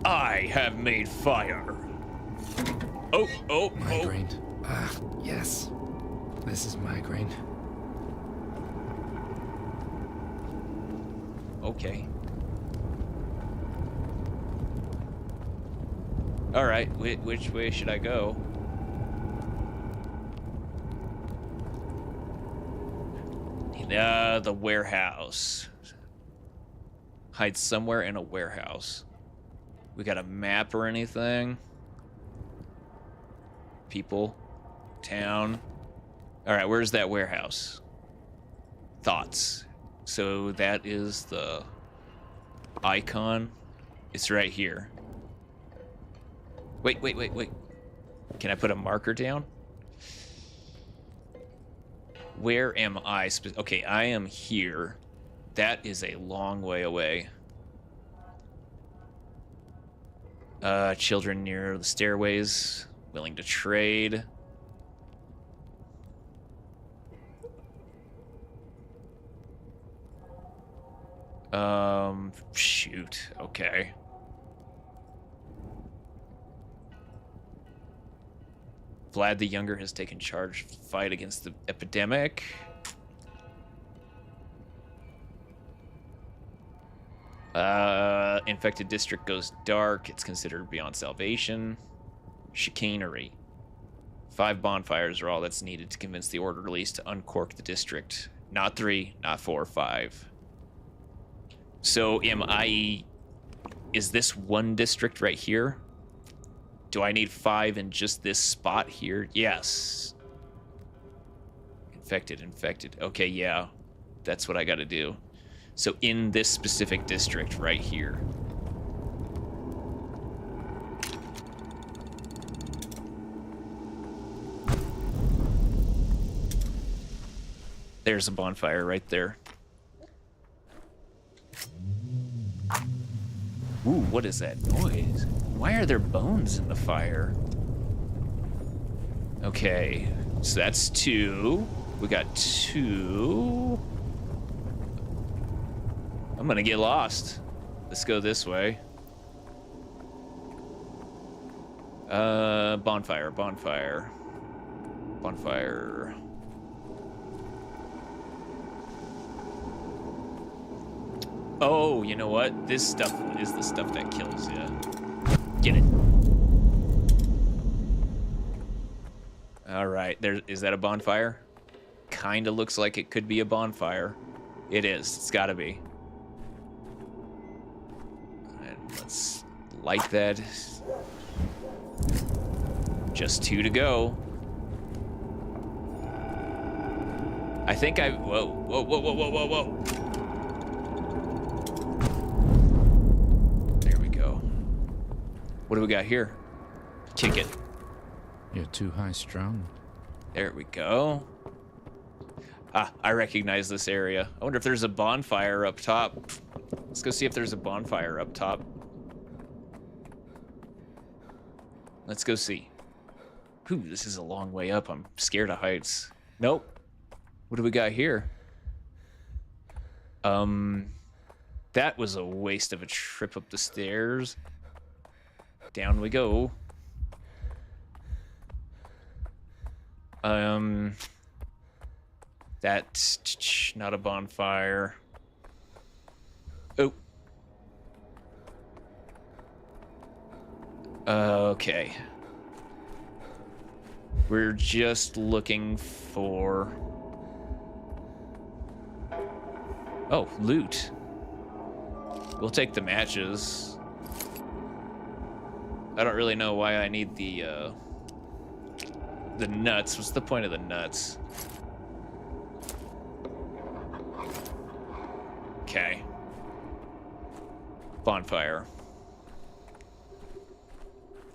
I have made fire. Oh. Migraine. Ah, yes. This is migraine. Okay. All right, which way should I go? The warehouse. Hide somewhere in a warehouse. We got a map or anything? People? Town? All right, where's that warehouse? Thoughts. So that is the icon. It's right here. Wait. Can I put a marker down? Where am I? Okay, I am here. That is a long way away. Children near the stairways, willing to trade. Shoot. Okay. Vlad the Younger has taken charge of the fight against the epidemic. Infected district goes dark. It's considered beyond salvation. Chicanery. 5 bonfires are all that's needed to convince the orderlies to uncork the district. Not 3, not 4, 5. So is this one district right here? Do I need 5 in just this spot here? Yes. Infected. Okay, yeah. That's what I gotta do. So in this specific district right here. There's a bonfire right there. Ooh, what is that noise? Why are there bones in the fire? Okay, so that's 2. We got 2. I'm gonna get lost. Let's go this way. Bonfire. Oh, you know what? This stuff is the stuff that kills you. Get it. All right, is that a bonfire? Kinda looks like it could be a bonfire. It is, it's gotta be. And let's light that. Just 2 to go. I think whoa. There we go. What do we got here? Kick it. You're too high-strung. There we go. Ah, I recognize this area. I wonder if there's a bonfire up top. Let's go see if there's a bonfire up top. Let's go see. Ooh, this is a long way up. I'm scared of heights. Nope. What do we got here? That was a waste of a trip up the stairs. Down we go. That's not a bonfire. Oh. Okay. We're just looking for... Oh, loot. We'll take the matches. I don't really know why I need the nuts. What's the point of the nuts? Okay. Bonfire.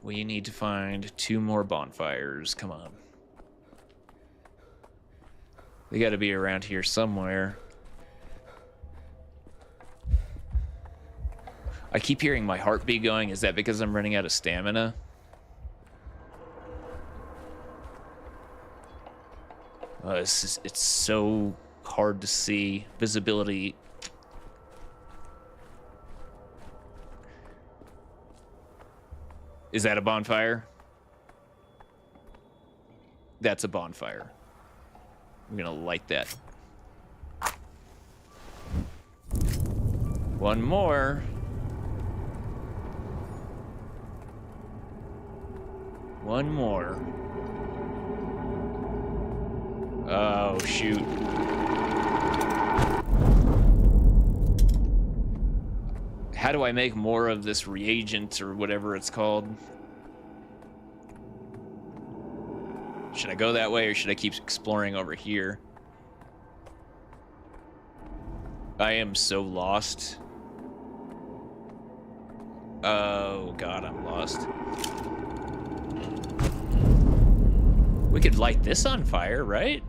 We need to find 2 more bonfires. Come on. They gotta be around here somewhere. I keep hearing my heartbeat going. Is that because I'm running out of stamina? It's so hard to see. Visibility. Is that a bonfire? That's a bonfire. I'm gonna light that. One more. One more. Oh, shoot. How do I make more of this reagent or whatever it's called? Should I go that way or should I keep exploring over here? I am so lost. Oh god, I'm lost. We could light this on fire, right?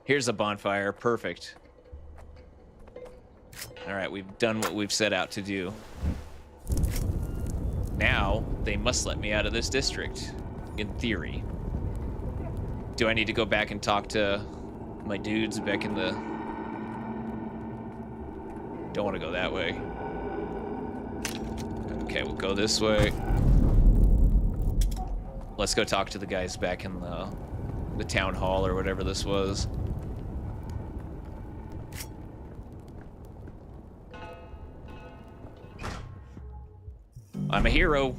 Here's a bonfire, perfect. All right, we've done what we've set out to do. Now, they must let me out of this district, in theory. Do I need to go back and talk to my dudes back in the... Don't want to go that way. Okay, we'll go this way. Let's go talk to the guys back in the town hall or whatever this was. I'm a hero.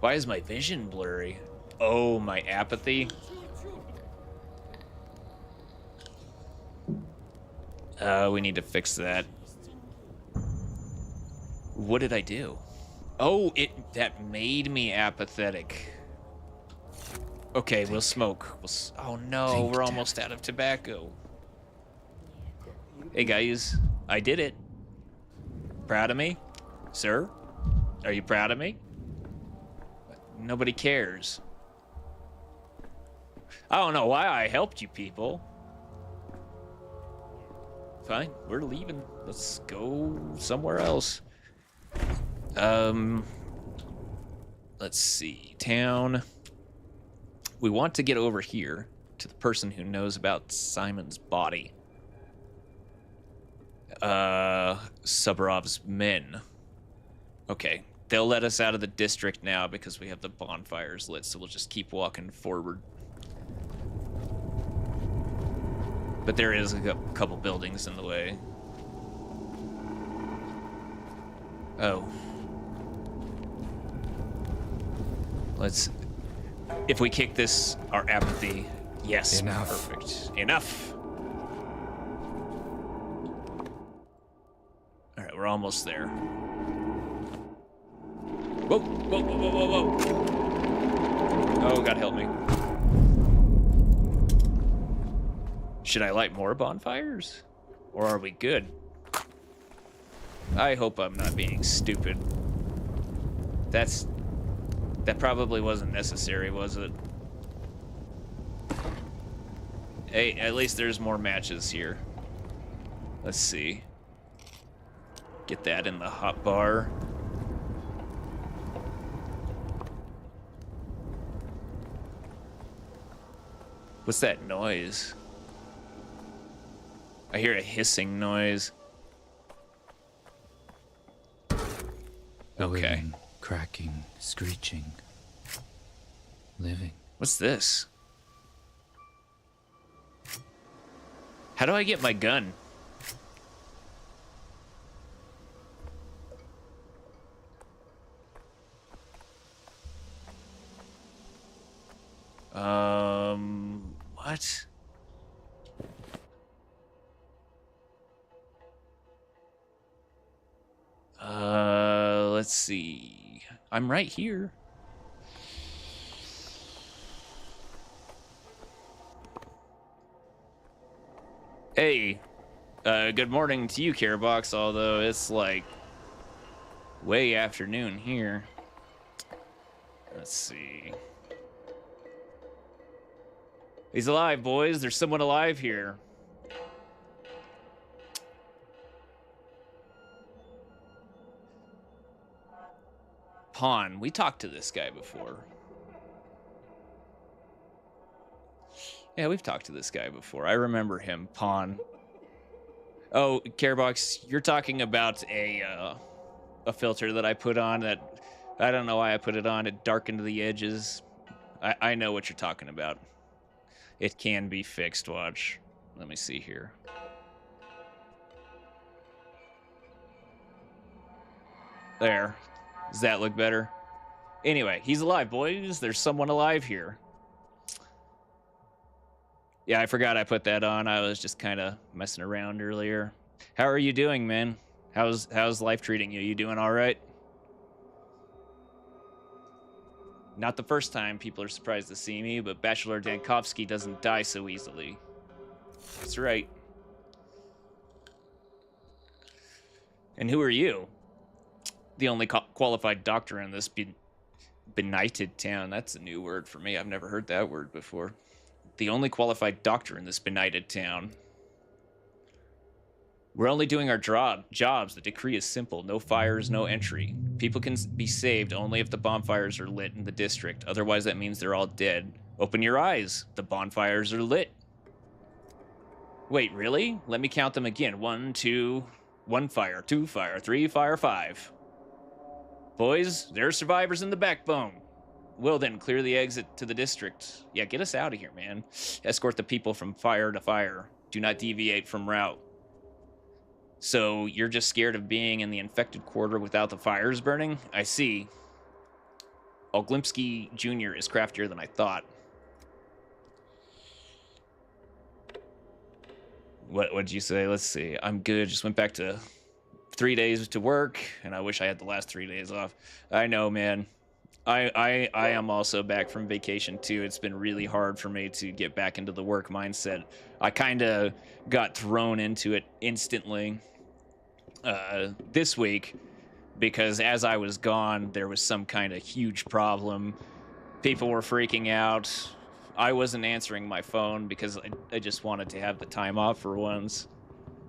Why is my vision blurry? Oh, my apathy. We need to fix that. What did I do? Oh, that made me apathetic. Okay, we'll smoke. Oh no, we're almost out of tobacco. Hey guys, I did it. Proud of me? Sir? Are you proud of me? Nobody cares. I don't know why I helped you people. Fine, we're leaving. Let's go somewhere else. Let's see. Town. We want to get over here to the person who knows about Simon's body. Subarov's men. Okay, they'll let us out of the district now because we have the bonfires lit, so we'll just keep walking forward. But there is a couple buildings in the way. Oh. Let's... If we kick this, our apathy... Yes, Enough. Perfect. Enough! Alright, we're almost there. Whoa, whoa, whoa, whoa, whoa, whoa. Oh, God help me. Should I light more bonfires? Or are we good? I hope I'm not being stupid. That probably wasn't necessary, was it? Hey, at least there's more matches here. Let's see. Get that in the hot bar. What's that noise? I hear a hissing noise. Okay. Billowing, cracking, screeching. Living. What's this? How do I get my gun? What? What? Let's see. I'm right here. Hey, good morning to you, Carebox, although it's like way afternoon here. Let's see. He's alive, boys. There's someone alive here. Pawn. We talked to this guy before. Yeah, we've talked to this guy before. I remember him, Pawn. Oh, Carebox, you're talking about a filter that I put on that I don't know why I put it on. It darkened the edges. I know what you're talking about. It can be fixed. Watch. Let me see here. There. Does that look better? Anyway, he's alive, boys. There's someone alive here. Yeah, I forgot I put that on. I was just kind of messing around earlier. How are you doing, man? How's life treating you? You doing all right? Not the first time people are surprised to see me, but Bachelor Dankovsky doesn't die so easily. That's right. And who are you? The only qualified doctor in this benighted town. That's a new word for me. I've never heard that word before. The only qualified doctor in this benighted town. We're only doing our jobs. The decree is simple. No fires, no entry. People can be saved only if the bonfires are lit in the district. Otherwise, that means they're all dead. Open your eyes. The bonfires are lit. Wait, really? Let me count them again. 1 fire, 2 fire, 3 fire, 5. Boys, there are survivors in the backbone. Well then, clear the exit to the district. Yeah, get us out of here, man. Escort the people from fire to fire. Do not deviate from route. So, you're just scared of being in the infected quarter without the fires burning? I see. Oglimsky Jr. is craftier than I thought. What'd you say? Let's see. I'm good. Just went back to 3 days to work, and I wish I had the last 3 days off. I know, man. I am also back from vacation, too. It's been really hard for me to get back into the work mindset. I kind of got thrown into it instantly this week because as I was gone, there was some kind of huge problem. People were freaking out. I wasn't answering my phone because I just wanted to have the time off for once.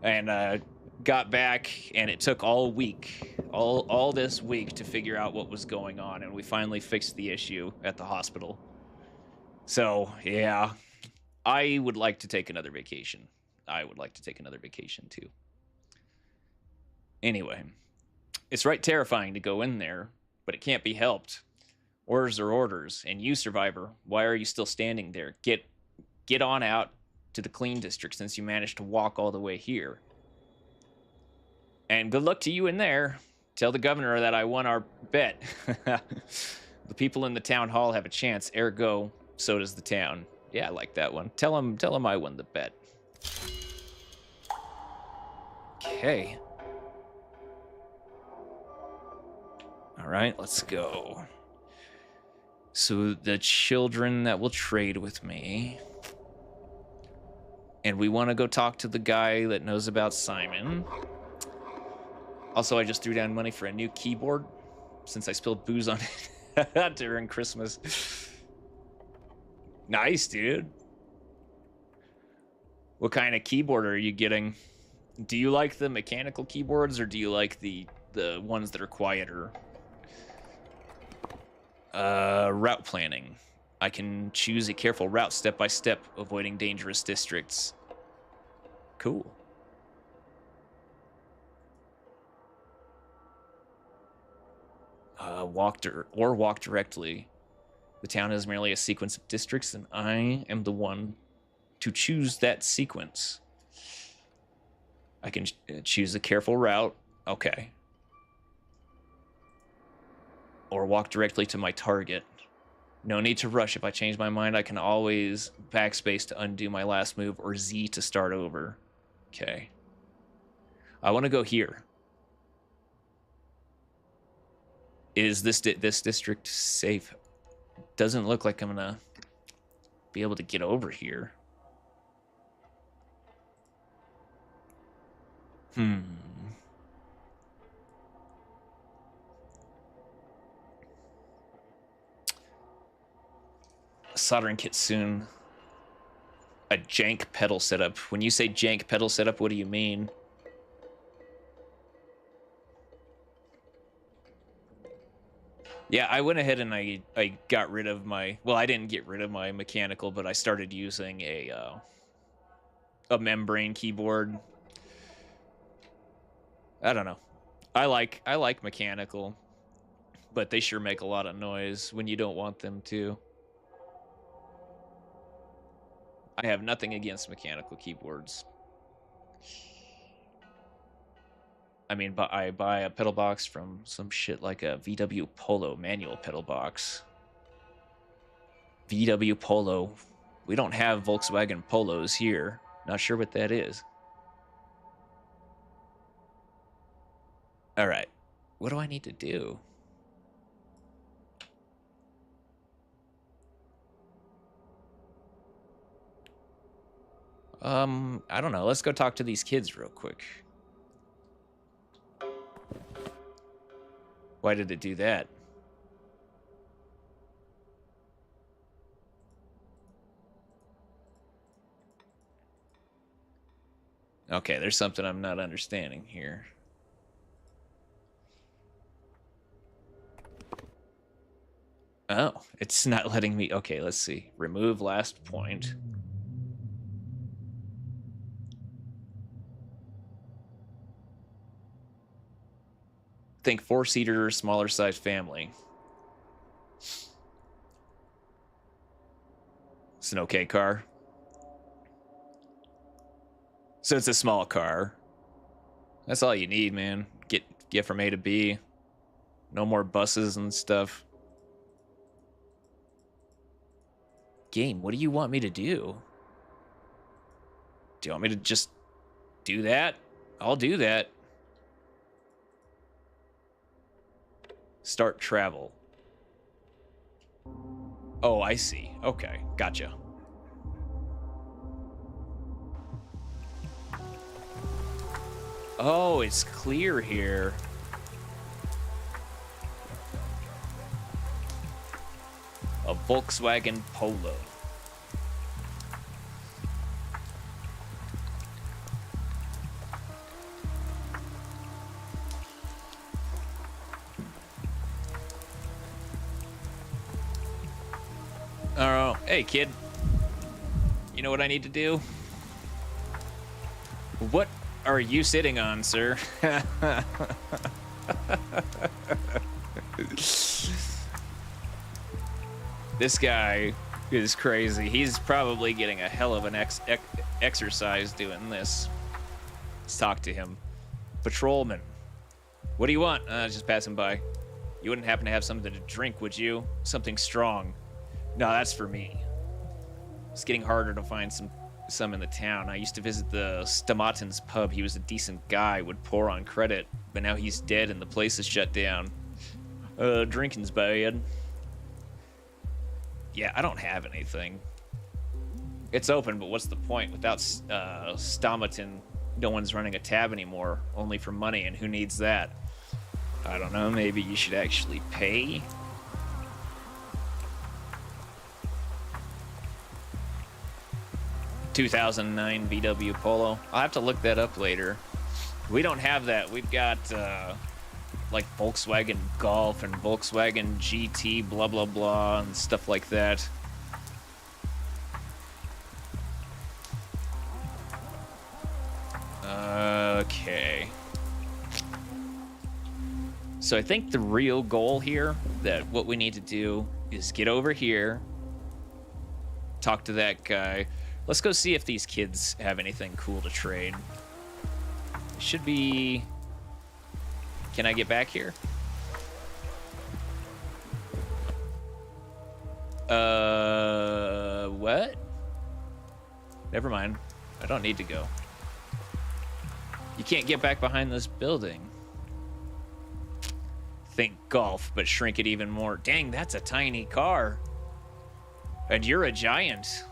And got back, and it took all week, all this week to figure out what was going on, and we finally fixed the issue at the hospital. So, yeah, I would like to take another vacation. I would like to take another vacation, too. Anyway, it's right terrifying to go in there, but it can't be helped. Orders are orders, and you, survivor, why are you still standing there? Get on out to the clean district since you managed to walk all the way here. And good luck to you in there. Tell the governor that I won our bet. The people in the town hall have a chance, ergo, so does the town. Yeah, I like that one. Tell him I won the bet. Okay. All right, let's go. So the children that will trade with me. And we want to go talk to the guy that knows about Simon. Also, I just threw down money for a new keyboard since I spilled booze on it during Christmas. Nice, dude. What kind of keyboard are you getting? Do you like the mechanical keyboards or do you like the ones that are quieter? Route planning. I can choose a careful route step by step, avoiding dangerous districts. Cool. Walk directly. The town is merely a sequence of districts, and I am the one to choose that sequence. I can choose a careful route. Okay. Or walk directly to my target. No need to rush. If I change my mind, I can always backspace to undo my last move or Z to start over. Okay. I want to go here. Is this district safe? Doesn't look like I'm gonna be able to get over here. Soldering kit soon. A jank pedal setup. When you say jank pedal setup, what do you mean? Yeah, I went ahead and I got rid of my... Well, I didn't get rid of my mechanical, but I started using a membrane keyboard. I don't know. I like mechanical, but they sure make a lot of noise when you don't want them to. I have nothing against mechanical keyboards. I mean, but I buy a pedal box from some shit like a VW Polo manual pedal box. VW Polo. We don't have Volkswagen Polos here. Not sure what that is. All right. What do I need to do? I don't know. Let's go talk to these kids real quick. Why did it do that? Okay, there's something I'm not understanding here. Oh, it's not letting me... Okay, let's see. Remove last point. Think 4-seater, smaller size family. It's an okay car. So it's a small car. That's all you need, man. Get from A to B. No more buses and stuff. Game, what do you want me to do? Do you want me to just do that? I'll do that. Start travel. Oh, I see. Okay, gotcha. Oh, it's clear here. A Volkswagen Polo. Oh, hey kid. You know what I need to do? What are you sitting on, sir? This guy is crazy. He's probably getting a hell of an exercise doing this. Let's talk to him. Patrolman. What do you want? Just passing by. You wouldn't happen to have something to drink, would you? Something strong. No, that's for me. It's getting harder to find some in the town. I used to visit the Stamatin's pub. He was a decent guy, would pour on credit, but now he's dead and the place is shut down. Drinking's bad. Yeah, I don't have anything. It's open, but what's the point? Without Stamatin, no one's running a tab anymore, only for money, and who needs that? I don't know, maybe you should actually pay? ...2009 VW Polo. I'll have to look that up later. We don't have that. We've got, like, Volkswagen Golf and Volkswagen GT, blah, blah, blah, and stuff like that. Okay. So I think the real goal here, that what we need to do is get over here, talk to that guy. Let's go see if these kids have anything cool to trade. It should be... Can I get back here? What? Never mind. I don't need to go. You can't get back behind this building. Think golf, but shrink it even more. Dang, that's a tiny car. And you're a giant.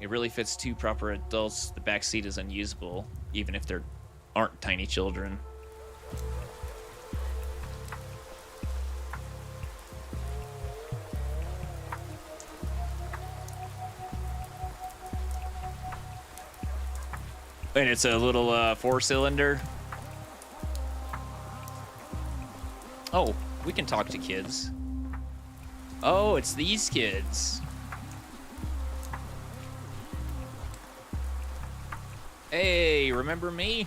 It really fits two proper adults. The back seat is unusable, even if there aren't tiny children. And it's a little 4-cylinder. Oh, we can talk to kids. Oh, it's these kids. Hey, remember me?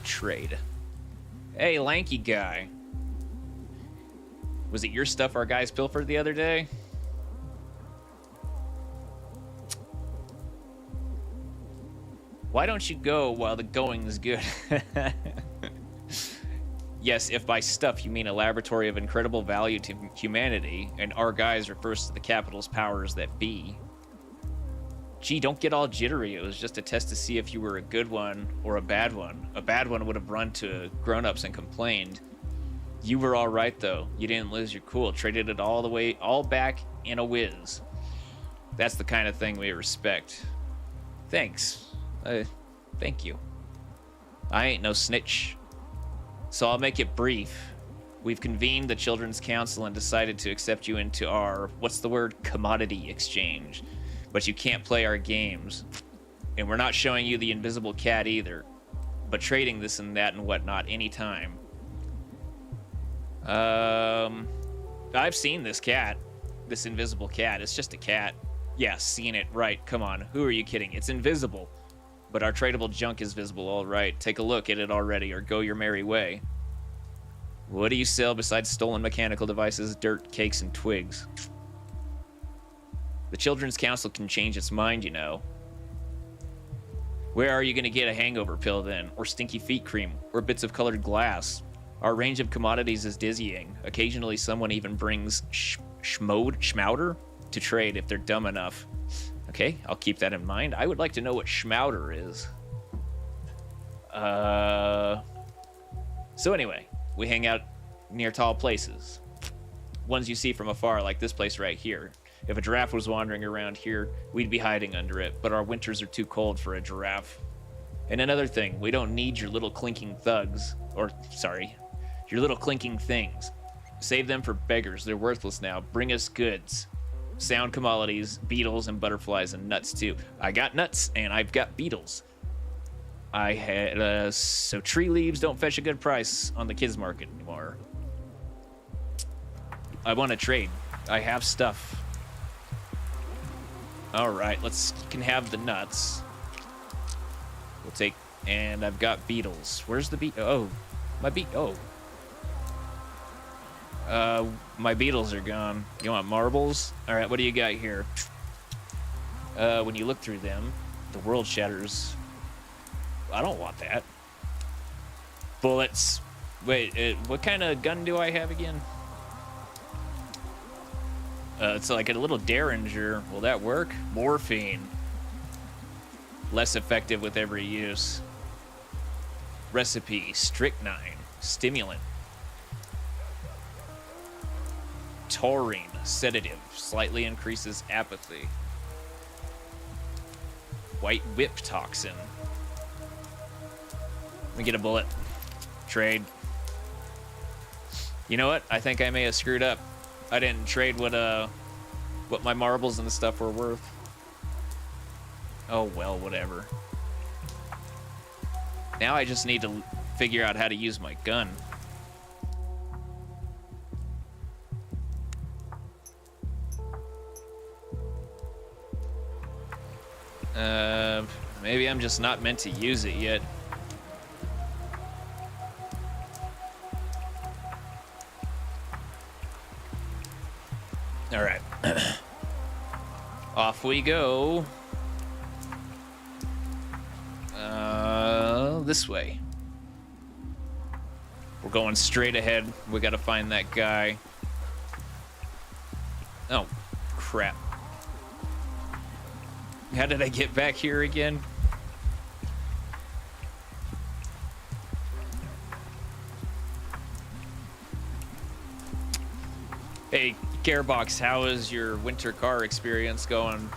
Trade. Hey, lanky guy. Was it your stuff our guys pilfered the other day? Why don't you go while the going is good? Yes, if by stuff you mean a laboratory of incredible value to humanity, and our guys refers to the capital's powers that be. Gee, don't get all jittery. It was just a test to see if you were a good one or a bad one. A bad one would have run to grown-ups and complained. You were all right, though. You didn't lose your cool. Traded it all back in a whiz. That's the kind of thing we respect. Thanks. Thank you. I ain't no snitch. So I'll make it brief. We've convened the Children's Council and decided to accept you into our, what's the word, commodity exchange. But you can't play our games. And we're not showing you the invisible cat either. But trading this and that and whatnot anytime. I've seen this cat. This invisible cat. It's just a cat. Yeah, seen it. Right. Come on. Who are you kidding? It's invisible. But our tradable junk is visible, all right. Take a look at it already or go your merry way. What do you sell besides stolen mechanical devices, dirt, cakes, and twigs? The Children's Council can change its mind, you know. Where are you going to get a hangover pill then? Or stinky feet cream? Or bits of colored glass? Our range of commodities is dizzying. Occasionally someone even brings schmouder to trade if they're dumb enough. Okay, I'll keep that in mind. I would like to know what schmouder is. So anyway, we hang out near tall places. Ones you see from afar, like this place right here. If a giraffe was wandering around here, we'd be hiding under it, but our winters are too cold for a giraffe. And another thing, we don't need your little clinking thugs. Or, sorry, your little clinking things. Save them for beggars. They're worthless now. Bring us goods. Sound commodities, beetles, and butterflies, and nuts, too. I got nuts, and I've got beetles. I had, so tree leaves don't fetch a good price on the kids' market anymore. I want to trade. I have stuff. All right, you can have the nuts. We'll take, and I've got beetles. Where's the my beetles are gone. You want marbles? All right, what do you got here? When you look through them, the world shatters. I don't want that. Bullets. Wait, what kind of gun do I have again? It's like a little Derringer. Will that work? Morphine. Less effective with every use. Recipe. Strychnine. Stimulant. Taurine. Sedative. Slightly increases apathy. White whip toxin. Let me get a bullet. Trade. You know what? I think I may have screwed up. I didn't trade what my marbles and stuff were worth. Oh well, whatever. Now I just need to figure out how to use my gun. Maybe I'm just not meant to use it yet. All right. Off we go. this way. We're going straight ahead. We gotta find that guy. Oh, crap. How did I get back here again? Hey, Gearbox, how is your winter car experience going?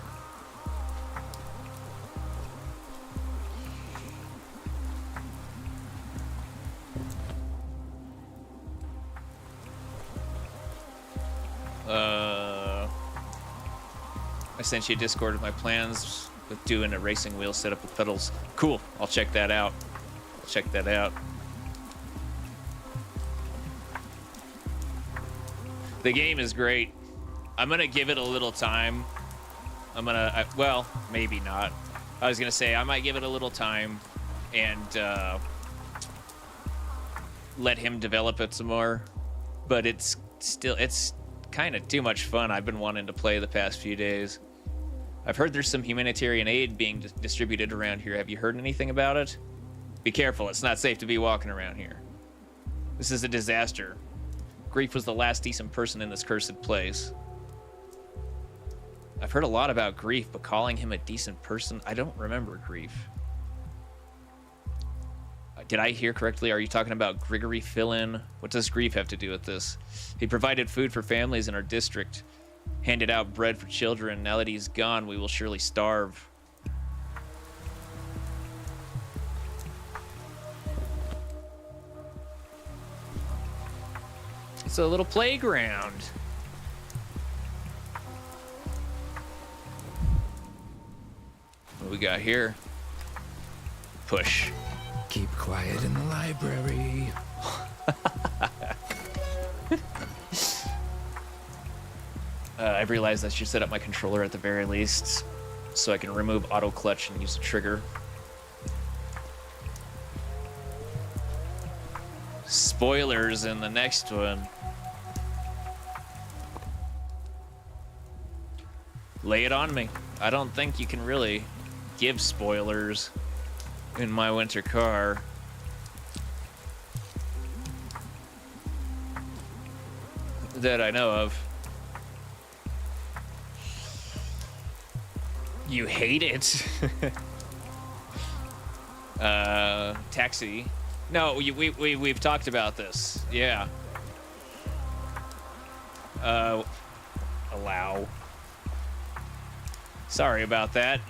I sent you a Discord with my plans with doing a racing wheel setup with pedals. Cool, I'll check that out. The game is great. I'm gonna give it a little time. Well, maybe not. I was gonna say I might give it a little time and let him develop it some more. But it's kind of too much fun. I've been wanting to play the past few days. I've heard there's some humanitarian aid being distributed around here. Have you heard anything about it? Be careful, it's not safe to be walking around here. This is a disaster. Grief was the last decent person in this cursed place. I've heard a lot about Grief, but calling him a decent person, I don't remember Grief. Did I hear correctly? Are you talking about Grigory Fillin? What does Grief have to do with this? He provided food for families in our district, handed out bread for children. Now that he's gone, we will surely starve. It's a little playground. What do we got here? Push. Keep quiet in the library. I've realized I should set up my controller at the very least so I can remove auto clutch and use the trigger. Spoilers in the next one. Lay it on me. I don't think you can really give spoilers in my winter car. That I know of. You hate it? Taxi. No, we've talked about this. Yeah. Allow. Sorry about that.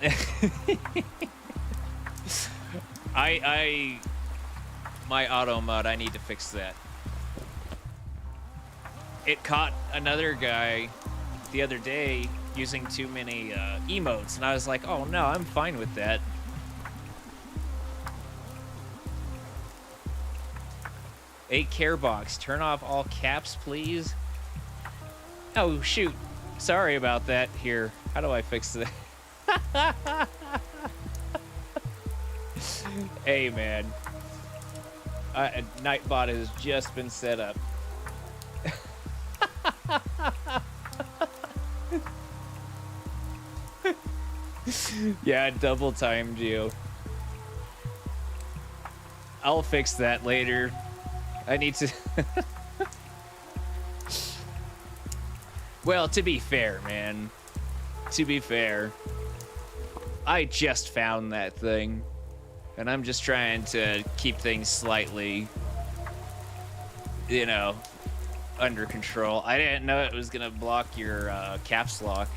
My auto mod, I need to fix that. It caught another guy the other day using too many emotes, and I was like, oh no, I'm fine with that. A care box, turn off all caps, please. Oh shoot, sorry about that. Here, how do I fix that? Hey man, Nightbot has just been set up. Yeah, I double timed you. I'll fix that later. I need to. Well, to be fair, man. To be fair, I just found that thing, and I'm just trying to keep things slightly, you know, under control. I didn't know it was gonna block your caps lock.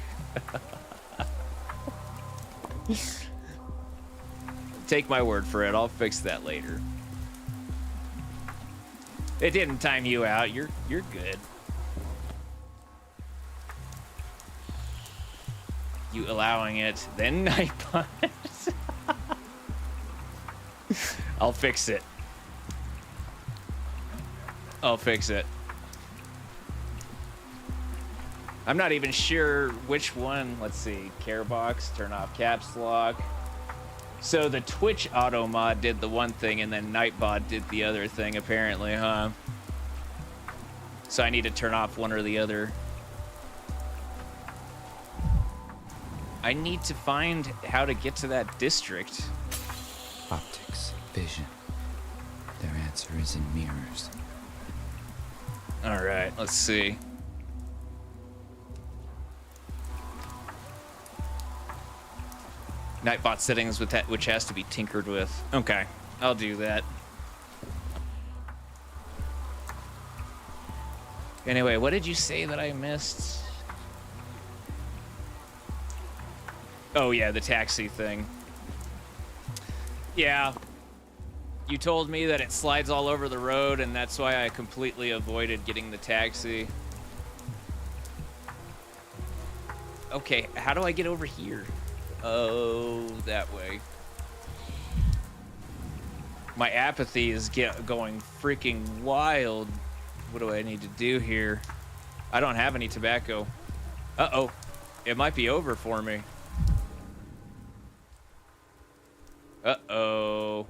Take my word for it. I'll fix that later. It didn't time you out. You're good. You allowing it, then Nightbot. I'll fix it. I'll fix it. I'm not even sure which one. Let's see. Care box, turn off caps lock. So the Twitch auto mod did the one thing, and then Nightbot did the other thing, apparently, huh? So I need to turn off one or the other. I need to find how to get to that district. Optics. vision. Their answer is in mirrors. All right, let's see. Nightbot settings with that, which has to be tinkered with. Okay, I'll do that. Anyway, what did you say that I missed? Oh yeah, the taxi thing. Yeah. You told me that it slides all over the road, and that's why I completely avoided getting the taxi. Okay, how do I get over here? Oh, that way. My apathy is going freaking wild. What do I need to do here? I don't have any tobacco. Uh-oh. It might be over for me. Uh-oh.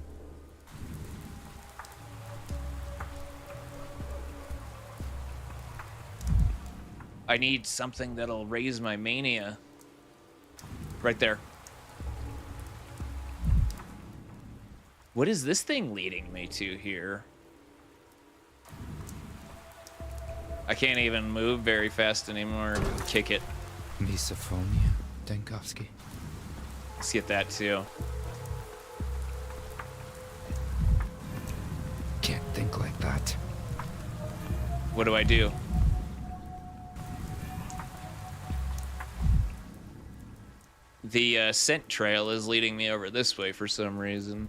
I need something that'll raise my mania. Right there. What is this thing leading me to here? I can't even move very fast anymore. Kick it. Misophonia, Denkovsky. Let's get that too. Can't think like that. What do I do? The scent trail is leading me over this way for some reason.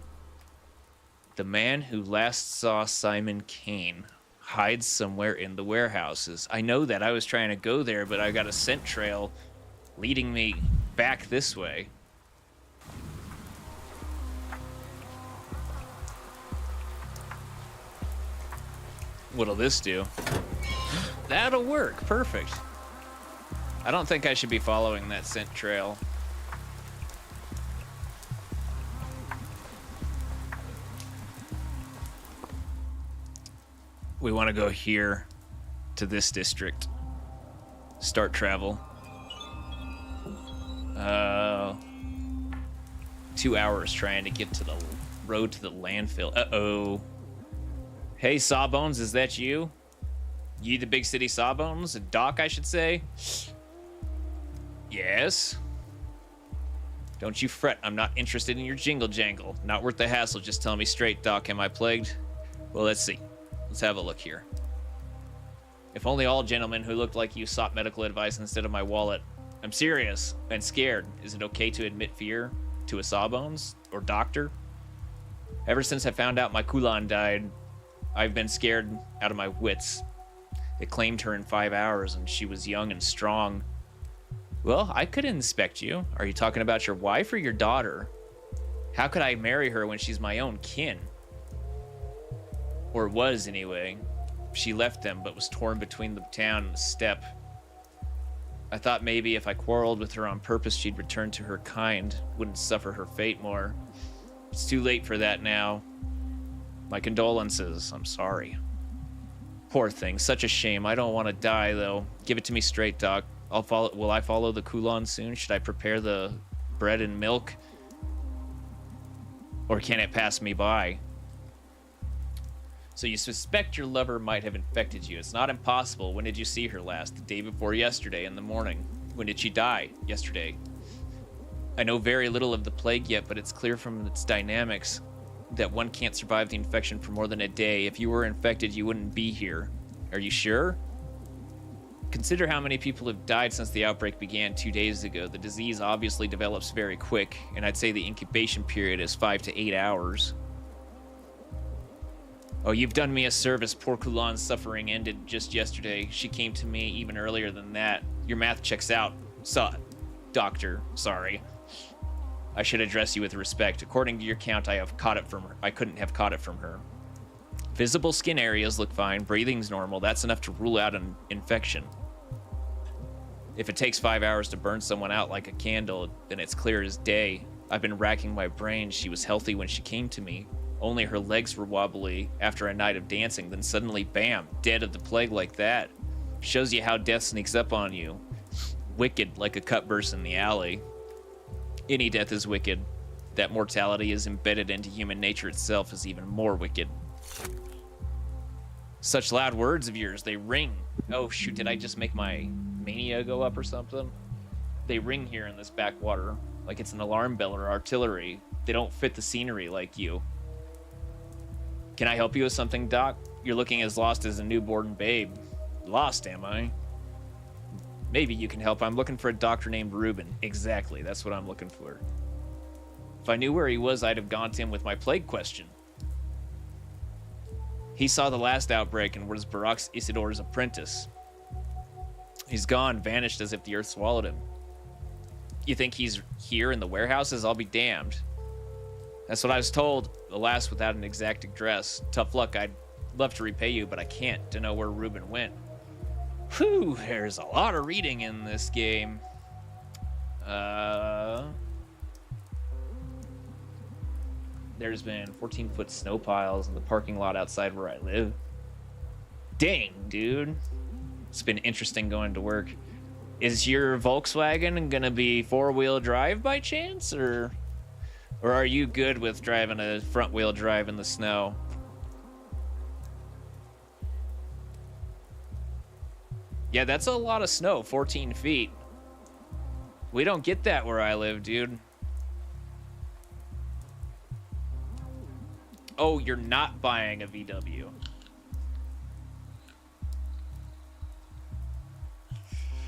The man who last saw Simon Kane hides somewhere in the warehouses. I know that. I was trying to go there, but I got a scent trail leading me back this way. What'll this do? That'll work. Perfect. I don't think I should be following that scent trail. We want to go here to this district. Start travel. 2 hours trying to get to the road to the landfill. Uh-oh. Hey, Sawbones, is that you? You the big city Sawbones? Doc, I should say? Yes? Don't you fret, I'm not interested in your jingle jangle. Not worth the hassle, just tell me straight, Doc, am I plagued? Well, let's see. Let's have a look here. If only all gentlemen who looked like you sought medical advice instead of my wallet. I'm serious and scared. Is it okay to admit fear to a Sawbones or doctor? Ever since I found out my Kulan died, I've been scared out of my wits. They claimed her in 5 hours and she was young and strong. Well, I could inspect you. Are you talking about your wife or your daughter? How could I marry her when she's my own kin? Or was, anyway. She left them, but was torn between the town and the steppe. I thought maybe if I quarreled with her on purpose, she'd return to her kind, wouldn't suffer her fate more. It's too late for that now. My condolences. I'm sorry. Poor thing. Such a shame. I don't want to die, though. Give it to me straight, Doc. I'll follow. Will I follow the Kulan soon? Should I prepare the bread and milk? Or can it pass me by? So you suspect your lover might have infected you. It's not impossible. When did you see her last? The day before yesterday in the morning. When did she die? Yesterday. I know very little of the plague yet, but it's clear from its dynamics that one can't survive the infection for more than a day. If you were infected, you wouldn't be here. Are you sure? Consider how many people have died since the outbreak began 2 days ago. The disease obviously develops very quick, and I'd say the incubation period is 5 to 8 hours. Oh, you've done me a service. Poor Kulan's suffering ended just yesterday. She came to me even earlier than that. Your math checks out. Doctor, sorry. I should address you with respect. According to your count, I have caught it from her. I couldn't have caught it from her. Visible skin areas look fine. Breathing's normal. That's enough to rule out an infection. If it takes 5 hours to burn someone out like a candle, then it's clear as day. I've been racking my brain. She was healthy when she came to me. Only her legs were wobbly after a night of dancing. Then suddenly, bam, dead of the plague like that. Shows you how death sneaks up on you. Wicked, like a cutburst in the alley. Any death is wicked. that mortality is embedded into human nature itself is even more wicked. Such loud words of yours, they ring. Oh shoot, did I just make my mania go up or something? They ring here in this backwater, like it's an alarm bell or artillery. They don't fit the scenery like you. Can I help you with something, Doc? You're looking as lost as a newborn babe. Lost, am I? Maybe you can help. I'm looking for a doctor named Reuben. Exactly, that's what I'm looking for. If I knew where he was, I'd have gone to him with my plague question. He saw the last outbreak and was Barak's Isidore's apprentice. He's gone, vanished as if the earth swallowed him. You think he's here in the warehouses? I'll be damned. That's what I was told, alas without an exact address. Tough luck, I'd love to repay you, but I can't to know where Reuben went. Whew, there's a lot of reading in this game. There's been 14-foot snow piles in the parking lot outside where I live. Dang, dude. It's been interesting going to work. Is your Volkswagen gonna be four-wheel drive by chance, or are you good with driving a front-wheel drive in the snow? Yeah, that's a lot of snow, 14 feet. We don't get that where I live, dude. Oh, you're not buying a VW.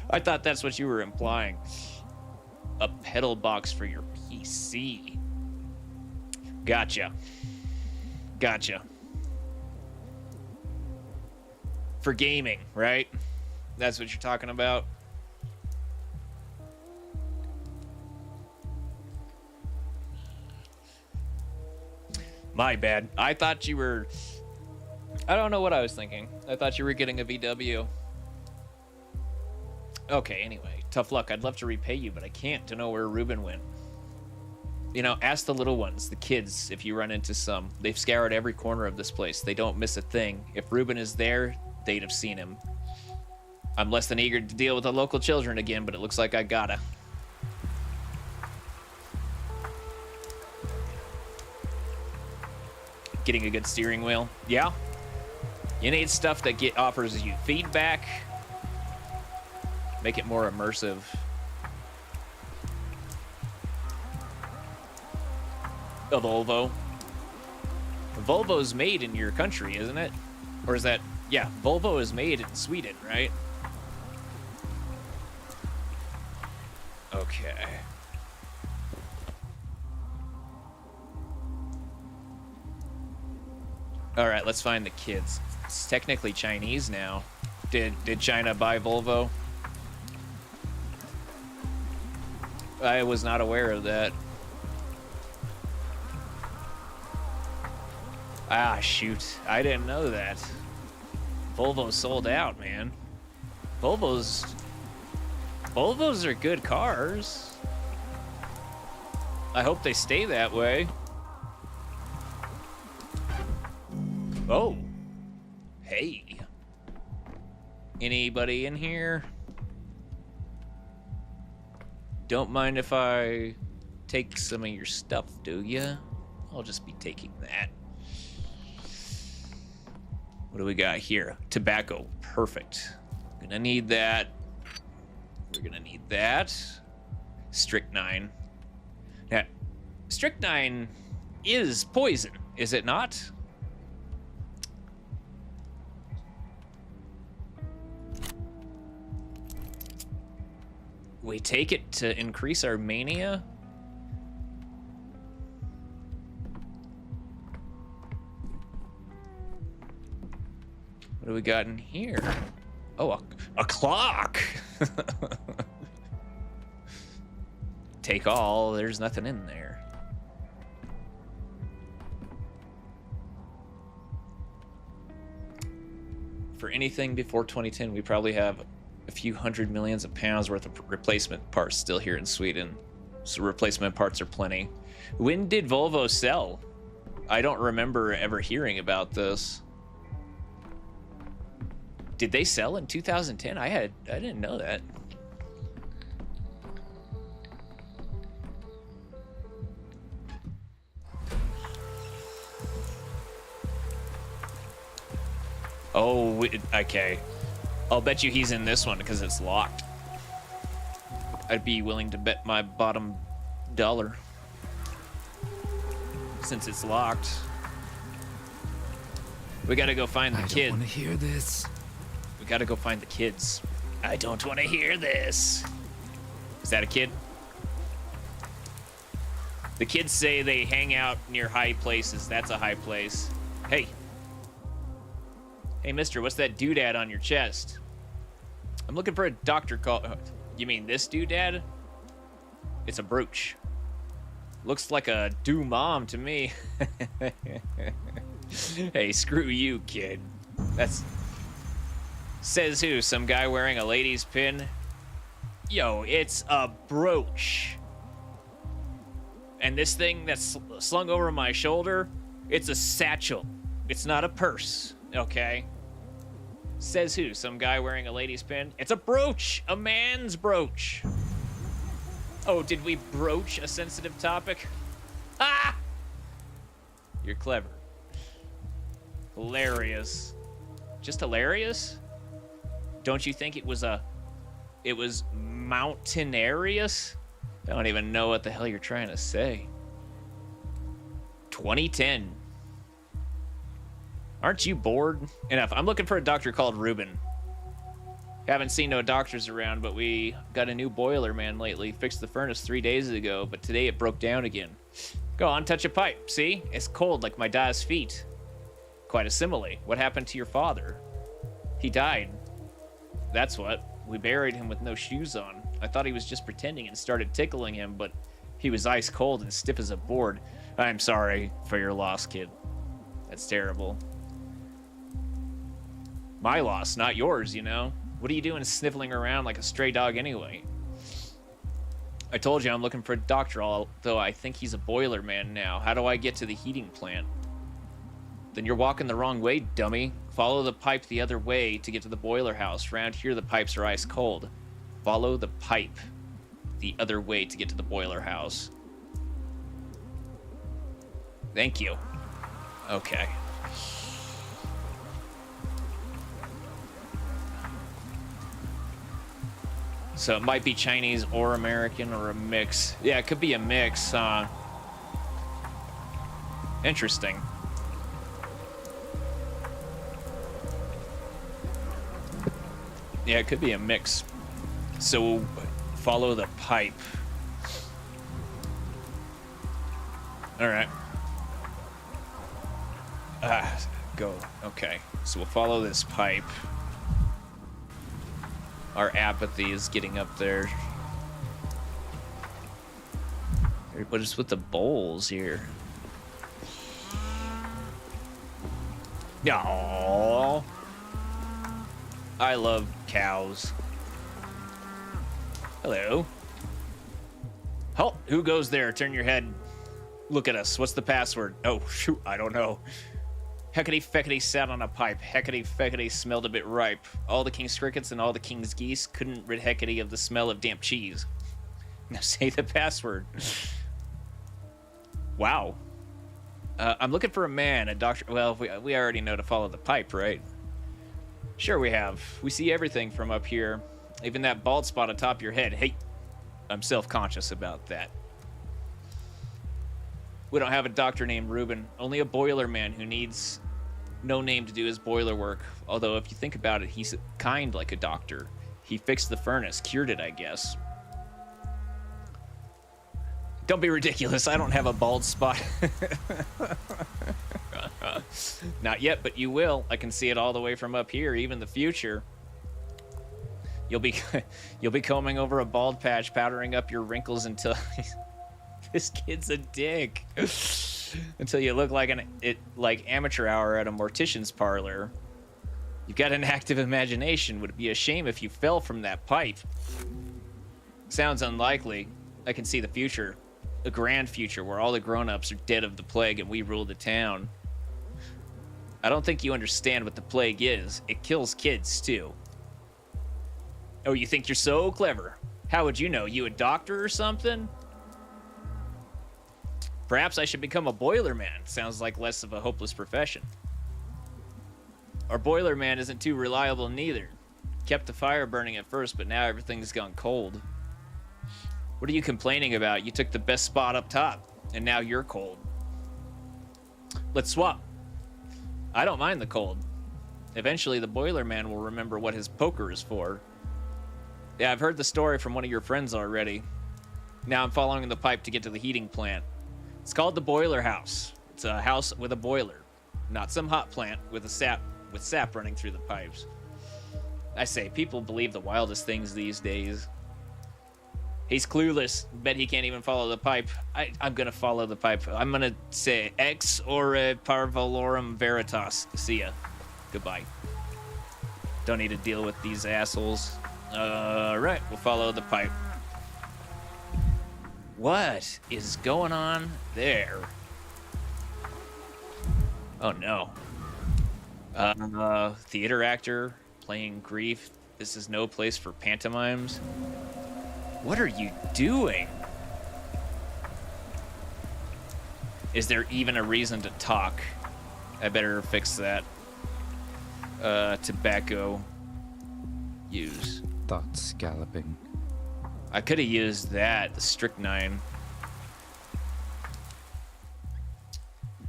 I thought that's what you were implying. A pedal box for your PC. Gotcha. Gotcha. For gaming, right? That's what you're talking about? My bad. I thought you were... I don't know what I was thinking. I thought you were getting a VW. Okay, anyway. Tough luck. I'd love to repay you, but I can't to know where Reuben went. You know, ask the little ones, the kids, if you run into some. They've scoured every corner of this place. They don't miss a thing. If Reuben is there, they'd have seen him. I'm less than eager to deal with the local children again, but it looks like I gotta. Getting a good steering wheel. Yeah. You need stuff that offers you feedback. Make it more immersive. A Volvo. Volvo's made in your country, isn't it? Or is that... Yeah, Volvo is made in Sweden, right? Okay. All right, let's find the kids. It's technically Chinese now. Did China buy Volvo? I was not aware of that. Ah, shoot. I didn't know that. Volvo sold out, man. Volvos are good cars. I hope they stay that way. Oh. Hey. Anybody in here? Don't mind if I take some of your stuff, do ya? I'll just be taking that. What do we got here? Tobacco. Perfect. Gonna need that. We're gonna need that. Strychnine. Now, strychnine is poison, is it not? We take it to increase our mania? What do we got in here? Oh, a clock! Take all, there's nothing in there. For anything before 2010, we probably have a few hundred millions of pounds worth of replacement parts still here in Sweden. So replacement parts are plenty. When did Volvo sell? I don't remember ever hearing about this. Did they sell in 2010? I didn't know that. Oh, okay. I'll bet you he's in this one because it's locked. I'd be willing to bet my bottom dollar. Since it's locked. We gotta go find the kid. I don't want to hear this. We gotta go find the kids. I don't want to hear this. Is that a kid? The kids say they hang out near high places. That's a high place. Hey. Hey, mister, what's that doodad on your chest? I'm looking for a doctor call. You mean this doodad? It's a brooch. Looks like a do-mom to me. Hey, screw you, kid. That's... Says who? Some guy wearing a lady's pin? Yo, it's a brooch. And this thing that's slung over my shoulder, it's a satchel. It's not a purse, okay? Says who? Some guy wearing a lady's pin? It's a brooch! A man's brooch! Oh, did we broach a sensitive topic? Ah! You're clever. Hilarious. Just hilarious? Don't you think it was mountaineerious? I don't even know what the hell you're trying to say. 2010. Aren't you bored enough? I'm looking for a doctor called Ruben. Haven't seen no doctors around, but we got a new boiler man lately. Fixed the furnace 3 days ago, but today it broke down again. Go on, touch a pipe. See? It's cold like my dad's feet. Quite a simile. What happened to your father? He died. That's what. We buried him with no shoes on. I thought he was just pretending and started tickling him, but he was ice cold and stiff as a board. I'm sorry for your loss, kid. That's terrible. My loss, not yours, you know? What are you doing sniffling around like a stray dog anyway? I told you I'm looking for a doctor, although I think he's a boiler man now. How do I get to the heating plant? Then you're walking the wrong way, dummy. Follow the pipe the other way to get to the boiler house. Around here, the pipes are ice cold. Follow the pipe the other way to get to the boiler house. Thank you. Okay. So it might be Chinese or American or a mix. Yeah, it could be a mix. Interesting. Yeah, it could be a mix. So follow the pipe. All right. Go. Okay. So we'll follow this pipe. Our apathy is getting up there. Everybody's with the bowls here. Aww. I love cows. Hello. Halt! Who goes there? Turn your head. Look at us. What's the password? Oh, shoot. I don't know. Heckety-feckety sat on a pipe. Heckety-feckety smelled a bit ripe. All the king's crickets and all the king's geese couldn't rid Heckety of the smell of damp cheese. Now say the password. Wow. I'm looking for a man, a doctor. Well, we already know to follow the pipe, right? Sure we have. We see everything from up here. Even that bald spot atop your head. Hey, I'm self-conscious about that. We don't have a doctor named Ruben. Only a boiler man who needs no name to do his boiler work. Although, if you think about it, he's kind like a doctor. He fixed the furnace, cured it, I guess. Don't be ridiculous. I don't have a bald spot. Not yet, but you will. I can see it all the way from up here, even the future. You'll be combing over a bald patch, powdering up your wrinkles until this kid's a dick. Until you look like like amateur hour at a mortician's parlor. You've got an active imagination. Would it be a shame if you fell from that pipe? Sounds unlikely. I can see the future. A grand future where all the grown-ups are dead of the plague and we rule the town. I don't think you understand what the plague is. It kills kids, too. Oh, you think you're so clever? How would you know? You a doctor or something? Perhaps I should become a boiler man. Sounds like less of a hopeless profession. Our boiler man isn't too reliable neither. Kept the fire burning at first, but now everything's gone cold. What are you complaining about? You took the best spot up top, and now you're cold. Let's swap. I don't mind the cold. Eventually, the boiler man will remember what his poker is for. Yeah, I've heard the story from one of your friends already. Now I'm following the pipe to get to the heating plant. It's called the boiler house. It's a house with a boiler, not some hot plant with sap running through the pipes. I say, people believe the wildest things these days. He's clueless. Bet he can't even follow the pipe. I'm gonna follow the pipe. I'm gonna say ex ore parvalorum veritas. See ya. Goodbye. Don't need to deal with these assholes. Right, we'll follow the pipe. What is going on there? Oh no. Theater actor playing grief. This is no place for pantomimes. What are you doing? Is there even a reason to talk? I better fix that. Tobacco. Use. Thoughts galloping. I could have used that, the strychnine.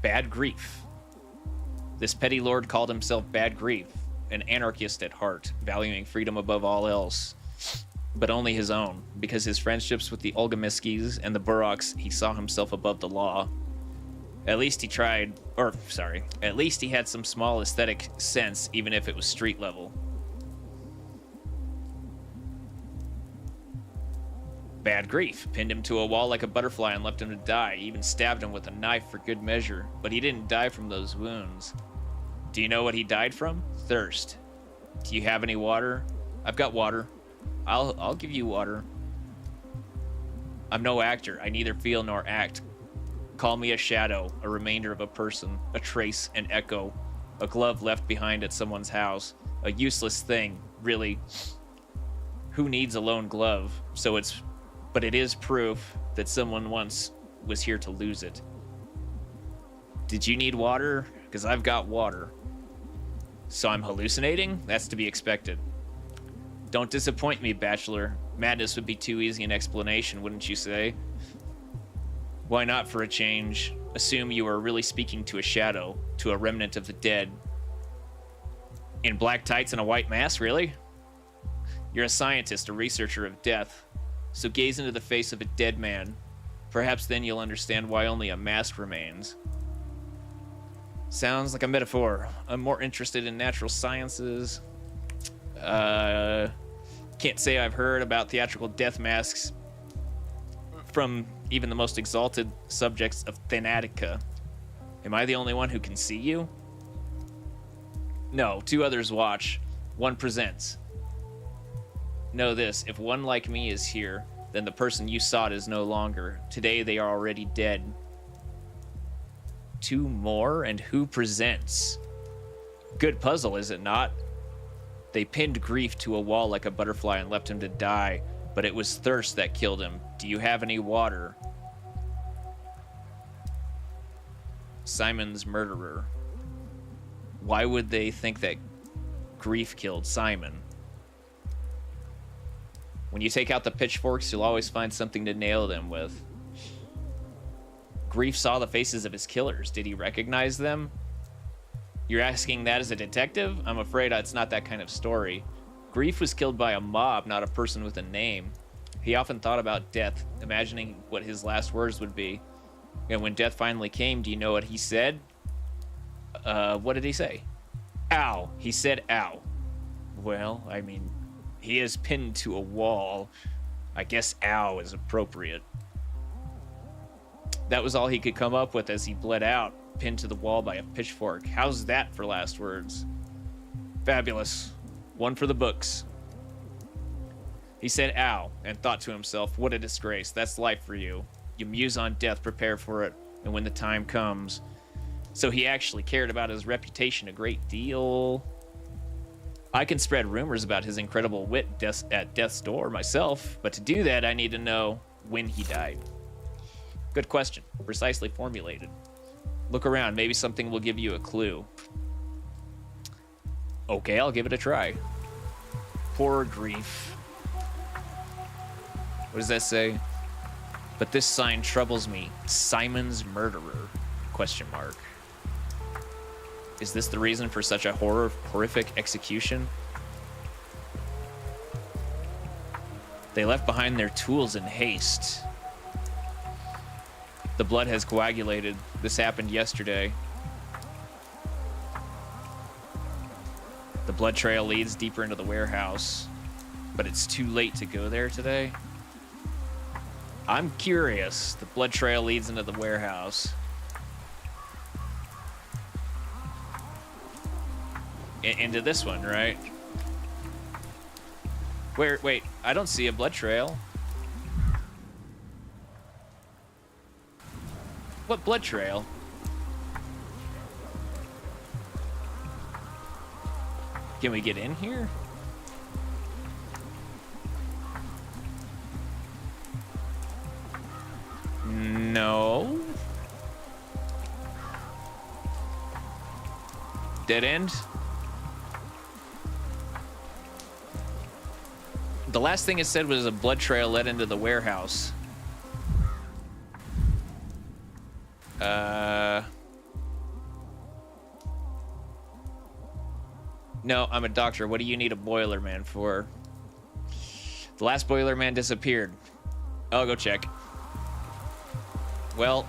Bad grief. This petty lord called himself Bad Grief, an anarchist at heart, valuing freedom above all else, but only his own. Because his friendships with the Olgamiskis and the Burrocks, he saw himself above the law. At least he tried, at least he had some small aesthetic sense, even if it was street level. Bad Grief pinned him to a wall like a butterfly and left him to die. He even stabbed him with a knife for good measure, but he didn't die from those wounds. Do you know what he died from? Thirst. Do you have any water? I've got water. I'll give you water. I'm no actor. I neither feel nor act. Call me a shadow, a remainder of a person, a trace, an echo, a glove left behind at someone's house, a useless thing, really. Who needs a lone glove? But it is proof that someone once was here to lose it. Did you need water? Because I've got water. So I'm hallucinating? That's to be expected. Don't disappoint me, Bachelor. Madness would be too easy an explanation, wouldn't you say? Why not for a change? Assume you are really speaking to a shadow, to a remnant of the dead. In black tights and a white mask, really? You're a scientist, a researcher of death. So gaze into the face of a dead man. Perhaps then you'll understand why only a mask remains. Sounds like a metaphor. I'm more interested in natural sciences. Can't say I've heard about theatrical death masks from even the most exalted subjects of Thanatica. Am I the only one who can see you? No, two others watch. One presents. Know this, if one like me is here, then the person you sought is no longer. Today they are already dead. Two more, and who presents? Good puzzle, is it not? They pinned Grief to a wall like a butterfly and left him to die, but it was thirst that killed him. Do you have any water? Simon's murderer. Why would they think that Grief killed Simon? When you take out the pitchforks, you'll always find something to nail them with. Grief saw the faces of his killers. Did he recognize them? You're asking that as a detective? I'm afraid it's not that kind of story. Grief was killed by a mob, not a person with a name. He often thought about death, imagining what his last words would be. And when death finally came, do you know what he said? What did he say? Ow. He said ow. Well, I mean, he is pinned to a wall. I guess ow is appropriate. That was all he could come up with as he bled out, pinned to the wall by a pitchfork. How's that for last words? Fabulous. One for the books. He said ow, and thought to himself, what a disgrace. That's life for you. You muse on death, prepare for it, and when the time comes. So he actually cared about his reputation a great deal. I can spread rumors about his incredible wit at death's door myself, but to do that, I need to know when he died. Good question. Precisely formulated. Look around. Maybe something will give you a clue. Okay, I'll give it a try. Poor grief. What does that say? But this sign troubles me. Simon's murderer? Question mark. Is this the reason for such a horrific execution? They left behind their tools in haste. The blood has coagulated. This happened yesterday. The blood trail leads deeper into the warehouse, but it's too late to go there today. I'm curious. The blood trail leads into the warehouse. Into this one, right? Wait, I don't see a blood trail. What blood trail? Can we get in here? No. Dead end? The last thing it said was a blood trail led into the warehouse. No, I'm a doctor. What do you need a boiler man for? The last boiler man disappeared. I'll go check. Well,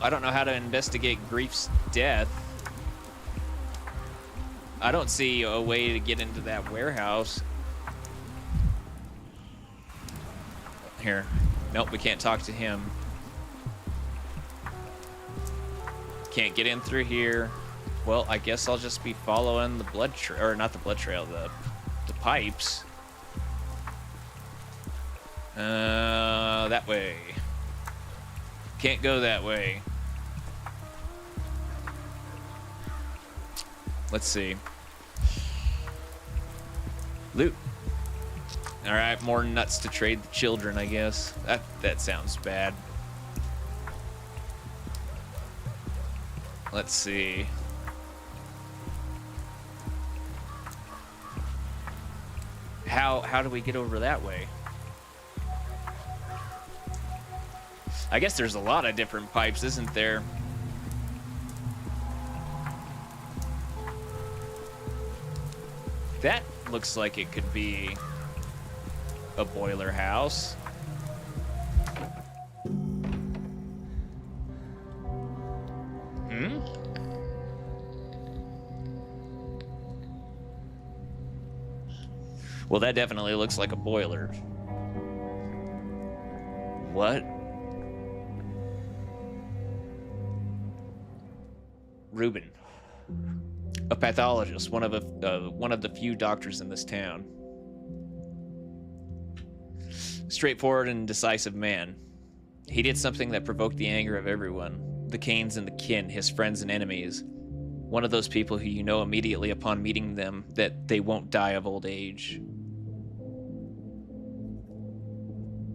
I don't know how to investigate Grief's death. I don't see a way to get into that warehouse. Here. Nope, we can't talk to him. Can't get in through here. Well, I guess I'll just be following the blood trail, or not the blood trail, the pipes. That way. Can't go that way. Let's see. Loot. All right, more nuts to trade the children, I guess. That sounds bad. Let's see. How do we get over that way? I guess there's a lot of different pipes, isn't there? That looks like it could be a boiler house. Well, that definitely looks like a boiler. What? Reuben, a pathologist, one of the few doctors in this town. Straightforward and decisive man. He did something that provoked the anger of everyone, the Canes and the kin, his friends and enemies. One of those people who you know immediately upon meeting them that they won't die of old age.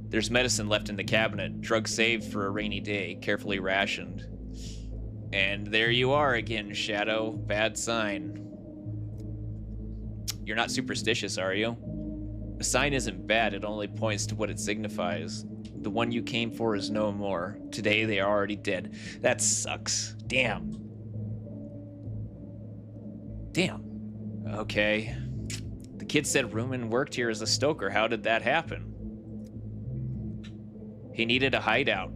There's medicine left in the cabinet, drugs saved for a rainy day, carefully rationed. And there you are again, Shadow. Bad sign. You're not superstitious, are you? A sign isn't bad, it only points to what it signifies. The one you came for is no more. Today they are already dead. That sucks. Damn. Okay. The kid said Reuben worked here as a stoker. How did that happen? He needed a hideout.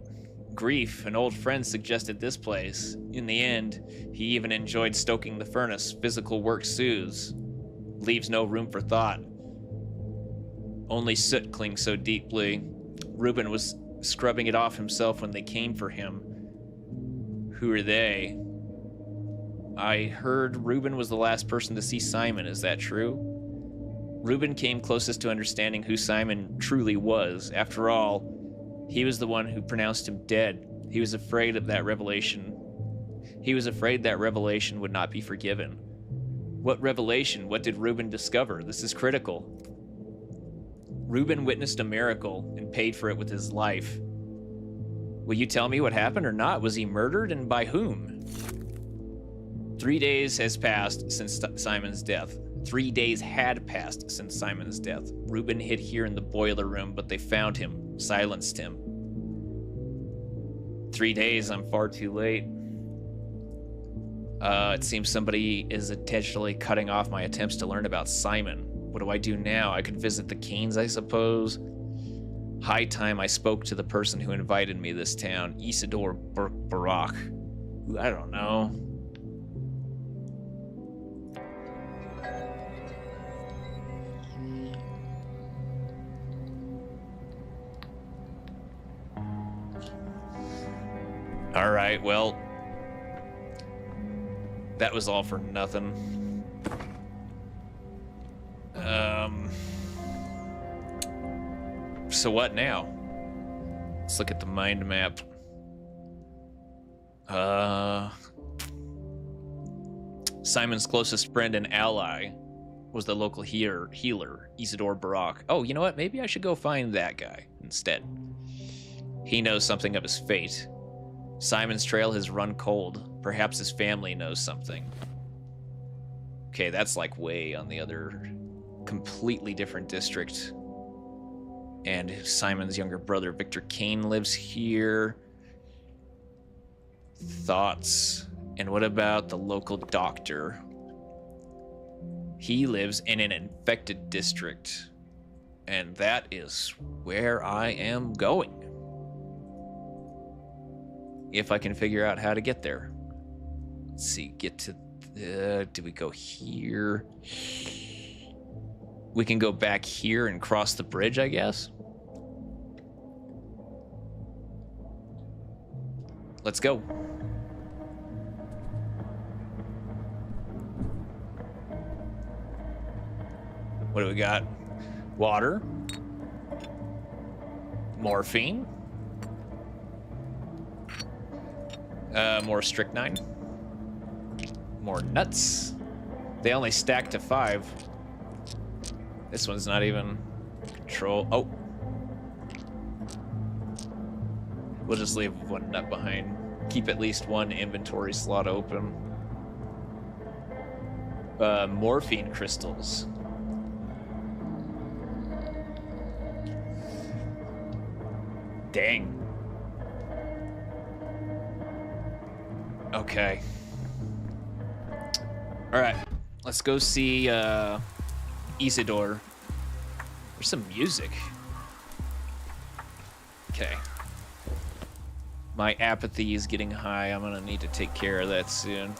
Grief, an old friend, suggested this place. In the end, he even enjoyed stoking the furnace. Physical work soothes. Leaves no room for thought. Only soot clings so deeply. Reuben was scrubbing it off himself when they came for him. Who are they? I heard Reuben was the last person to see Simon. Is that true? Reuben came closest to understanding who Simon truly was. After all, he was the one who pronounced him dead. He was afraid of that revelation. He was afraid that revelation would not be forgiven. What revelation? What did Reuben discover? This is critical. Reuben witnessed a miracle and paid for it with his life. Will you tell me what happened or not? Was he murdered, and by whom? 3 days has passed since Simon's death. 3 days had passed since Simon's death. Reuben hid here in the boiler room, but they found him, silenced him. 3 days, I'm far too late. It seems somebody is intentionally cutting off my attempts to learn about Simon. What do I do now? I could visit the Canes, I suppose. High time I spoke to the person who invited me this town, Isidore Barak. I don't know. All right, well, that was all for nothing. So what now? Let's look at the mind map. Simon's closest friend and ally was the local healer, Isidore Barak. Oh, you know what? Maybe I should go find that guy instead. He knows something of his fate. Simon's trail has run cold. Perhaps his family knows something. Okay, that's like way on the other, completely different district. And Simon's younger brother, Victor Kane, lives here. Thoughts. And what about the local doctor? He lives in an infected district. And that is where I am going. If I can figure out how to get there. Let's see, get to do we go here? We can go back here and cross the bridge, I guess. Let's go. What do we got? Water. Morphine. More strychnine. More nuts. They only stack to 5. This one's not even control. Oh. We'll just leave one nut behind. Keep at least one inventory slot open. Morphine crystals. Dang. Okay. All right, let's go see Isidore. There's some music. Okay. My apathy is getting high. I'm gonna need to take care of that soon.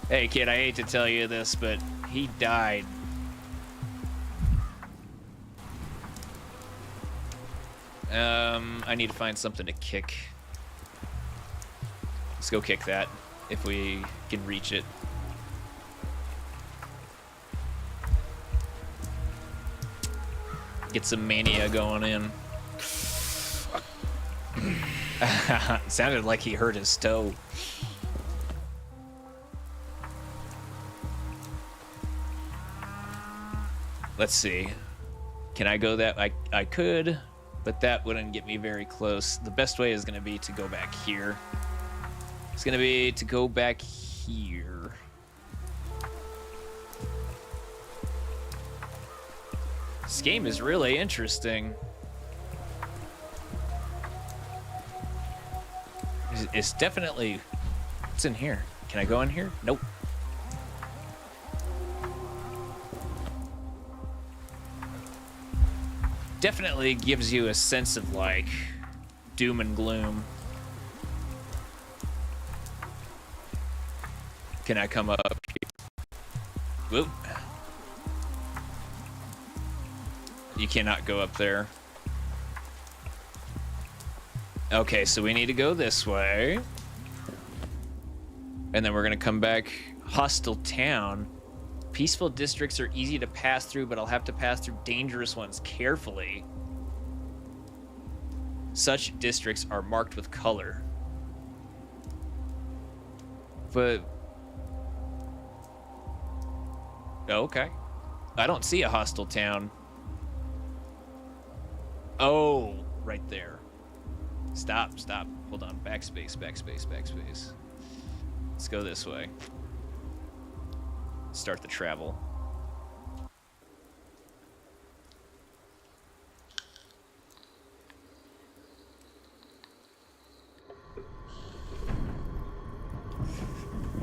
Hey kid, I hate to tell you this, but he died. I need to find something to kick. Let's go kick that, if we can reach it. Get some mania going in. Sounded like he hurt his toe. Let's see. Can I go that? I could, but that wouldn't get me very close. The best way is going to be to go back here. It's going to be to go back here. This game is really interesting. It's definitely... What's in here? Can I go in here? Nope. Definitely gives you a sense of, like, doom and gloom. Can I come up here? Whoop. You cannot go up there. Okay, so we need to go this way. And then we're gonna come back. Hostile town. Peaceful districts are easy to pass through, but I'll have to pass through dangerous ones carefully. Such districts are marked with color. But... Okay. I don't see a hostile town. Oh, right there. Stop. Hold on. Backspace. Let's go this way. start the travel.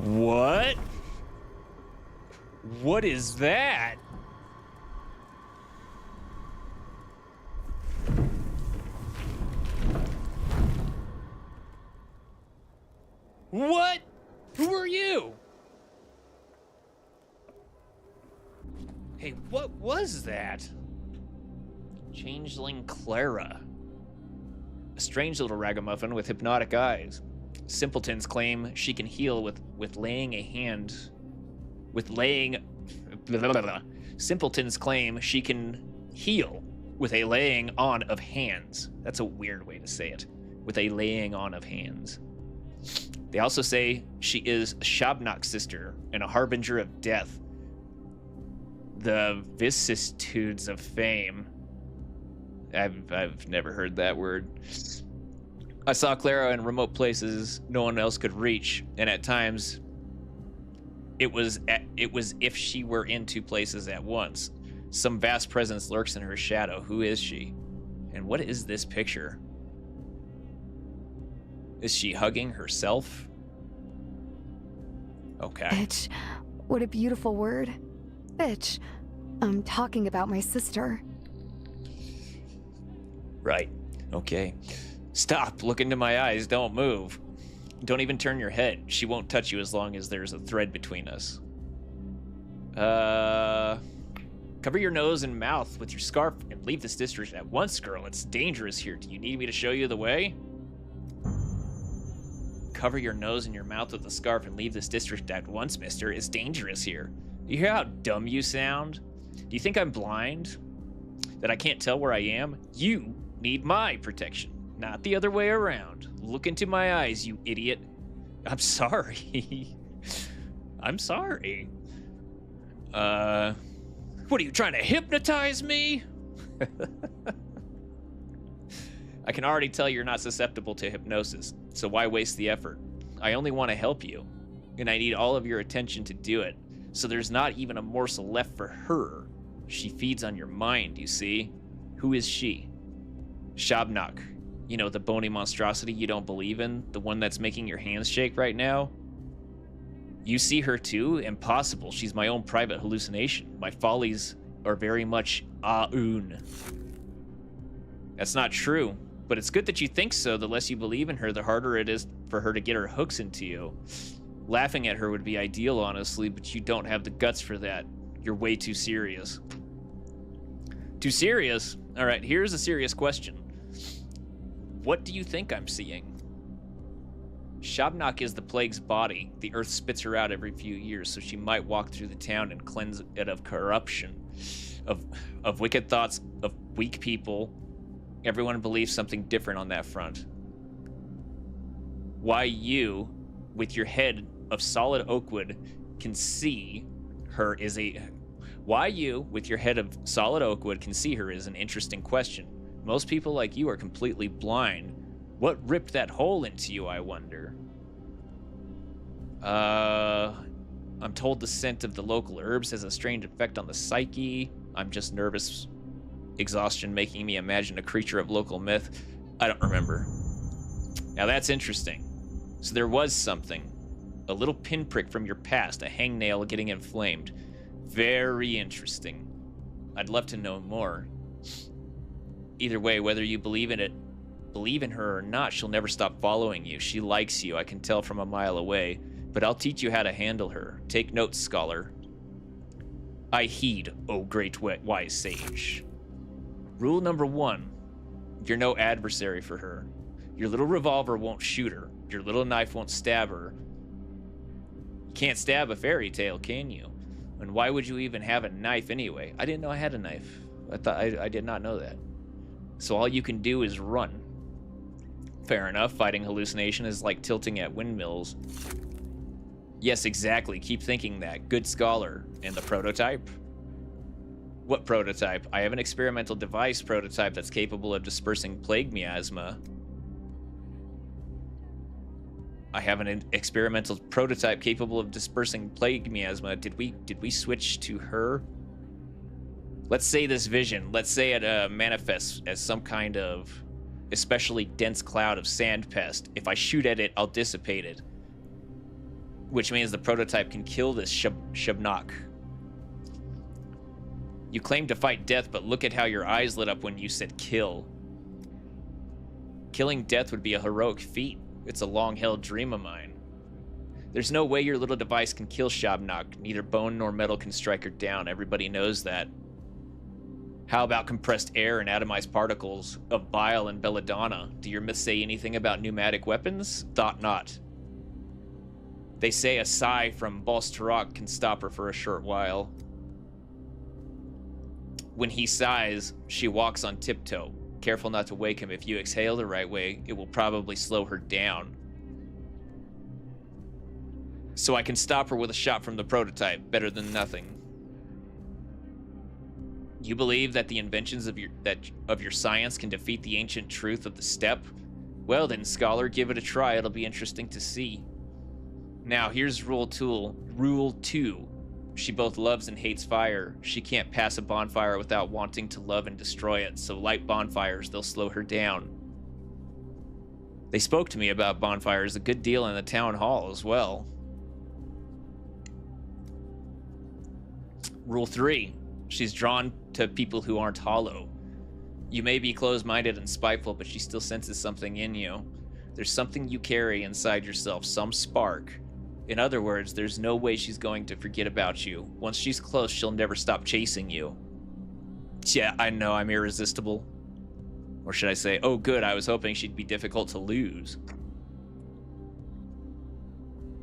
What? What is that? What? Who are you? Hey, what was that? Changeling Clara. A strange little ragamuffin with hypnotic eyes. Simpletons claim she can heal with laying a hand. Simpletons claim she can heal with a laying on of hands. That's a weird way to say it. With a laying on of hands. They also say she is Shabnak's sister and a harbinger of death. The vicissitudes of fame. I've never heard that word. I saw Clara in remote places no one else could reach, and at times it was if she were in two places at once. Some vast presence lurks in her shadow. Who is she? And what is this picture? Is she hugging herself? Okay. Bitch. What a beautiful word. Bitch. I'm talking about my sister. Right. Okay. Stop. Look into my eyes. Don't move. Don't even turn your head. She won't touch you as long as there's a thread between us. Cover your nose and mouth with your scarf and leave this district at once, girl. It's dangerous here. Do you need me to show you the way? Cover your nose and your mouth with a scarf and leave this district at once, mister. It's dangerous here. You hear how dumb you sound? Do you think I'm blind? That I can't tell where I am? You need my protection, not the other way around. Look into my eyes, you idiot. I'm sorry. I'm sorry. What are you trying to hypnotize me? I can already tell you're not susceptible to hypnosis, so why waste the effort? I only want to help you, and I need all of your attention to do it, so there's not even a morsel left for her. She feeds on your mind, you see? Who is she? Shabnak. You know, the bony monstrosity you don't believe in? The one that's making your hands shake right now? You see her too? Impossible. She's my own private hallucination. My follies are very much Aun. That's not true, but it's good that you think so. The less you believe in her, the harder it is for her to get her hooks into you. Laughing at her would be ideal, honestly, but you don't have the guts for that. You're way too serious. Too serious? All right, here's a serious question. What do you think I'm seeing? Shabnak is the plague's body. The earth spits her out every few years, so she might walk through the town and cleanse it of corruption, of wicked thoughts, of weak people. Everyone believes something different on that front. Why you, with your head of solid oakwood, can see her is a... Why you, with your head of solid oakwood, can see her is an interesting question. Most people like you are completely blind. What ripped that hole into you, I wonder? I'm told the scent of the local herbs has a strange effect on the psyche. I'm just nervous. Exhaustion making me imagine a creature of local myth. I don't remember. Now that's interesting. So there was something. A little pinprick from your past, a hangnail getting inflamed. Very interesting. I'd love to know more. Either way, whether you believe in her or not, she'll never stop following you. She likes you, I can tell from a mile away. But I'll teach you how to handle her. Take notes, scholar. I heed, O great wise sage. Rule number 1. You're no adversary for her. Your little revolver won't shoot her. Your little knife won't stab her. You can't stab a fairy tale, can you? And why would you even have a knife anyway? I didn't know I had a knife. I did not know that. So all you can do is run. Fair enough, fighting hallucination is like tilting at windmills. Yes, exactly, keep thinking that. Good scholar. And the prototype? What prototype? I have an experimental device prototype that's capable of dispersing plague miasma. I have an experimental prototype capable of dispersing plague miasma. Did we switch to her? Let's say this vision. Let's say it manifests as some kind of especially dense cloud of sand pest. If I shoot at it, I'll dissipate it. Which means the prototype can kill this Shabnak. You claim to fight death, but look at how your eyes lit up when you said kill. Killing death would be a heroic feat. It's a long-held dream of mine. There's no way your little device can kill Shabnak. Neither bone nor metal can strike her down. Everybody knows that. How about compressed air and atomized particles of bile and belladonna? Do your myths say anything about pneumatic weapons? Thought not. They say a sigh from Balstarak can stop her for a short while. When he sighs, she walks on tiptoe. Careful not to wake him. If you exhale the right way, it will probably slow her down. So I can stop her with a shot from the prototype. Better than nothing. You believe that the inventions of your science can defeat the ancient truth of the steppe? Well then, scholar, give it a try. It'll be interesting to see. Now, here's Rule 2. She both loves and hates fire. She can't pass a bonfire without wanting to love and destroy it, so light bonfires, they'll slow her down. They spoke to me about bonfires a good deal in the town hall as well. Rule 3. She's drawn to people who aren't hollow. You may be closed-minded and spiteful, but she still senses something in you. There's something you carry inside yourself, some spark. In other words, there's no way she's going to forget about you. Once she's close, she'll never stop chasing you. Yeah, I know, I'm irresistible. Or should I say, oh good, I was hoping she'd be difficult to lose.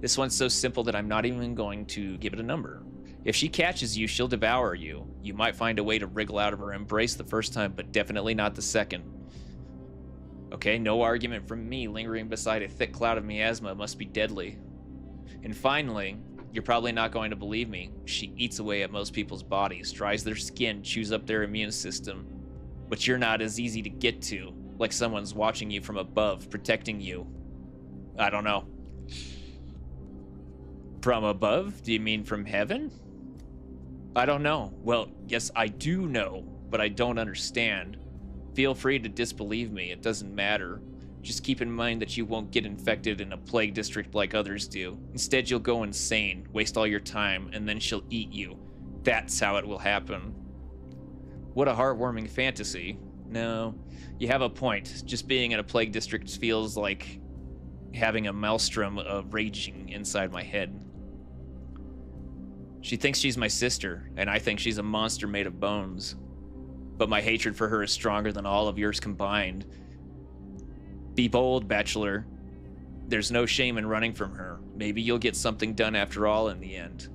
This one's so simple that I'm not even going to give it a number. If she catches you, she'll devour you. You might find a way to wriggle out of her embrace the first time, but definitely not the second. Okay, no argument from me. Lingering beside a thick cloud of miasma must be deadly. And finally, you're probably not going to believe me. She eats away at most people's bodies, dries their skin, chews up their immune system. But you're not as easy to get to, like someone's watching you from above, protecting you. I don't know. From above? Do you mean from heaven? I don't know. Well, yes, I do know, but I don't understand. Feel free to disbelieve me. It doesn't matter. Just keep in mind that you won't get infected in a plague district like others do. Instead, you'll go insane, waste all your time, and then she'll eat you. That's how it will happen. What a heartwarming fantasy. No, you have a point. Just being in a plague district feels like having a maelstrom of raging inside my head. She thinks she's my sister, and I think she's a monster made of bones. But my hatred for her is stronger than all of yours combined. Be bold, bachelor. There's no shame in running from her. Maybe you'll get something done after all in the end.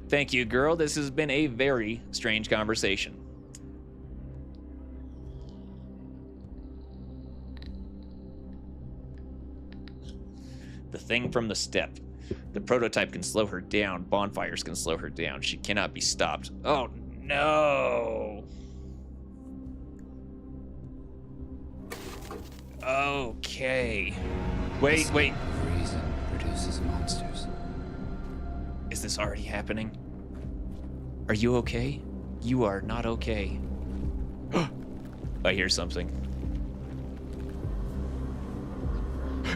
Thank you, girl. This has been a very strange conversation. The thing from the steppe. The prototype can slow her down. Bonfires can slow her down. She cannot be stopped. Oh, no. Okay. Wait. Reason produces monsters. Is this already happening? Are you okay? You are not okay. I hear something.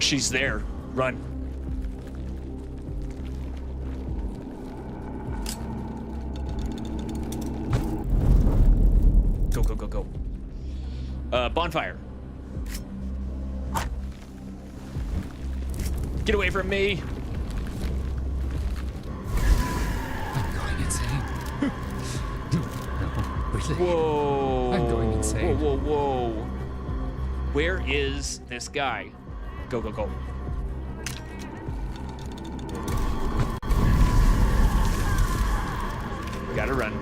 She's there. Run. Go. Bonfire. Get away from me. I'm going insane. No, really? Whoa. I'm going insane. Whoa. Where is this guy? Go. Gotta run.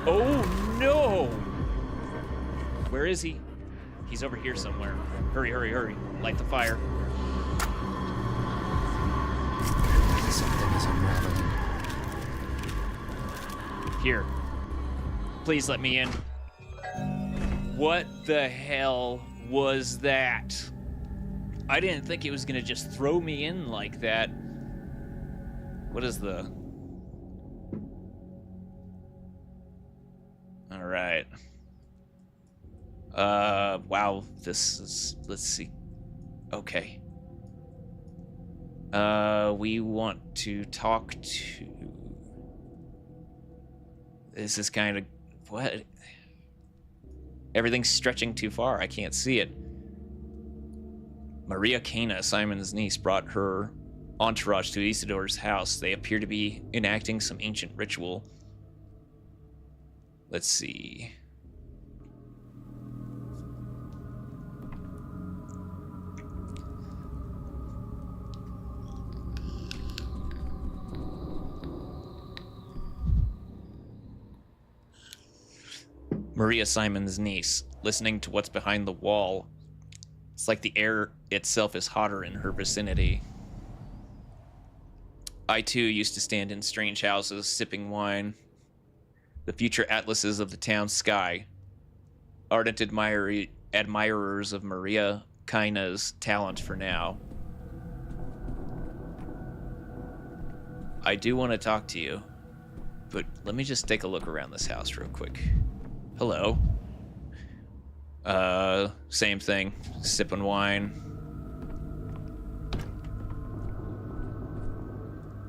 Oh, no. Where is he? He's over here somewhere. Hurry. Light the fire. Something is unraveling. Here. Please let me in. What the hell was that? I didn't think it was gonna just throw me in like that. What is the... Alright. Wow, this is... Let's see. Okay. We want to talk to... This is kind of... What? Everything's stretching too far. I can't see it. Maria Cana, Simon's niece, brought her entourage to Isidor's house. They appear to be enacting some ancient ritual. Let's see. Maria, Simon's niece, listening to what's behind the wall. It's like the air itself is hotter in her vicinity. I too used to stand in strange houses, sipping wine. The future atlases of the town sky. Ardent admirers of Maria Kaina's talent for now. I do want to talk to you, but let me just take a look around this house real quick. Hello. Same thing. Sipping wine.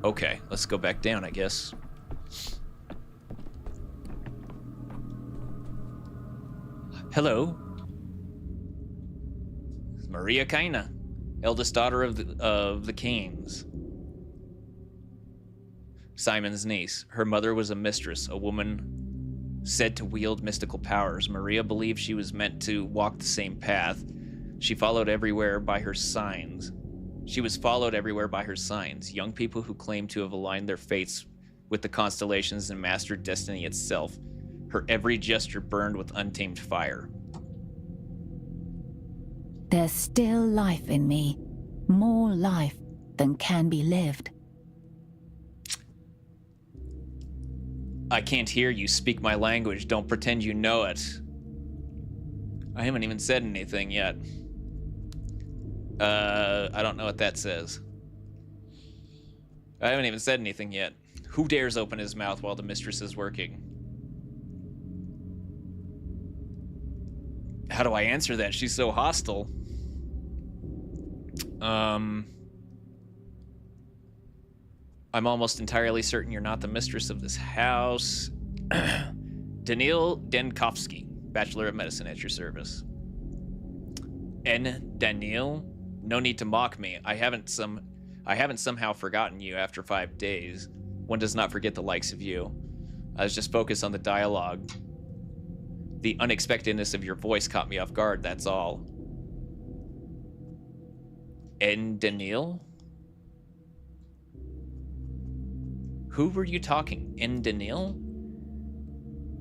Okay, let's go back down, I guess. Hello. Maria Kaina, eldest daughter of the Canes. Simon's niece. Her mother was a mistress, a woman said to wield mystical powers. Maria believed she was meant to walk the same path. She followed everywhere by her signs. She was followed everywhere by her signs. Young people who claimed to have aligned their fates with the constellations and mastered destiny itself. Her every gesture burned with untamed fire. There's still life in me. More life than can be lived. I can't hear you. Speak my language. Don't pretend you know it. I haven't even said anything yet. I don't know what that says. I haven't even said anything yet. Who dares open his mouth while the mistress is working? How do I answer that? She's so hostile. I'm almost entirely certain you're not the mistress of this house. Daniil Denkovsky, Bachelor of Medicine at your service. N. Daniil? No need to mock me. I haven't somehow forgotten you after 5 days. One does not forget the likes of you. I was just focused on the dialogue. The unexpectedness of your voice caught me off guard, that's all. N. Daniil? Who were you talking? N. Daniil?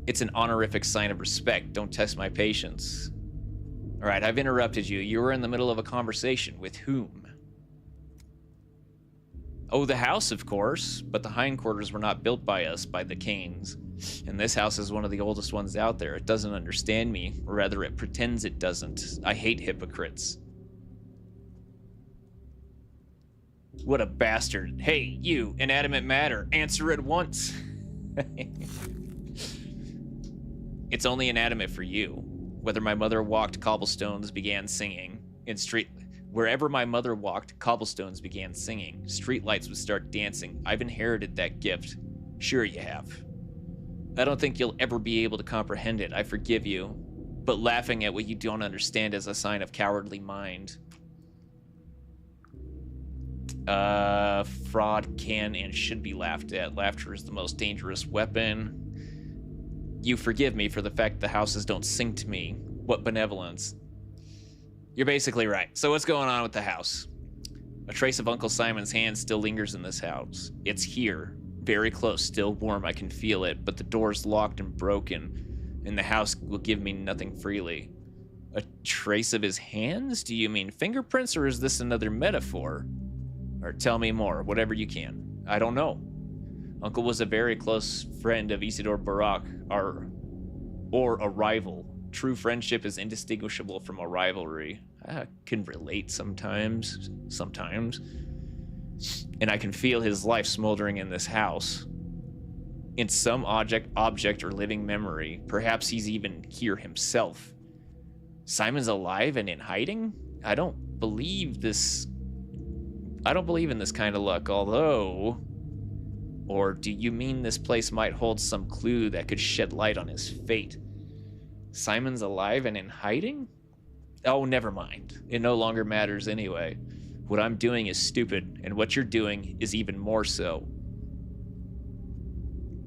It's an honorific sign of respect. Don't test my patience. All right, I've interrupted you. You were in the middle of a conversation. With whom? Oh, the house, of course. But the hindquarters were not built by us, by the Canes. And this house is one of the oldest ones out there. It doesn't understand me. Or rather, it pretends it doesn't. I hate hypocrites. What a bastard. Hey, you, inanimate matter, answer at once. It's only inanimate for you. Whether my mother walked, cobblestones began singing. Wherever my mother walked, cobblestones began singing. Streetlights would start dancing. I've inherited that gift. Sure you have. I don't think you'll ever be able to comprehend it. I forgive you. But laughing at what you don't understand is a sign of cowardly mind. Fraud can and should be laughed at. Laughter is the most dangerous weapon. You forgive me for the fact the houses don't sing to me. What benevolence. You're basically right. So what's going on with the house? A trace of Uncle Simon's hand still lingers in this house. It's here. Very close, still warm, I can feel it, but the door's locked and broken, and the house will give me nothing freely. A trace of his hands? Do you mean fingerprints, or is this another metaphor? Or tell me more, whatever you can. I don't know. Uncle was a very close friend of Isidore Barak, or a rival. True friendship is indistinguishable from a rivalry. I can relate sometimes. And I can feel his life smoldering in this house. In some object or living memory. Perhaps he's even here himself. Simon's alive and in hiding? I don't believe in this kind of luck, although... Or do you mean this place might hold some clue that could shed light on his fate? Simon's alive and in hiding? Oh, never mind. It no longer matters anyway. What I'm doing is stupid, and what you're doing is even more so.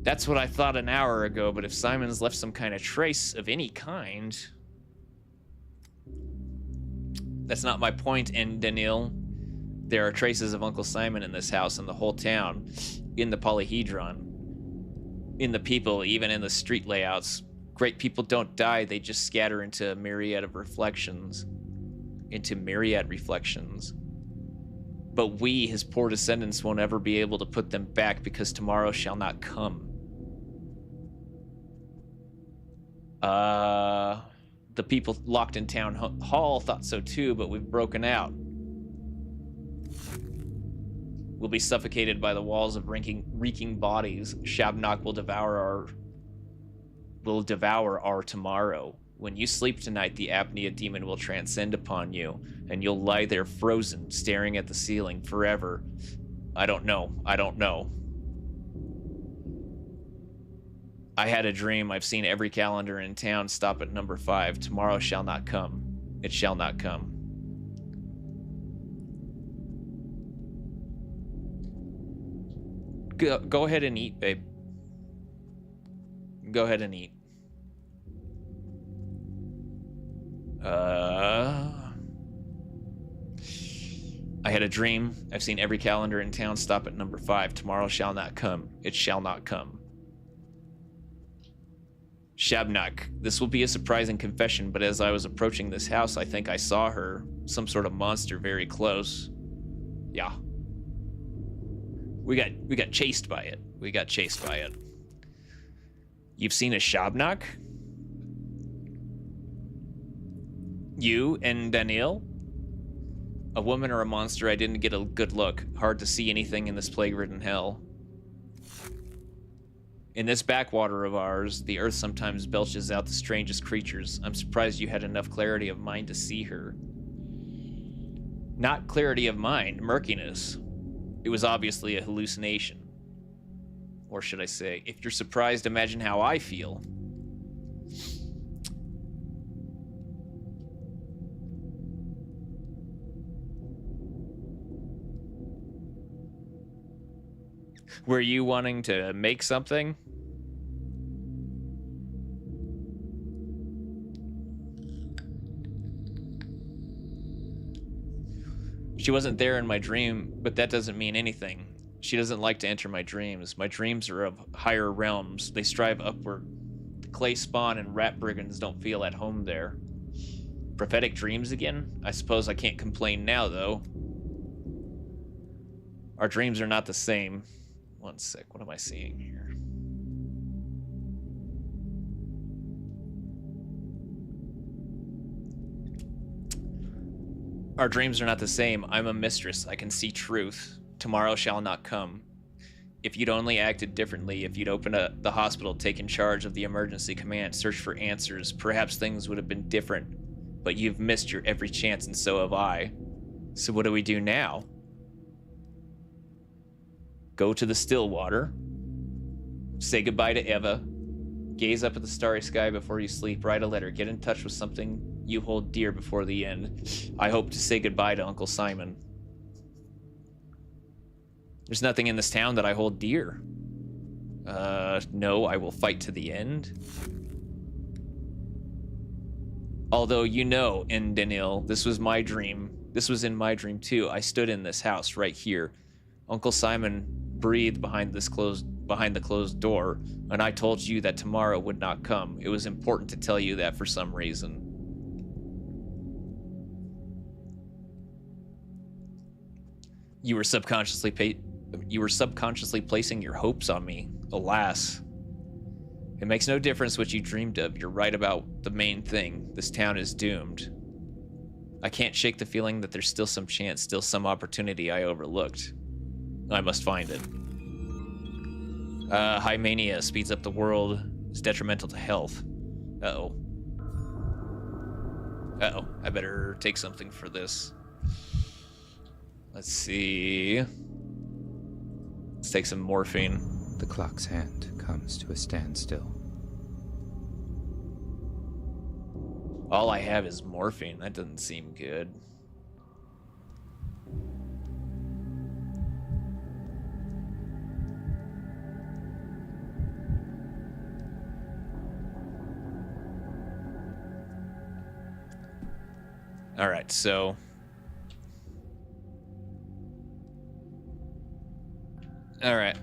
That's what I thought an hour ago, but if Simon's left some kind of trace of any kind... That's not my point, and Daniil. There are traces of Uncle Simon in this house and the whole town, in the polyhedron, in the people, even in the street layouts. Great people don't die, they just scatter into a myriad reflections. But we, his poor descendants, won't ever be able to put them back because tomorrow shall not come. The people locked in town hall thought so too, but we've broken out. We'll be suffocated by the walls of reeking bodies. Shabnak will devour our tomorrow. When you sleep tonight, the apnea demon will transcend upon you, and you'll lie there frozen, staring at the ceiling forever. I don't know. I had a dream. I've seen every calendar in town stop at number 5. Tomorrow shall not come. It shall not come. Go ahead and eat, babe. Go ahead and eat. I had a dream. I've seen every calendar in town stop at number 5. Tomorrow shall not come. It shall not come. Shabnak, this will be a surprising confession, but as I was approaching this house, I think I saw her, some sort of monster, very close. Yeah. We got chased by it. You've seen a Shabnak? You and Daniil? A woman or a monster? I didn't get a good look. Hard to see anything in this plague-ridden hell. In this backwater of ours, the earth sometimes belches out the strangest creatures. I'm surprised you had enough clarity of mind to see her. Not clarity of mind, murkiness. It was obviously a hallucination. Or should I say, if you're surprised, imagine how I feel. Were you wanting to make something? She wasn't there in my dream, but that doesn't mean anything. She doesn't like to enter my dreams. My dreams are of higher realms. They strive upward. The clay spawn and rat brigands don't feel at home there. Prophetic dreams again? I suppose I can't complain now, though. Our dreams are not the same. One sec, what am I seeing here? Our dreams are not the same. I'm a mistress. I can see truth. Tomorrow shall not come. If you'd only acted differently, if you'd opened the hospital, taken charge of the emergency command, searched for answers, perhaps things would have been different. But you've missed your every chance, and so have I. So what do we do now? Go to the still water. Say goodbye to Eva. Gaze up at the starry sky before you sleep. Write a letter. Get in touch with something you hold dear before the end. I hope to say goodbye to Uncle Simon. There's nothing in this town that I hold dear. No, I will fight to the end. Although, you know, in Daniil, this was my dream. This was in my dream too. I stood in this house right here. Uncle Simon breathed behind the closed door, and I told you that tomorrow would not come. It was important to tell you that for some reason. You were subconsciously placing your hopes on me. Alas. It makes no difference what you dreamed of. You're right about the main thing. This town is doomed. I can't shake the feeling that there's still some chance, still some opportunity I overlooked. I must find it. High mania speeds up the world, is detrimental to health. Uh-oh. Uh-oh, I better take something for this. Let's see. Let's take some morphine. The clock's hand comes to a standstill. All I have is morphine. That doesn't seem good. All right, so all right.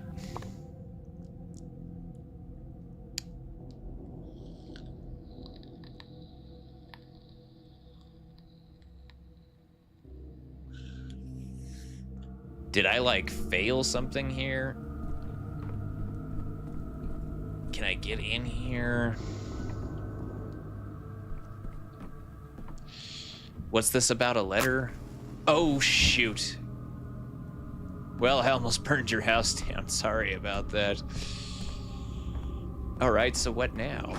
Did I, like, fail something here? Can I get in here? What's this about a letter? Oh, shoot. Well, I almost burned your house down. Sorry about that. All right, so what now?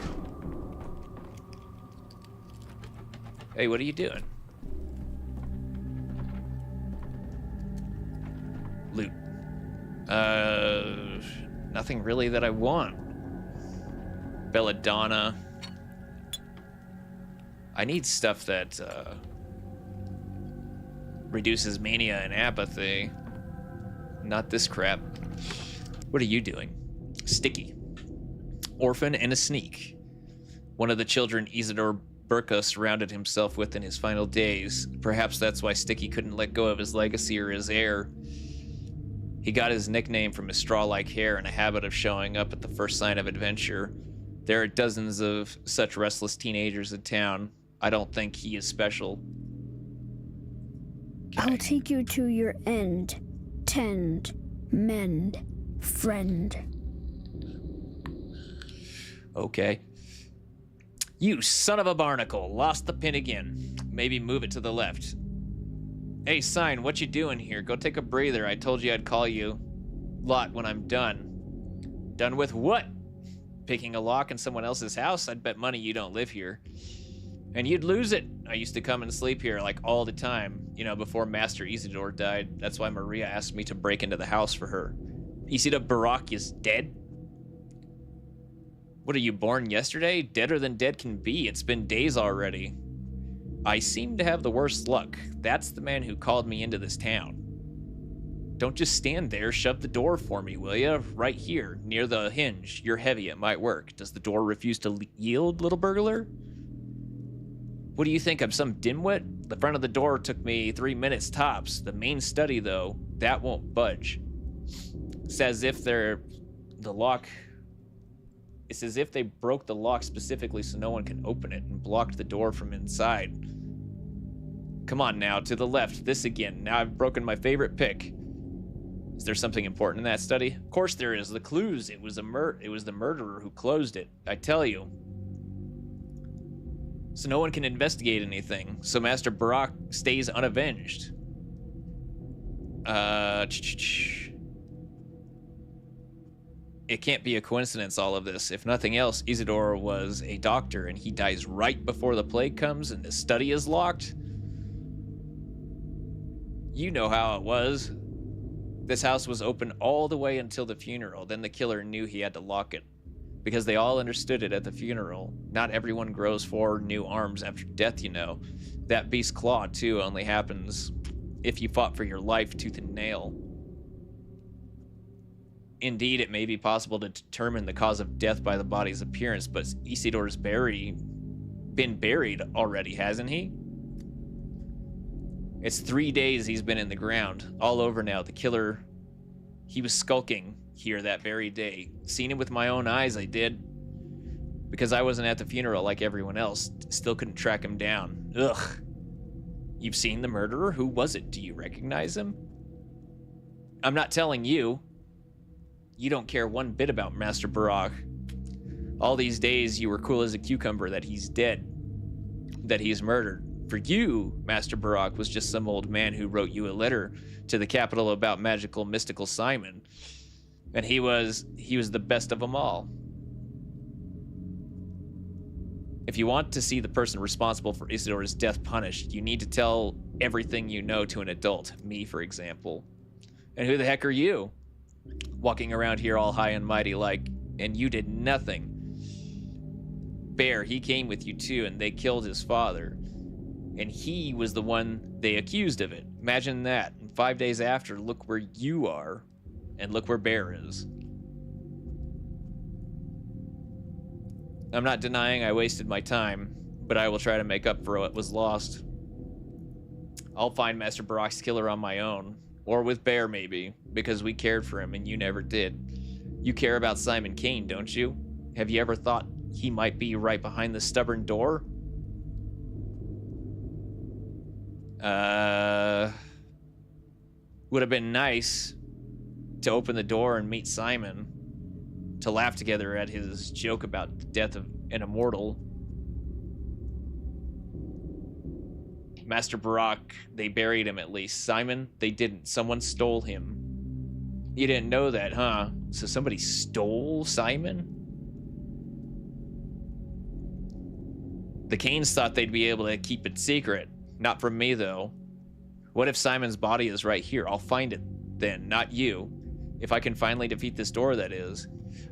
Hey, what are you doing? Loot. Nothing really that I want. Belladonna. I need stuff that, reduces mania and apathy. Not this crap. What are you doing? Sticky. Orphan and a sneak. One of the children Isidore Burka surrounded himself with in his final days. Perhaps that's why Sticky couldn't let go of his legacy or his heir. He got his nickname from his straw-like hair and a habit of showing up at the first sign of adventure. There are dozens of such restless teenagers in town. I don't think he is special. Okay. I'll take you to your end. Tend. Mend. Friend. Okay. You son of a barnacle. Lost the pin again. Maybe move it to the left. Hey, Sign, what you doing here? Go take a breather. I told you I'd call you lot when I'm done. Done with what? Picking a lock in someone else's house? I'd bet money you don't live here. And you'd lose it. I used to come and sleep here like all the time, you know, before Master Isidore died. That's why Maria asked me to break into the house for her. Isidore Barak is dead? What, are you born yesterday? Deader than dead can be. It's been days already. I seem to have the worst luck. That's the man who called me into this town. Don't just stand there. Shove the door for me, will ya? Right here, near the hinge. You're heavy. It might work. Does the door refuse to yield, little burglar? What do you think? I'm some dimwit? The front of the door took me 3 minutes tops. The main study, though, that won't budge. It's as if the lock... It's as if they broke the lock specifically so no one can open it and blocked the door from inside. Come on now, to the left, this again. Now I've broken my favorite pick. Is there something important in that study? Of course there is. The clues. It was the murderer who closed it. I tell you. So no one can investigate anything. So Master Barak stays unavenged. It can't be a coincidence, all of this. If nothing else, Isidore was a doctor and he dies right before the plague comes and the study is locked. You know how it was. This house was open all the way until the funeral. Then the killer knew he had to lock it. Because they all understood it at the funeral. Not everyone grows 4 new arms after death, you know. That beast's claw, too, only happens if you fought for your life tooth and nail. Indeed, it may be possible to determine the cause of death by the body's appearance, but Isidore's been buried already, hasn't he? It's 3 days he's been in the ground. All over now. The killer, he was skulking here that very day. Seen him with my own eyes, I did. Because I wasn't at the funeral like everyone else. Still couldn't track him down. Ugh. You've seen the murderer? Who was it? Do you recognize him? I'm not telling you. You don't care one bit about Master Barak. All these days you were cool as a cucumber that he's dead. That he's murdered. For you, Master Barak was just some old man who wrote you a letter to the capital about magical, mystical Simon. And he was the best of them all. If you want to see the person responsible for Isidore's death punished, you need to tell everything you know to an adult, me, for example. And who the heck are you? Walking around here all high and mighty like, and you did nothing. Bear, he came with you too, and they killed his father. And he was the one they accused of it. Imagine that. And 5 days after, look where you are, and look where Bear is. I'm not denying I wasted my time, but I will try to make up for what was lost. I'll find Master Barak's killer on my own, or with Bear maybe, because we cared for him and you never did. You care about Simon Kane, don't you? Have you ever thought he might be right behind the stubborn door? Would have been nice to open the door and meet Simon, to laugh together at his joke about the death of an immortal. Master Barak, they buried him at least. Simon, they didn't. Someone stole him. You didn't know that, huh? So somebody stole Simon? The Kanes thought they'd be able to keep it secret. Not from me, though. What if Simon's body is right here? I'll find it then, not you. If I can finally defeat this door, that is.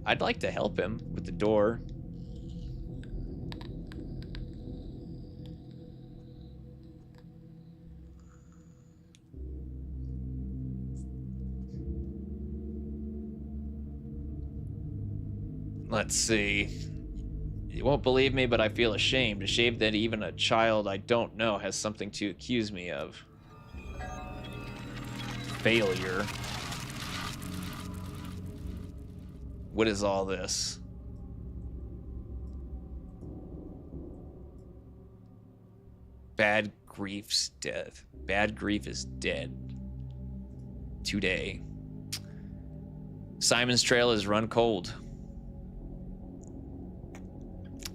I'd like to help him with the door. Let's see. You won't believe me, but I feel ashamed. Ashamed that even a child I don't know has something to accuse me of. Failure. What is all this? Bad Grief's death. Bad Grief is dead. Today. Simon's trail is run cold.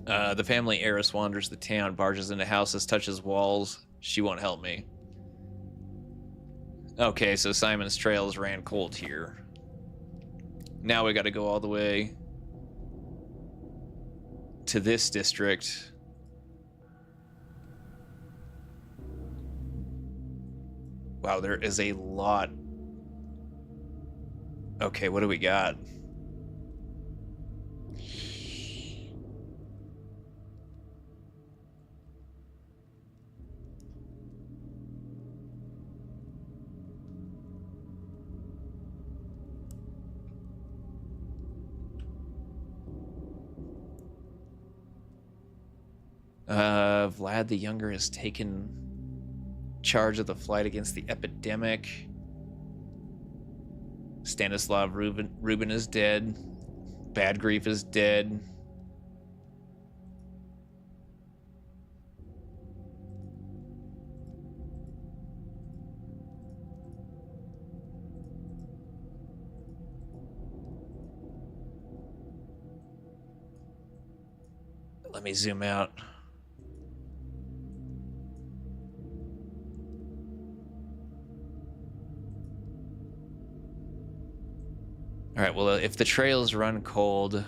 The family heiress wanders the town, barges into houses, touches walls. She won't help me. Okay, so Simon's trails ran cold here. Now we gotta go all the way to this district. Wow, there is a lot. Okay, what do we got? Vlad the Younger has taken charge of the fight against the epidemic. Stanislav Rubin is dead. Bad Grief is dead. Let me zoom out. All right, well, if the trails run cold,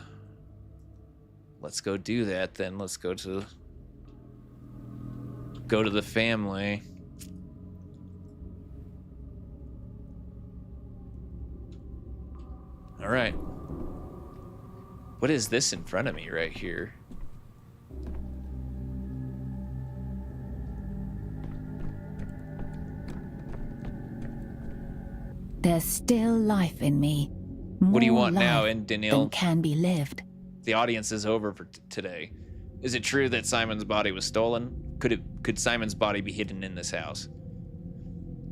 let's go do that then. Let's go to the family. All right. What is this in front of me right here? There's still life in me. What do you More want now, life Daniil? than can be lived. The audience is over for today. Is it true that Simon's body was stolen? Could Simon's body be hidden in this house?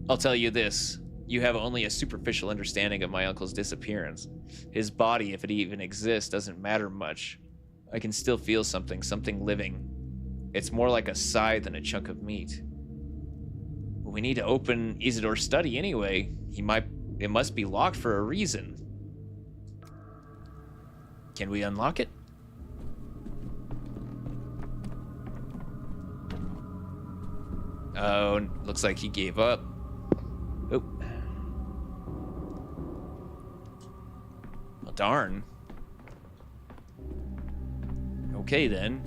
I'll tell you this. You have only a superficial understanding of my uncle's disappearance. His body, if it even exists, doesn't matter much. I can still feel something living. It's more like a sigh than a chunk of meat. We need to open Isidore's study anyway. It must be locked for a reason. Can we unlock it? Oh, looks like he gave up. Oh. Well, darn. Okay, then.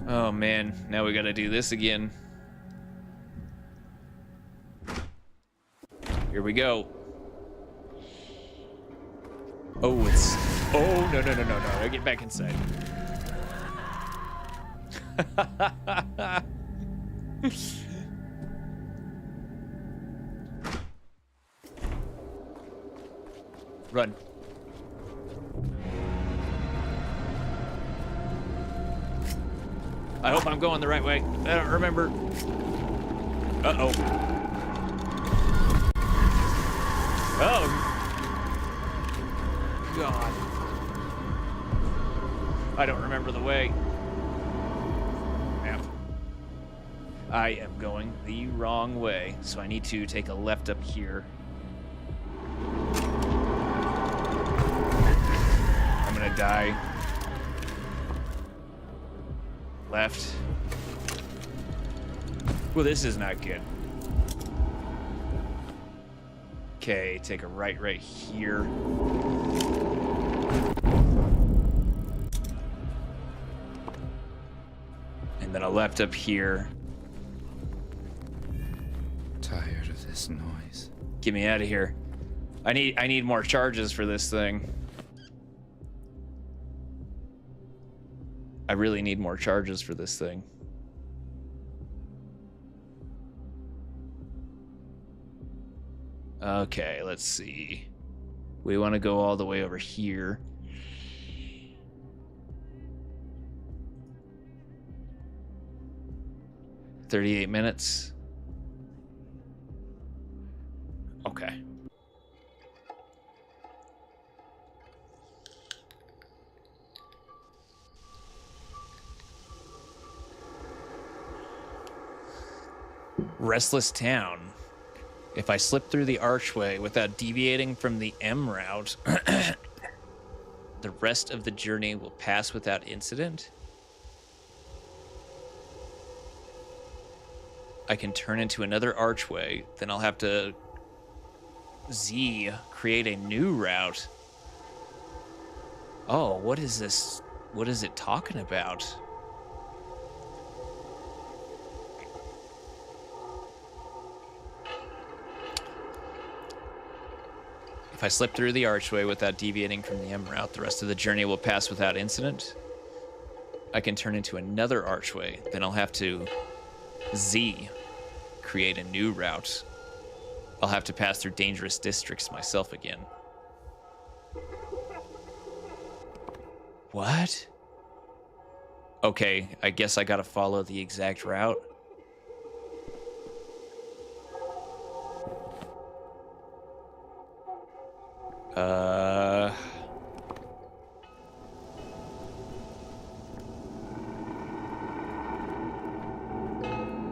Oh, man. Now we gotta do this again. Here we go. Oh, it's... Oh, no, no, no, no, no. Get back inside. Run. I hope I'm going the right way. I don't remember. Uh-oh. Oh. God. I don't remember the way. Map. I am going the wrong way, so I need to take a left up here. I'm gonna die. Left. Well, this is not good. Okay, take a right here. And then a left up here. Tired of this noise. Get me out of here. I need more charges for this thing. I really need more charges for this thing. Okay, let's see. We want to go all the way over here. $38 minutes. Okay. Restless Town. If I slip through the archway without deviating from the M route, the rest of the journey will pass without incident. I can turn into another archway, then I'll have to create a new route. Oh, what is this? What is it talking about? If I slip through the archway without deviating from the M route, the rest of the journey will pass without incident. I can turn into another archway, then I'll have to create a new route. I'll have to pass through dangerous districts myself again. What? Okay, I guess I gotta follow the exact route.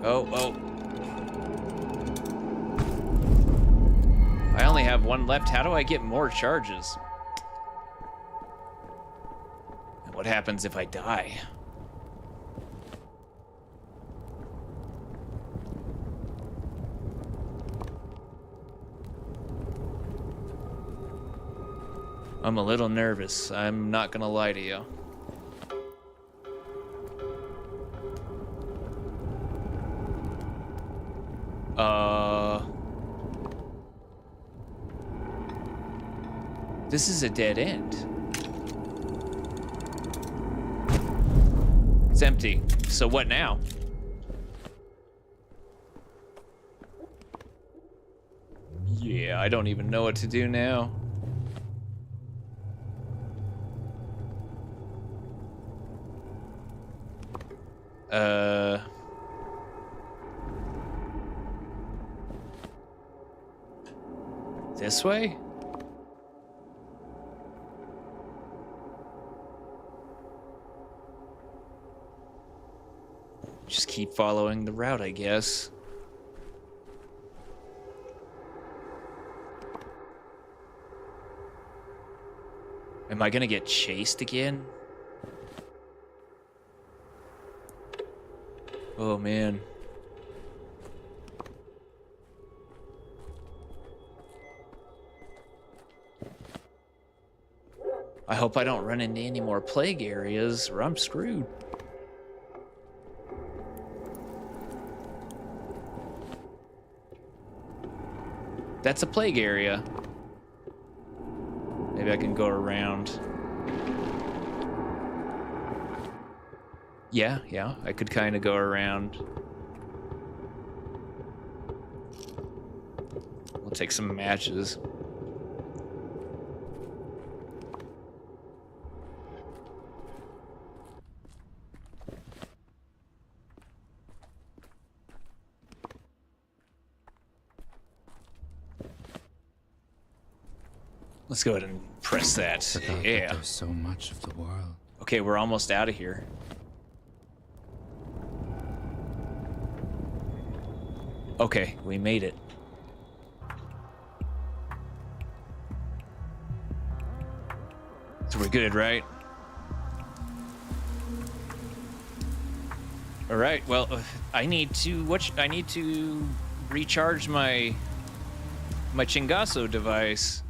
Oh. I only have one left. How do I get more charges? And what happens if I die? I'm a little nervous. I'm not gonna lie to you. This is a dead end. It's empty. So what now? Yeah, I don't even know what to do now. This way? Just keep following the route, I guess. Am I gonna get chased again? Oh man. I hope I don't run into any more plague areas or I'm screwed. That's a plague area. Maybe I can go around. Yeah, I could kind of go around. We'll take some matches. Let's go ahead and press that. Forgot Yeah. that there's so much of the world. Okay, we're almost out of here. Okay, we made it. So we're good, right? All right. Well, I need to I need to recharge my Chingaso device.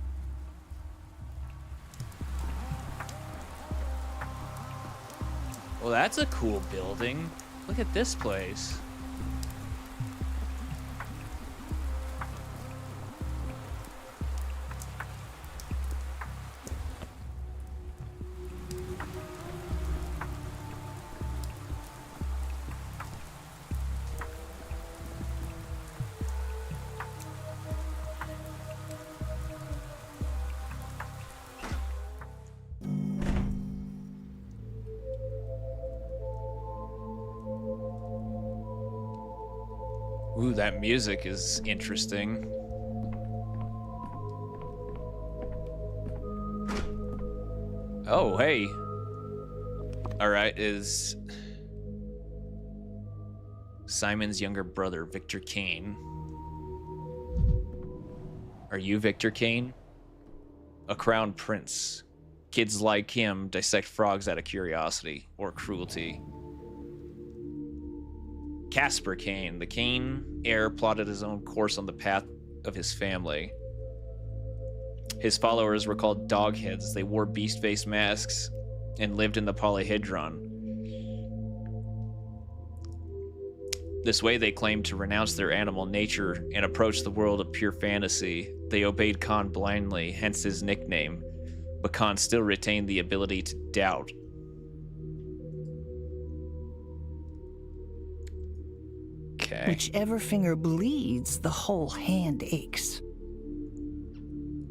Well, that's a cool building. Look at this place. Ooh, that music is interesting. Oh, hey. All right, is Simon's younger brother, Victor Kane. Are you Victor Kane? A crown prince. Kids like him dissect frogs out of curiosity or cruelty. Casper Kane, the Kane heir, plotted his own course on the path of his family. His followers were called Dogheads. They wore beast-faced masks and lived in the polyhedron. This way they claimed to renounce their animal nature and approach the world of pure fantasy. They obeyed Khan blindly, hence his nickname, but Khan still retained the ability to doubt. Okay. Whichever finger bleeds, the whole hand aches.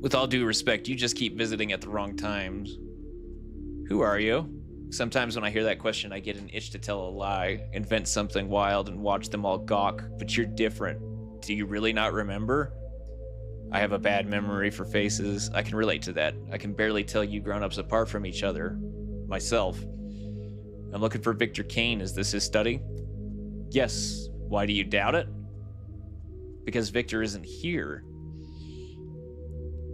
With all due respect, you just keep visiting at the wrong times. Who are you? Sometimes when I hear that question, I get an itch to tell a lie, invent something wild, and watch them all gawk, but you're different. Do you really not remember? I have a bad memory for faces. I can relate to that. I can barely tell you grown-ups apart from each other. Myself. I'm looking for Victor Kane. Is this his study? Yes. Why do you doubt it? Because Victor isn't here.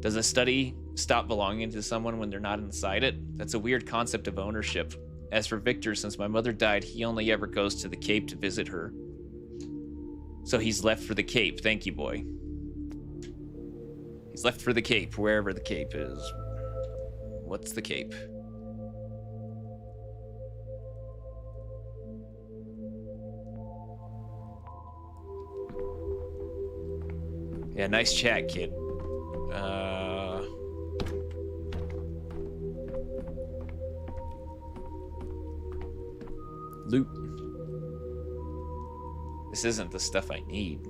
Does a study stop belonging to someone when they're not inside it? That's a weird concept of ownership. As for Victor, since my mother died, he only ever goes to the Cape to visit her. So he's left for the Cape. Thank you, boy. He's left for the Cape, wherever the Cape is. What's the Cape? Yeah, nice chat, kid. Loot. This isn't the stuff I need.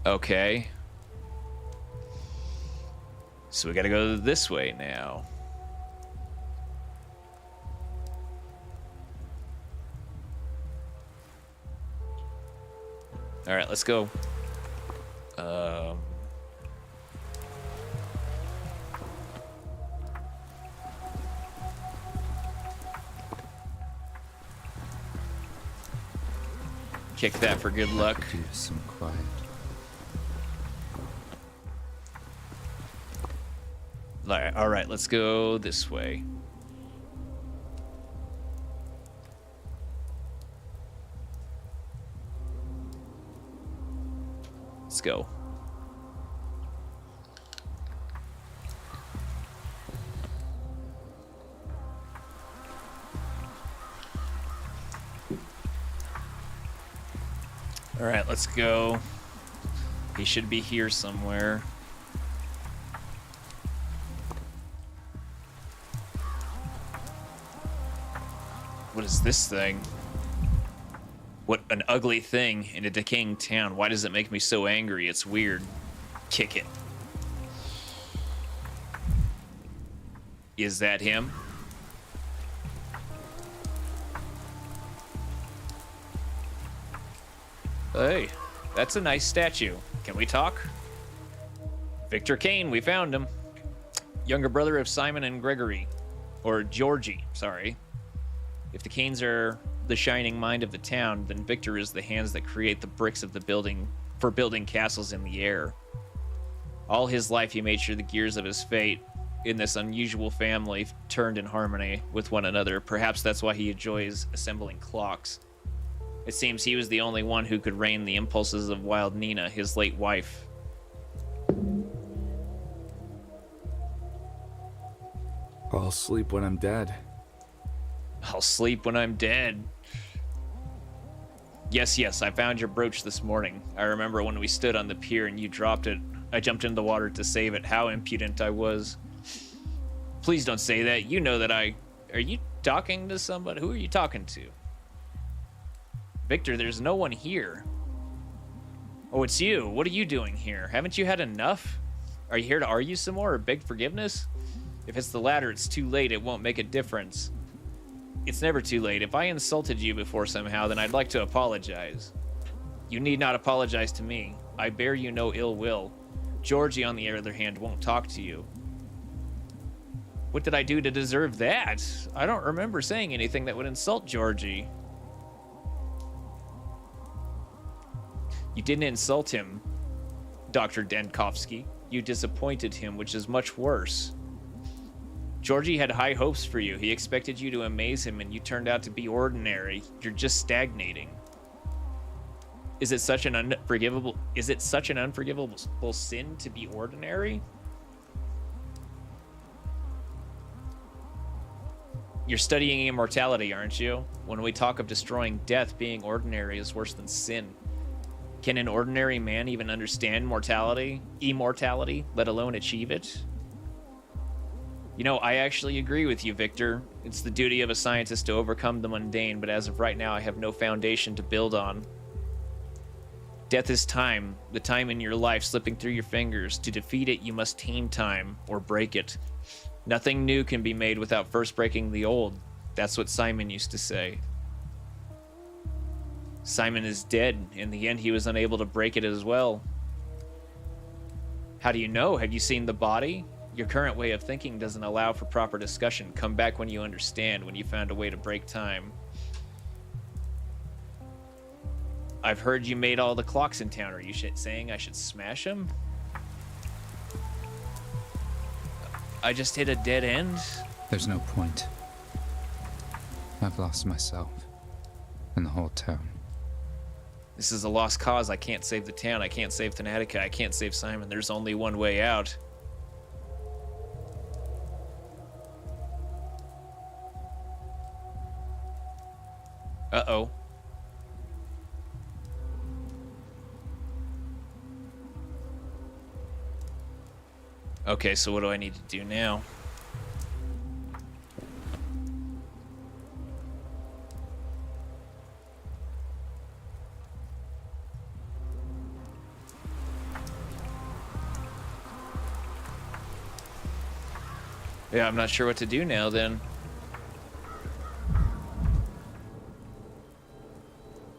Okay. So we gotta go this way now. All right, let's go. Kick that for good luck. Do some quiet. All right, let's go this way. Let's go. All right, let's go. He should be here somewhere. What is this thing? What an ugly thing in a decaying town. Why does it make me so angry? It's weird. Kick it. Is that him? Hey, that's a nice statue. Can we talk? Victor Kane, we found him. Younger brother of Simon and Gregory. Or Georgie, sorry. If the Kanes are the shining mind of the town, then Victor is the hands that create the bricks of the building for building castles in the air. All his life he made sure the gears of his fate in this unusual family turned in harmony with one another. Perhaps that's why he enjoys assembling clocks. It seems he was the only one who could rein the impulses of Wild Nina, his late wife. I'll sleep when I'm dead. I'll sleep when I'm dead. Yes, I found your brooch this morning. I remember when we stood on the pier and you dropped it. I jumped into the water to save it. How impudent I was. Please don't say that. You know that I... Are you talking to somebody? Who are you talking to? Victor, there's no one here. Oh, it's you. What are you doing here? Haven't you had enough? Are you here to argue some more or beg forgiveness? If it's the latter, it's too late. It won't make a difference. It's never too late. If I insulted you before somehow, then I'd like to apologize. You need not apologize to me. I bear you no ill will. Georgie, on the other hand, won't talk to you. What did I do to deserve that? I don't remember saying anything that would insult Georgie. You didn't insult him, Dr. Denkovsky. You disappointed him, which is much worse. Georgie had high hopes for you. He expected you to amaze him, and you turned out to be ordinary. You're just stagnating. Is it such an unforgivable sin to be ordinary? You're studying immortality, aren't you? When we talk of destroying death, being ordinary is worse than sin. Can an ordinary man even understand immortality, let alone achieve it? You know, I actually agree with you, Victor. It's the duty of a scientist to overcome the mundane, but as of right now, I have no foundation to build on. Death is time, the time in your life slipping through your fingers. To defeat it, you must tame time, or break it. Nothing new can be made without first breaking the old. That's what Simon used to say. Simon is dead. In the end, he was unable to break it as well. How do you know? Have you seen the body? Your current way of thinking doesn't allow for proper discussion. Come back when you understand, when you found a way to break time. I've heard you made all the clocks in town. Are you saying I should smash them? I just hit a dead end? There's no point. I've lost myself and the whole town. This is a lost cause. I can't save the town. I can't save Thanatica. I can't save Simon. There's only one way out. Uh-oh. Okay, so what do I need to do now? Yeah, I'm not sure what to do now then.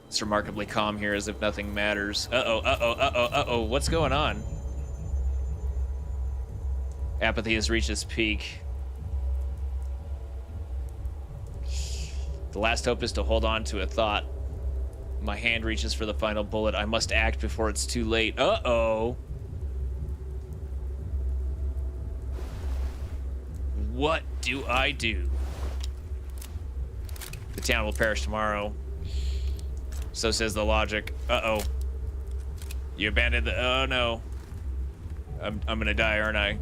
It's remarkably calm here, as if nothing matters. Uh-oh, what's going on? Apathy has reached its peak. The last hope is to hold on to a thought. My hand reaches for the final bullet. I must act before it's too late. Uh-oh. What do I do? The town will perish tomorrow. So says the logic. Uh-oh. You abandoned the... Oh, no. I'm gonna die, aren't I?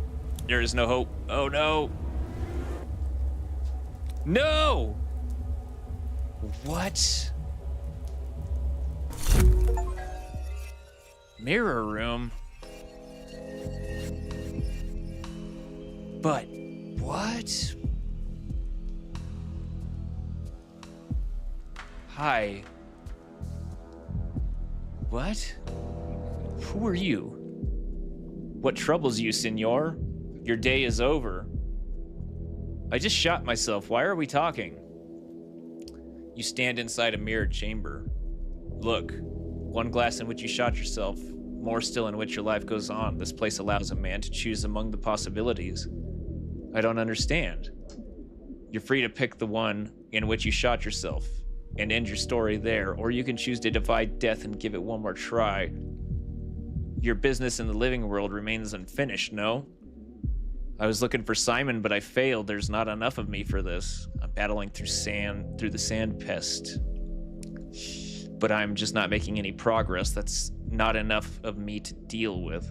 There is no hope. Oh, no. No! What? Mirror room? But what? Hi. What? Who are you? What troubles you, senor? Your day is over. I just shot myself. Why are we talking? You stand inside a mirrored chamber. Look, one glass in which you shot yourself, more still in which your life goes on. This place allows a man to choose among the possibilities. I don't understand. You're free to pick the one in which you shot yourself and end your story there, or you can choose to defy death and give it one more try. Your business in the living world remains unfinished, no? I was looking for Simon, but I failed. There's not enough of me for this. I'm battling through the sand pest. But I'm just not making any progress. That's not enough of me to deal with.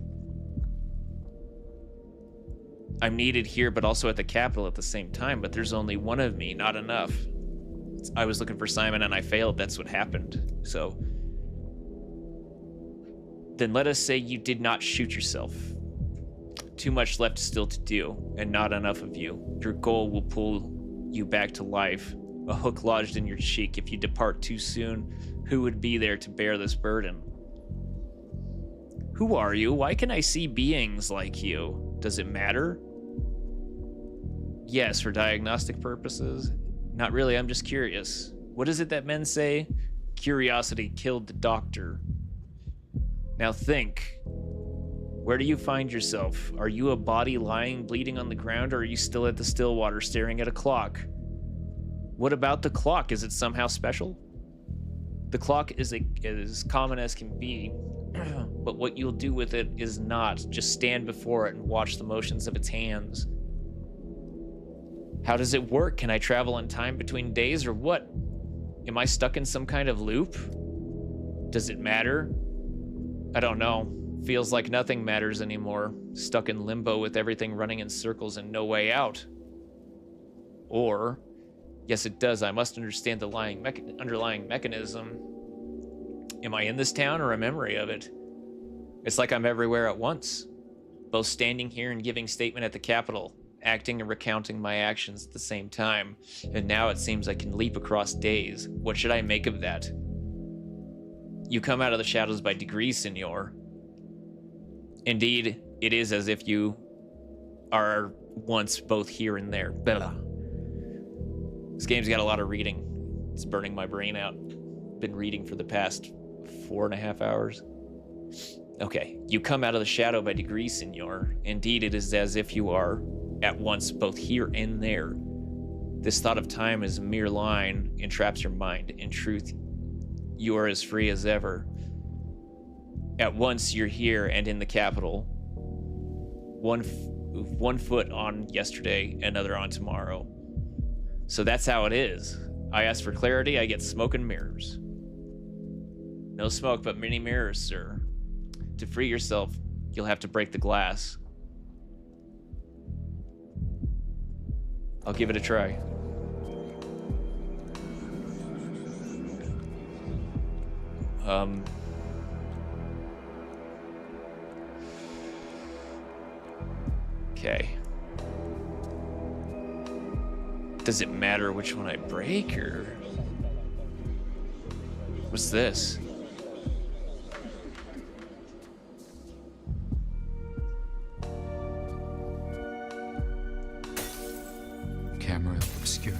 I'm needed here, but also at the capital at the same time, but there's only one of me, not enough. I was looking for Simon and I failed. That's what happened. So then let us say you did not shoot yourself. Too much left still to do, and not enough of you. Your goal will pull you back to life. A hook lodged in your cheek. If you depart too soon, who would be there to bear this burden? Who are you? Why can I see beings like you? Does it matter? Yes, for diagnostic purposes. Not really, I'm just curious. What is it that men say? Curiosity killed the doctor. Now think. Where do you find yourself? Are you a body lying, bleeding on the ground, or are you still at the still water staring at a clock? What about the clock? Is it somehow special? The clock is as common as can be, but what you'll do with it is not. Just stand before it and watch the motions of its hands. How does it work? Can I travel in time between days or what? Am I stuck in some kind of loop? Does it matter? I don't know. Feels like nothing matters anymore. Stuck in limbo with everything running in circles and no way out. Or, yes it does, I must understand the underlying mechanism. Am I in this town or a memory of it? It's like I'm everywhere at once. Both standing here and giving statement at the Capitol, acting and recounting my actions at the same time. And now it seems I can leap across days. What should I make of that? You come out of the shadows by degrees, senor. Indeed, it is as if you are once both here and there. Blah. This game's got a lot of reading. It's burning my brain out. Been reading for the past 4.5 hours. Okay, you come out of the shadow by degrees, senor. Indeed, it is as if you are at once both here and there. This thought of time is a mere line, entraps your mind. In truth, you are as free as ever. At once you're here and in the capital. One foot on yesterday, another on tomorrow. So that's how it is. I ask for clarity, I get smoke and mirrors. No smoke, but many mirrors, sir. To free yourself, you'll have to break the glass. I'll give it a try. Okay. Does it matter which one I break, or... What's this? Camera obscura.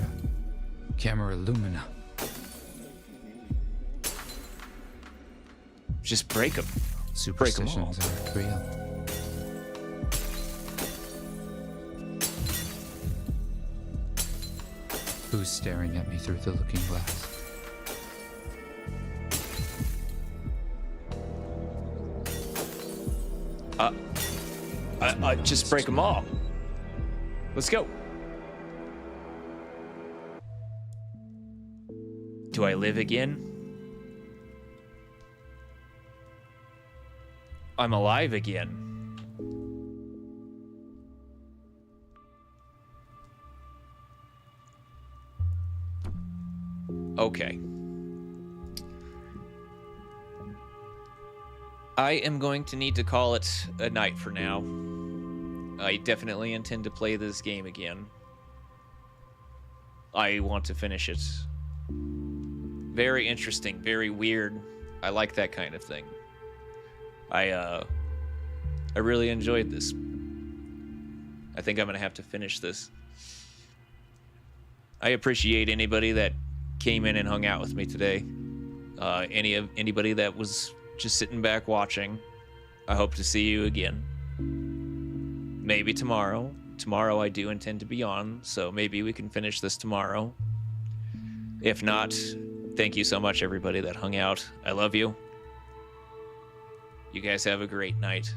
Camera lumina. Just break them. Superstitions aren't real. Who's staring at me through the looking glass? Just break them all. Let's go. Do I live again? I'm alive again. Okay. I am going to need to call it a night for now. I definitely intend to play this game again. I want to finish it. Very interesting, very weird. I like that kind of thing. I really enjoyed this. I think I'm gonna have to finish this. I appreciate anybody that came in and hung out with me today. Anybody that was just sitting back watching. I hope to see you again. Maybe tomorrow. Tomorrow I do intend to be on, so maybe we can finish this tomorrow. If not, thank you so much, everybody that hung out. I love you. You guys have a great night.